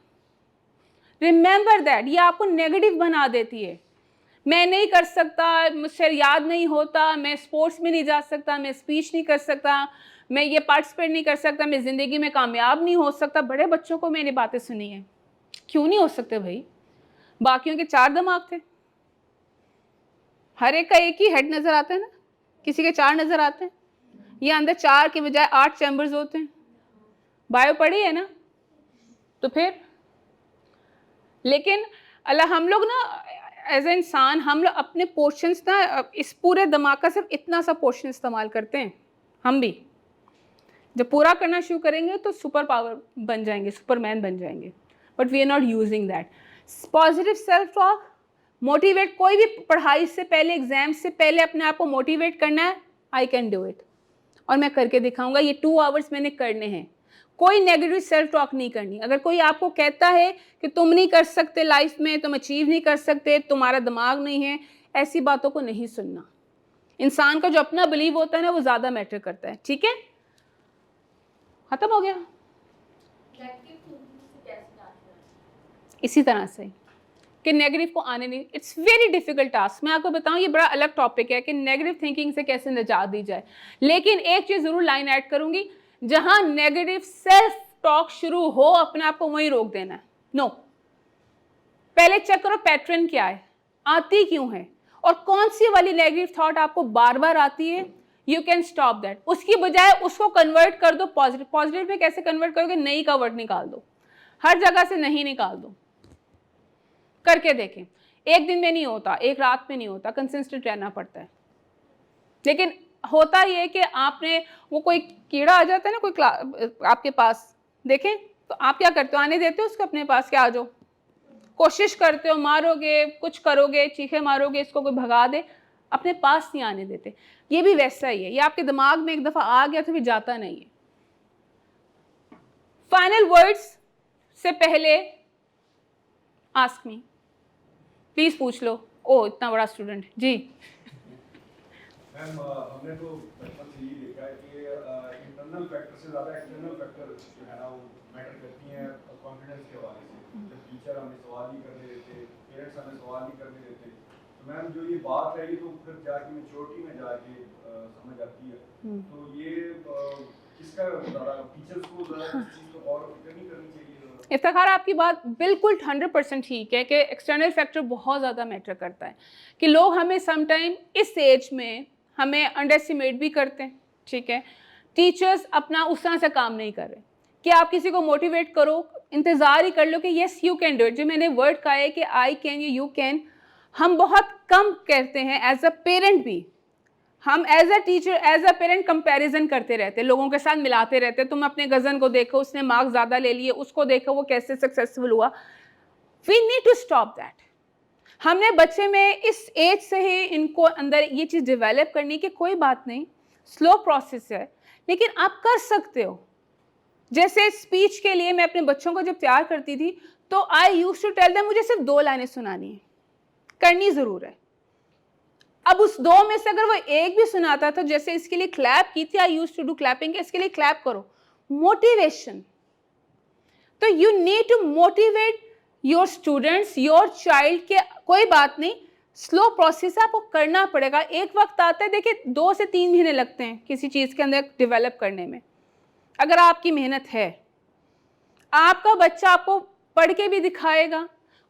रिमेंबर दैट, ये आपको नेगेटिव बना देती है। मैं नहीं कर सकता, मुझसे याद नहीं होता, मैं स्पोर्ट्स में नहीं जा सकता, मैं स्पीच नहीं कर सकता, मैं ये पार्टिसिपेट नहीं कर सकता, मैं ज़िंदगी में कामयाब नहीं हो सकता। बड़े बच्चों को मैंने बातें सुनी हैं। क्यों नहीं हो सकते भाई? बाकियों के 4 दिमाग थे, हर एक का एक ही हेड नज़र आता है ना, किसी के 4 नज़र आते हैं। ये अंदर 4 के बजाय 8 चैम्बर्स होते हैं। बायो पढ़ी है ना, तो फिर लेकिन अल्लाह, हम लोग ना एज ए इंसान, हम लोग अपने पोर्शंस ना, इस पूरे दिमाग का सिर्फ इतना सा पोर्शन इस्तेमाल करते हैं। हम भी जब पूरा करना शुरू करेंगे तो सुपर पावर बन जाएंगे, सुपरमैन बन जाएंगे, but we are not using that. Positive self talk, motivate, कोई भी पढ़ाई से पहले, एग्जाम से पहले अपने आप को मोटिवेट करना है। आई कैन डू इट, और मैं करके दिखाऊंगा। ये 2 आवर्स मैंने करने हैं। कोई नेगेटिव सेल्फ टॉक नहीं करनी। अगर कोई आपको कहता है कि तुम नहीं कर सकते लाइफ में, तुम अचीव नहीं कर सकते, तुम्हारा दिमाग नहीं है, ऐसी बातों को नहीं सुनना। इंसान का जो अपना बिलीव होता है ना, वो ज़्यादा मैटर करता है, ठीक है। खत्म हो गया। इसी तरह से कि नेगेटिव को आने नहीं, इट्स वेरी डिफिकल्ट टास्क। मैं आपको बताऊं, ये बड़ा अलग टॉपिक है कि नेगेटिव थिंकिंग से कैसे निजात दी जाए। लेकिन एक चीज़ ज़रूर लाइन ऐड करूंगी, जहां नेगेटिव सेल्फ टॉक शुरू हो, अपने आप को वहीं रोक देना है। नो, पहले चेक करो पैटर्न क्या है, आती क्यों है, और कौन सी वाली नेगेटिव थॉट आपको बार बार आती है। You can stop that. उसकी बजाय उसको कन्वर्ट कर दो पॉजिटिव। पॉजिटिव में कैसे कन्वर्ट करोगे? नहीं का वर्ड निकाल दो, हर जगह से नहीं निकाल दो। करके देखें, एक दिन में नहीं होता, एक रात में नहीं होता, कंसिस्टेंट रहना पड़ता है। लेकिन होता ये कि आपने, वो कोई कीड़ा आ जाता है ना कोई आपके पास, देखें तो आप क्या करते हो, आने देते हो उसको अपने पास, क्या आ जाओ, कोशिश करते हो, मारोगे, कुछ करोगे, चीखे मारोगे, इसको कोई भगा दे, अपने पास नहीं आने देते। ये भी वैसा ही है, ये आपके दिमाग में एक दफ़ा आ गया तो फिर जाता नहीं है। फाइनल वर्ड्स से पहले आस्क मी, प्लीज पूछ लो। ओ, इतना बड़ा स्टूडेंट जी। मैम, हमने तो बचपन से ये देखा है कि इंटरनल फैक्टर से ज़्यादा एक्सटर्नल फैक्टर जो है ना, वो मैटर करती हैं कॉन्फिडेंस के हवाले से। जब टीचर हमें सवाल नहीं करने देते, पेरेंट्स हमें सवाल नहीं करने देते, तो मैम जो ये बात है, ये तो फिर जाके मैच्योरिटी में जाके समझ आती है। तो ये किसका ज़्यादा, टीचर्स को ज़्यादा इस चीज़ को और करनी चाहिए? इफ्तिखार, आपकी बात बिल्कुल 100% ठीक है कि एक्सटर्नल फैक्टर बहुत ज़्यादा मैटर करता है, कि लोग हमें समटाइम इस एज में हमें अंडर एस्टिमेट भी करते हैं, ठीक है। टीचर्स अपना उस तरह से काम नहीं कर रहे कि आप किसी को मोटिवेट करो, इंतज़ार ही कर लो कि yes you can do it. जो मैंने वर्ड कहा है कि आई कैन, यू कैन, हम बहुत कम कहते हैं। एज अ पेरेंट भी हम as a teacher, as a parent comparison करते रहते हैं, लोगों के साथ मिलाते रहते हैं। तुम अपने कज़न को देखो, उसने मार्क्स ज़्यादा ले लिए, उसको देखो वो कैसे सक्सेसफुल हुआ। We need to stop that. हमने बच्चे में इस एज से ही इनको अंदर ये चीज़ डेवलप करनी कि कोई बात नहीं, स्लो प्रोसेस है, लेकिन आप कर सकते हो। जैसे स्पीच के लिए मैं अपने बच्चों को जब तैयार करती थी तो I used to tell them, मुझे सिर्फ 2 लाइनें सुनानी है, करनी ज़रूर है। अब उस 2 में से अगर वो एक भी सुनाता था, जैसे इसके लिए क्लैप की थी, I used to do clapping, इसके लिए क्लैप करो, मोटिवेशन। तो you need to motivate your students, your child के कोई बात नहीं, स्लो प्रोसेस आपको करना पड़ेगा। एक वक्त आता है, देखिए 2 से 3 महीने लगते हैं किसी चीज़ के अंदर डेवलप करने में। अगर आपकी मेहनत है, आपका बच्चा आपको पढ़ के भी दिखाएगा,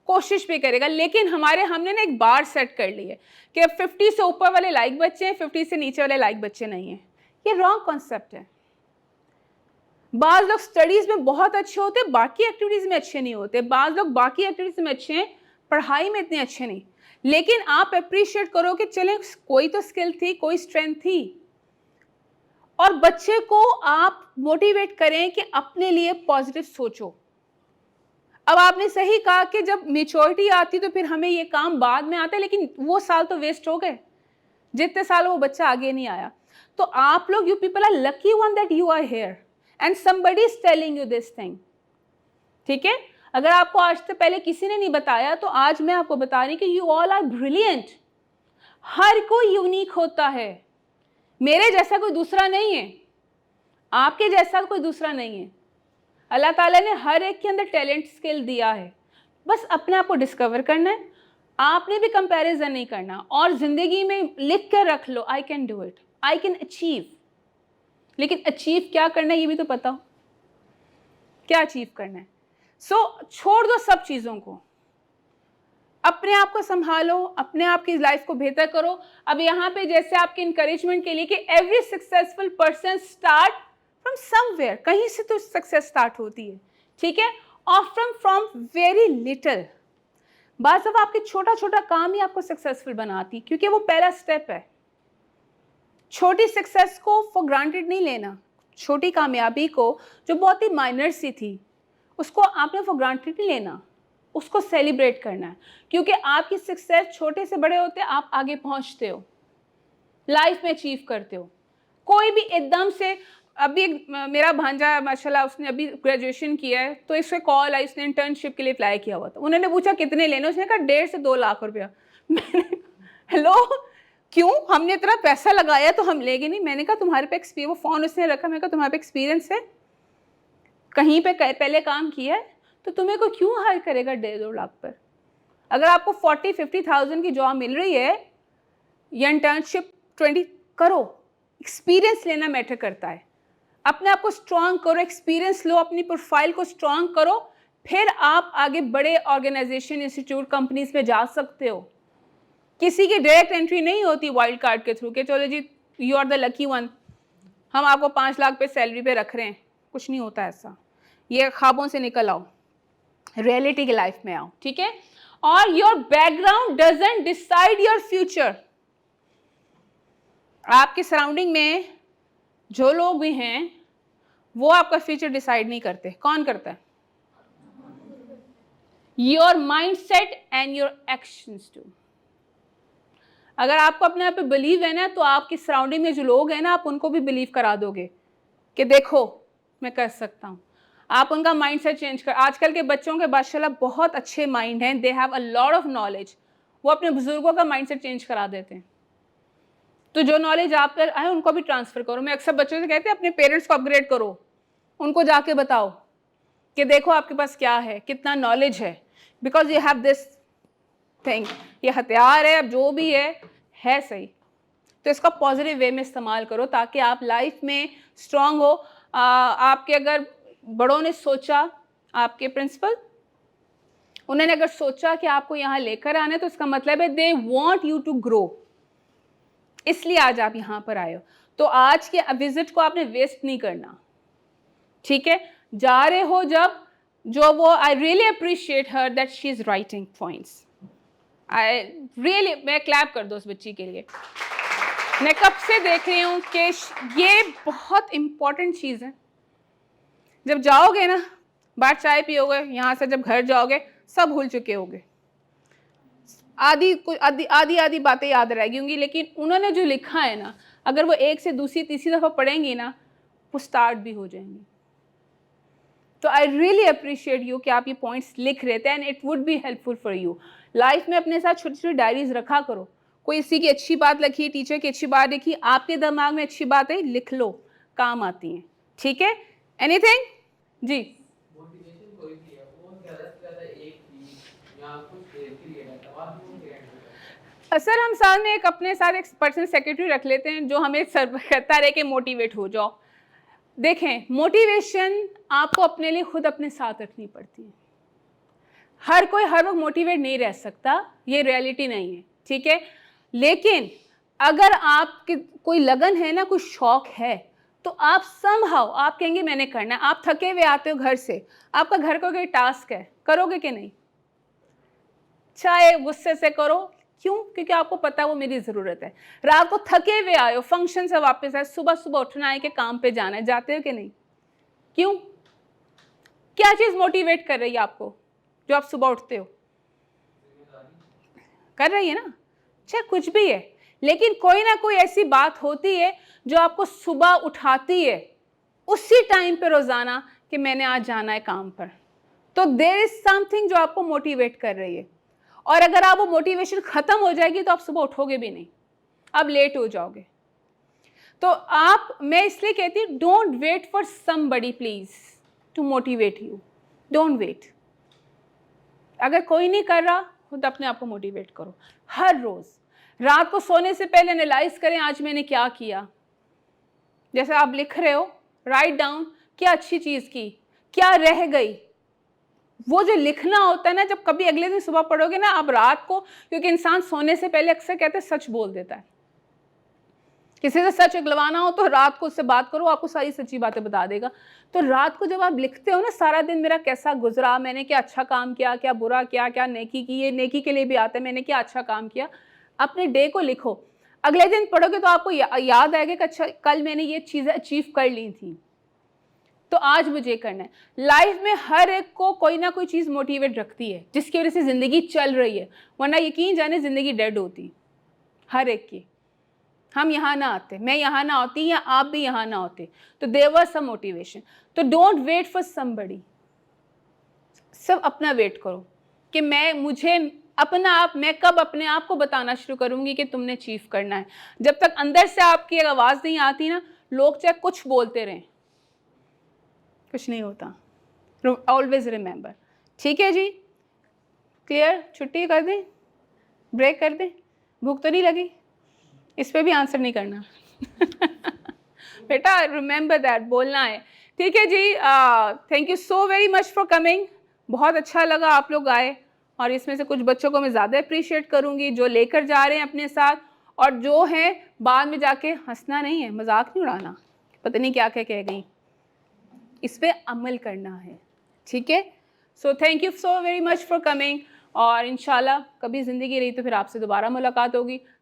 कोशिश भी करेगा। लेकिन हमने ना एक बार सेट कर ली है कि अब 50 से ऊपर वाले लाइक बच्चे हैं, 50 से नीचे वाले लाइक बच्चे नहीं हैं। ये रॉन्ग कॉन्सेप्ट है। बाज़ लोग स्टडीज़ में बहुत अच्छे होते हैं, बाकी एक्टिविटीज़ में अच्छे नहीं होते। बाज़ लोग बाकी एक्टिविटीज़ में अच्छे हैं, पढ़ाई में इतने अच्छे नहीं। लेकिन आप अप्रिशिएट करो कि चलें, कोई तो स्किल थी, कोई स्ट्रेंथ थी, और बच्चे को आप मोटिवेट करें कि अपने लिए पॉजिटिव सोचो। अब आपने सही कहा कि जब मेच्योरिटी आती तो फिर हमें ये काम बाद में आता है, लेकिन वो साल तो वेस्ट हो गए जितने साल वो बच्चा आगे नहीं आया। तो आप लोग, you people are lucky one that you are here and somebody is telling you this thing. ठीक है, अगर आपको आज से पहले किसी ने नहीं बताया तो आज मैं आपको बता रही कि यू ऑल आर ब्रिलियंट। हर कोई यूनिक होता है, मेरे जैसा कोई दूसरा नहीं है, आपके जैसा कोई दूसरा नहीं है। अल्लाह ताला ने हर एक के अंदर टैलेंट स्किल दिया है, बस अपने आप को डिस्कवर करना है। आपने भी कंपैरिजन नहीं करना, और ज़िंदगी में लिख कर रख लो, I can do it, I can achieve. लेकिन अचीव क्या करना है ये भी तो पता हो, क्या अचीव करना है। सो छोड़ दो सब चीज़ों को, अपने आप को संभालो, अपने आप की लाइफ को बेहतर करो। अब यहाँ पे जैसे आपके इंकरेजमेंट के लिए कि every successful person start from somewhere, कहीं से तो सक्सेस स्टार्ट होती है, ठीक है, और फ्रॉम वेरी लिटिल। बाज़ दफ़ा आपके छोटा छोटा काम ही आपको सक्सेसफुल बनाती, क्योंकि वो पहला स्टेप है। छोटी सक्सेस को फॉर ग्रांटेड नहीं लेना, छोटी कामयाबी को जो बहुत ही माइनर सी थी उसको आपने फॉर ग्रांटेड नहीं लेना, उसको सेलिब्रेट करना है। क्योंकि आपकी सक्सेस छोटे से बड़े होते, आप आगे पहुंचते हो, लाइफ में अचीव करते हो। कोई भी एकदम से, अभी मेरा भांजा माशाल्लाह उसने अभी ग्रेजुएशन किया है, तो इससे कॉल आई, उसने इंटर्नशिप के लिए अप्लाई किया हुआ था। उन्होंने पूछा कितने लेने, उसने कहा 1.5 से 2 लाख रुपया। मैंने हेलो, क्यों, हमने इतना पैसा लगाया तो हम लेंगे नहीं। मैंने कहा तुम्हारे पे एक्सपीरियंस, वो फ़ोन उसने रखा, मैंने कहा तुम्हारे पे एक्सपीरियंस है, कहीं पे पहले काम किया है, तो तुम्हें को क्यों हायर करेगा 1.5-2 लाख पर। अगर आपको 40-50,000 की जॉब मिल रही है या इंटर्नशिप 20 करो, एक्सपीरियंस लेना मैटर करता है। अपने आप को स्ट्रॉन्ग करो, एक्सपीरियंस लो, अपनी प्रोफाइल को स्ट्रॉन्ग करो, फिर आप आगे बड़े ऑर्गेनाइजेशन, इंस्टीट्यूट, कंपनीज में जा सकते हो। किसी की डायरेक्ट एंट्री नहीं होती वाइल्ड कार्ड के थ्रू कि चलो जी you are the lucky one, हम आपको 5 लाख पे सैलरी पे रख रहे हैं, कुछ नहीं होता ऐसा। ये ख्वाबों से निकल आओ, रियलिटी की लाइफ में आओ, ठीक है। और your background doesn't decide your future. आपके सराउंडिंग में जो लोग भी हैं वो आपका फ्यूचर डिसाइड नहीं करते। कौन करता है? Your mindset and your actions too. अगर आपको अपने आप पे बिलीव है ना, तो आपकी सराउंडिंग में जो लोग हैं ना, आप उनको भी बिलीव करा दोगे कि देखो मैं कर सकता हूँ। आप उनका माइंड सेट चेंज कर। आजकल के बच्चों के माशाल्लाह बहुत अच्छे माइंड हैं, they have a lot of knowledge. वो अपने बुजुर्गों का माइंड सेट चेंज करा देते हैं। तो जो नॉलेज आप पर आए उनको भी ट्रांसफ़र करो। मैं अक्सर बच्चों से कहती हूँ अपने पेरेंट्स को अपग्रेड करो, उनको जाके बताओ कि देखो आपके पास क्या है, कितना नॉलेज है, because you have this thing, ये हथियार है, अब जो भी है सही, तो इसका पॉजिटिव वे में इस्तेमाल करो ताकि आप लाइफ में स्ट्रांग हो। आपके अगर बड़ों ने सोचा, आपके प्रिंसिपल, उन्होंने अगर सोचा कि आपको यहाँ लेकर आना है, तो इसका मतलब है they want you to grow, इसलिए आज आप यहाँ पर आए हो। तो आज के विजिट को आपने वेस्ट नहीं करना, ठीक है। जा रहे हो जब, जो वो, I really appreciate her that she is writing points. I really, मैं क्लैप कर दो उस बच्ची के लिए। मैं कब से देख रही हूँ कि ये बहुत इम्पॉर्टेंट चीज़ है। जब जाओगे ना, बाहर चाय पियोगे, यहाँ से जब घर जाओगे सब भूल चुके होगे, आधी बातें याद रहेगी होंगी, लेकिन उन्होंने जो लिखा है ना, अगर वो 1 से दूसरी तीसरी दफ़ा पढ़ेंगी ना, वो स्टार्ट भी हो जाएंगी। तो आई रियली अप्रिशिएट यू कि आप ये पॉइंट्स लिख रहे थे, and it would be helpful for you. Life में अपने साथ छोटी छोटी डायरीज रखा करो। कोई इसी की अच्छी बात लिखी, टीचर की अच्छी बात लिखी, आपके दिमाग में अच्छी बात है, लिख लो, काम आती हैं, ठीक है। एनीथिंग जी? मोटिवेशन कोई भी है वो ज़्यादा से ज़्यादा एक चीज़ या कुछ देर के लिए रहता है, बाद में वो ग्रैंड हो जाता है। सर हम साथ में एक अपने साथ एक पर्सनल सेक्रेटरी रख लेते हैं जो हमें सर कहता रहे कि मोटिवेट हो जाओ। देखें, मोटिवेशन आपको अपने लिए खुद अपने साथ रखनी पड़ती है। हर कोई हर वक्त मोटिवेट नहीं रह सकता, ये रियलिटी नहीं है, ठीक है। लेकिन अगर आपकी कोई लगन है ना, कोई शौक है, तो आप समहाउ आप कहेंगे मैंने करना है। आप थके हुए आते हो घर से, आपका घर का कोई टास्क है, करोगे कि नहीं? चाहे गुस्से से करो, क्यों? क्योंकि आपको पता है वो मेरी ज़रूरत है। रात को थके हुए आए हो, फंक्शन से वापस आए, सुबह सुबह उठना है कि काम पे जाना है, जाते हो कि नहीं? क्यों? क्या चीज़ मोटिवेट कर रही है आपको जो आप सुबह उठते हो? कर रही है ना? चाहे कुछ भी है, लेकिन कोई ना कोई ऐसी बात होती है जो आपको सुबह उठाती है उसी टाइम पे रोज़ाना कि मैंने आज जाना है काम पर। तो देयर इज समथिंग जो आपको मोटिवेट कर रही है, और अगर आप वो मोटिवेशन ख़त्म हो जाएगी तो आप सुबह उठोगे भी नहीं, आप लेट हो जाओगे। तो आप, मैं इसलिए कहती हूँ, don't wait for somebody please to motivate you, don't wait. अगर कोई नहीं कर रहा, खुद अपने आप को मोटिवेट करो। हर रोज़ रात को सोने से पहले एनालाइज करें आज मैंने क्या किया। जैसे आप लिख रहे हो, राइट डाउन, क्या अच्छी चीज़ की, क्या रह गई। वो जो लिखना होता है ना, जब कभी अगले दिन सुबह पढ़ोगे ना, आप रात को, क्योंकि इंसान सोने से पहले अक्सर कहते हैं सच बोल देता है। किसी से सच उगलवाना हो तो रात को उससे बात करो, आपको सारी सच्ची बातें बता देगा। तो रात को जब आप लिखते हो ना, सारा दिन मेरा कैसा गुजरा, मैंने क्या अच्छा काम किया, क्या बुरा किया, क्या नेकी की, ये नेकी के लिए भी आता है, मैंने क्या अच्छा काम किया, अपने डे को लिखो। अगले दिन पढ़ोगे तो आपको याद आएगा कि अच्छा कल मैंने ये चीज़ें अचीव कर ली थी, तो आज मुझे करना है। लाइफ में हर एक को कोई ना कोई चीज़ मोटिवेट रखती है जिसकी वजह से ज़िंदगी चल रही है, वरना यकीन जाने ज़िंदगी डेड होती हर एक की। हम यहाँ ना आते, मैं यहाँ ना होती, या आप भी यहाँ ना होते, तो देयर वाज सम मोटिवेशन। तो डोंट वेट फॉर समबडी, सब अपना वेट करो कि मैं कब अपने आप को बताना शुरू करूँगी कि तुमने अचीव करना है। जब तक अंदर से आपकी आवाज़ नहीं आती ना, लोग चाहे कुछ बोलते रहें, कुछ नहीं होता। ऑलवेज रिमेंबर, ठीक है जी? क्लियर? छुट्टी कर दें, ब्रेक कर दें? भूख तो नहीं लगी? इस पे भी आंसर नहीं करना बेटा, रिमेंबर दैट, बोलना है, ठीक है जी? Thank you so very much for coming. बहुत अच्छा लगा आप लोग आए, और इसमें से कुछ बच्चों को मैं ज़्यादा अप्रिशिएट करूँगी जो लेकर जा रहे हैं अपने साथ, और जो हैं बाद में जाके हंसना नहीं है, मजाक नहीं उड़ाना, पता नहीं क्या क्या कह गई, इस पे अमल करना है, ठीक है? So thank you so very much for coming, और इंशाल्लाह कभी ज़िंदगी रही तो फिर आपसे दोबारा मुलाकात होगी।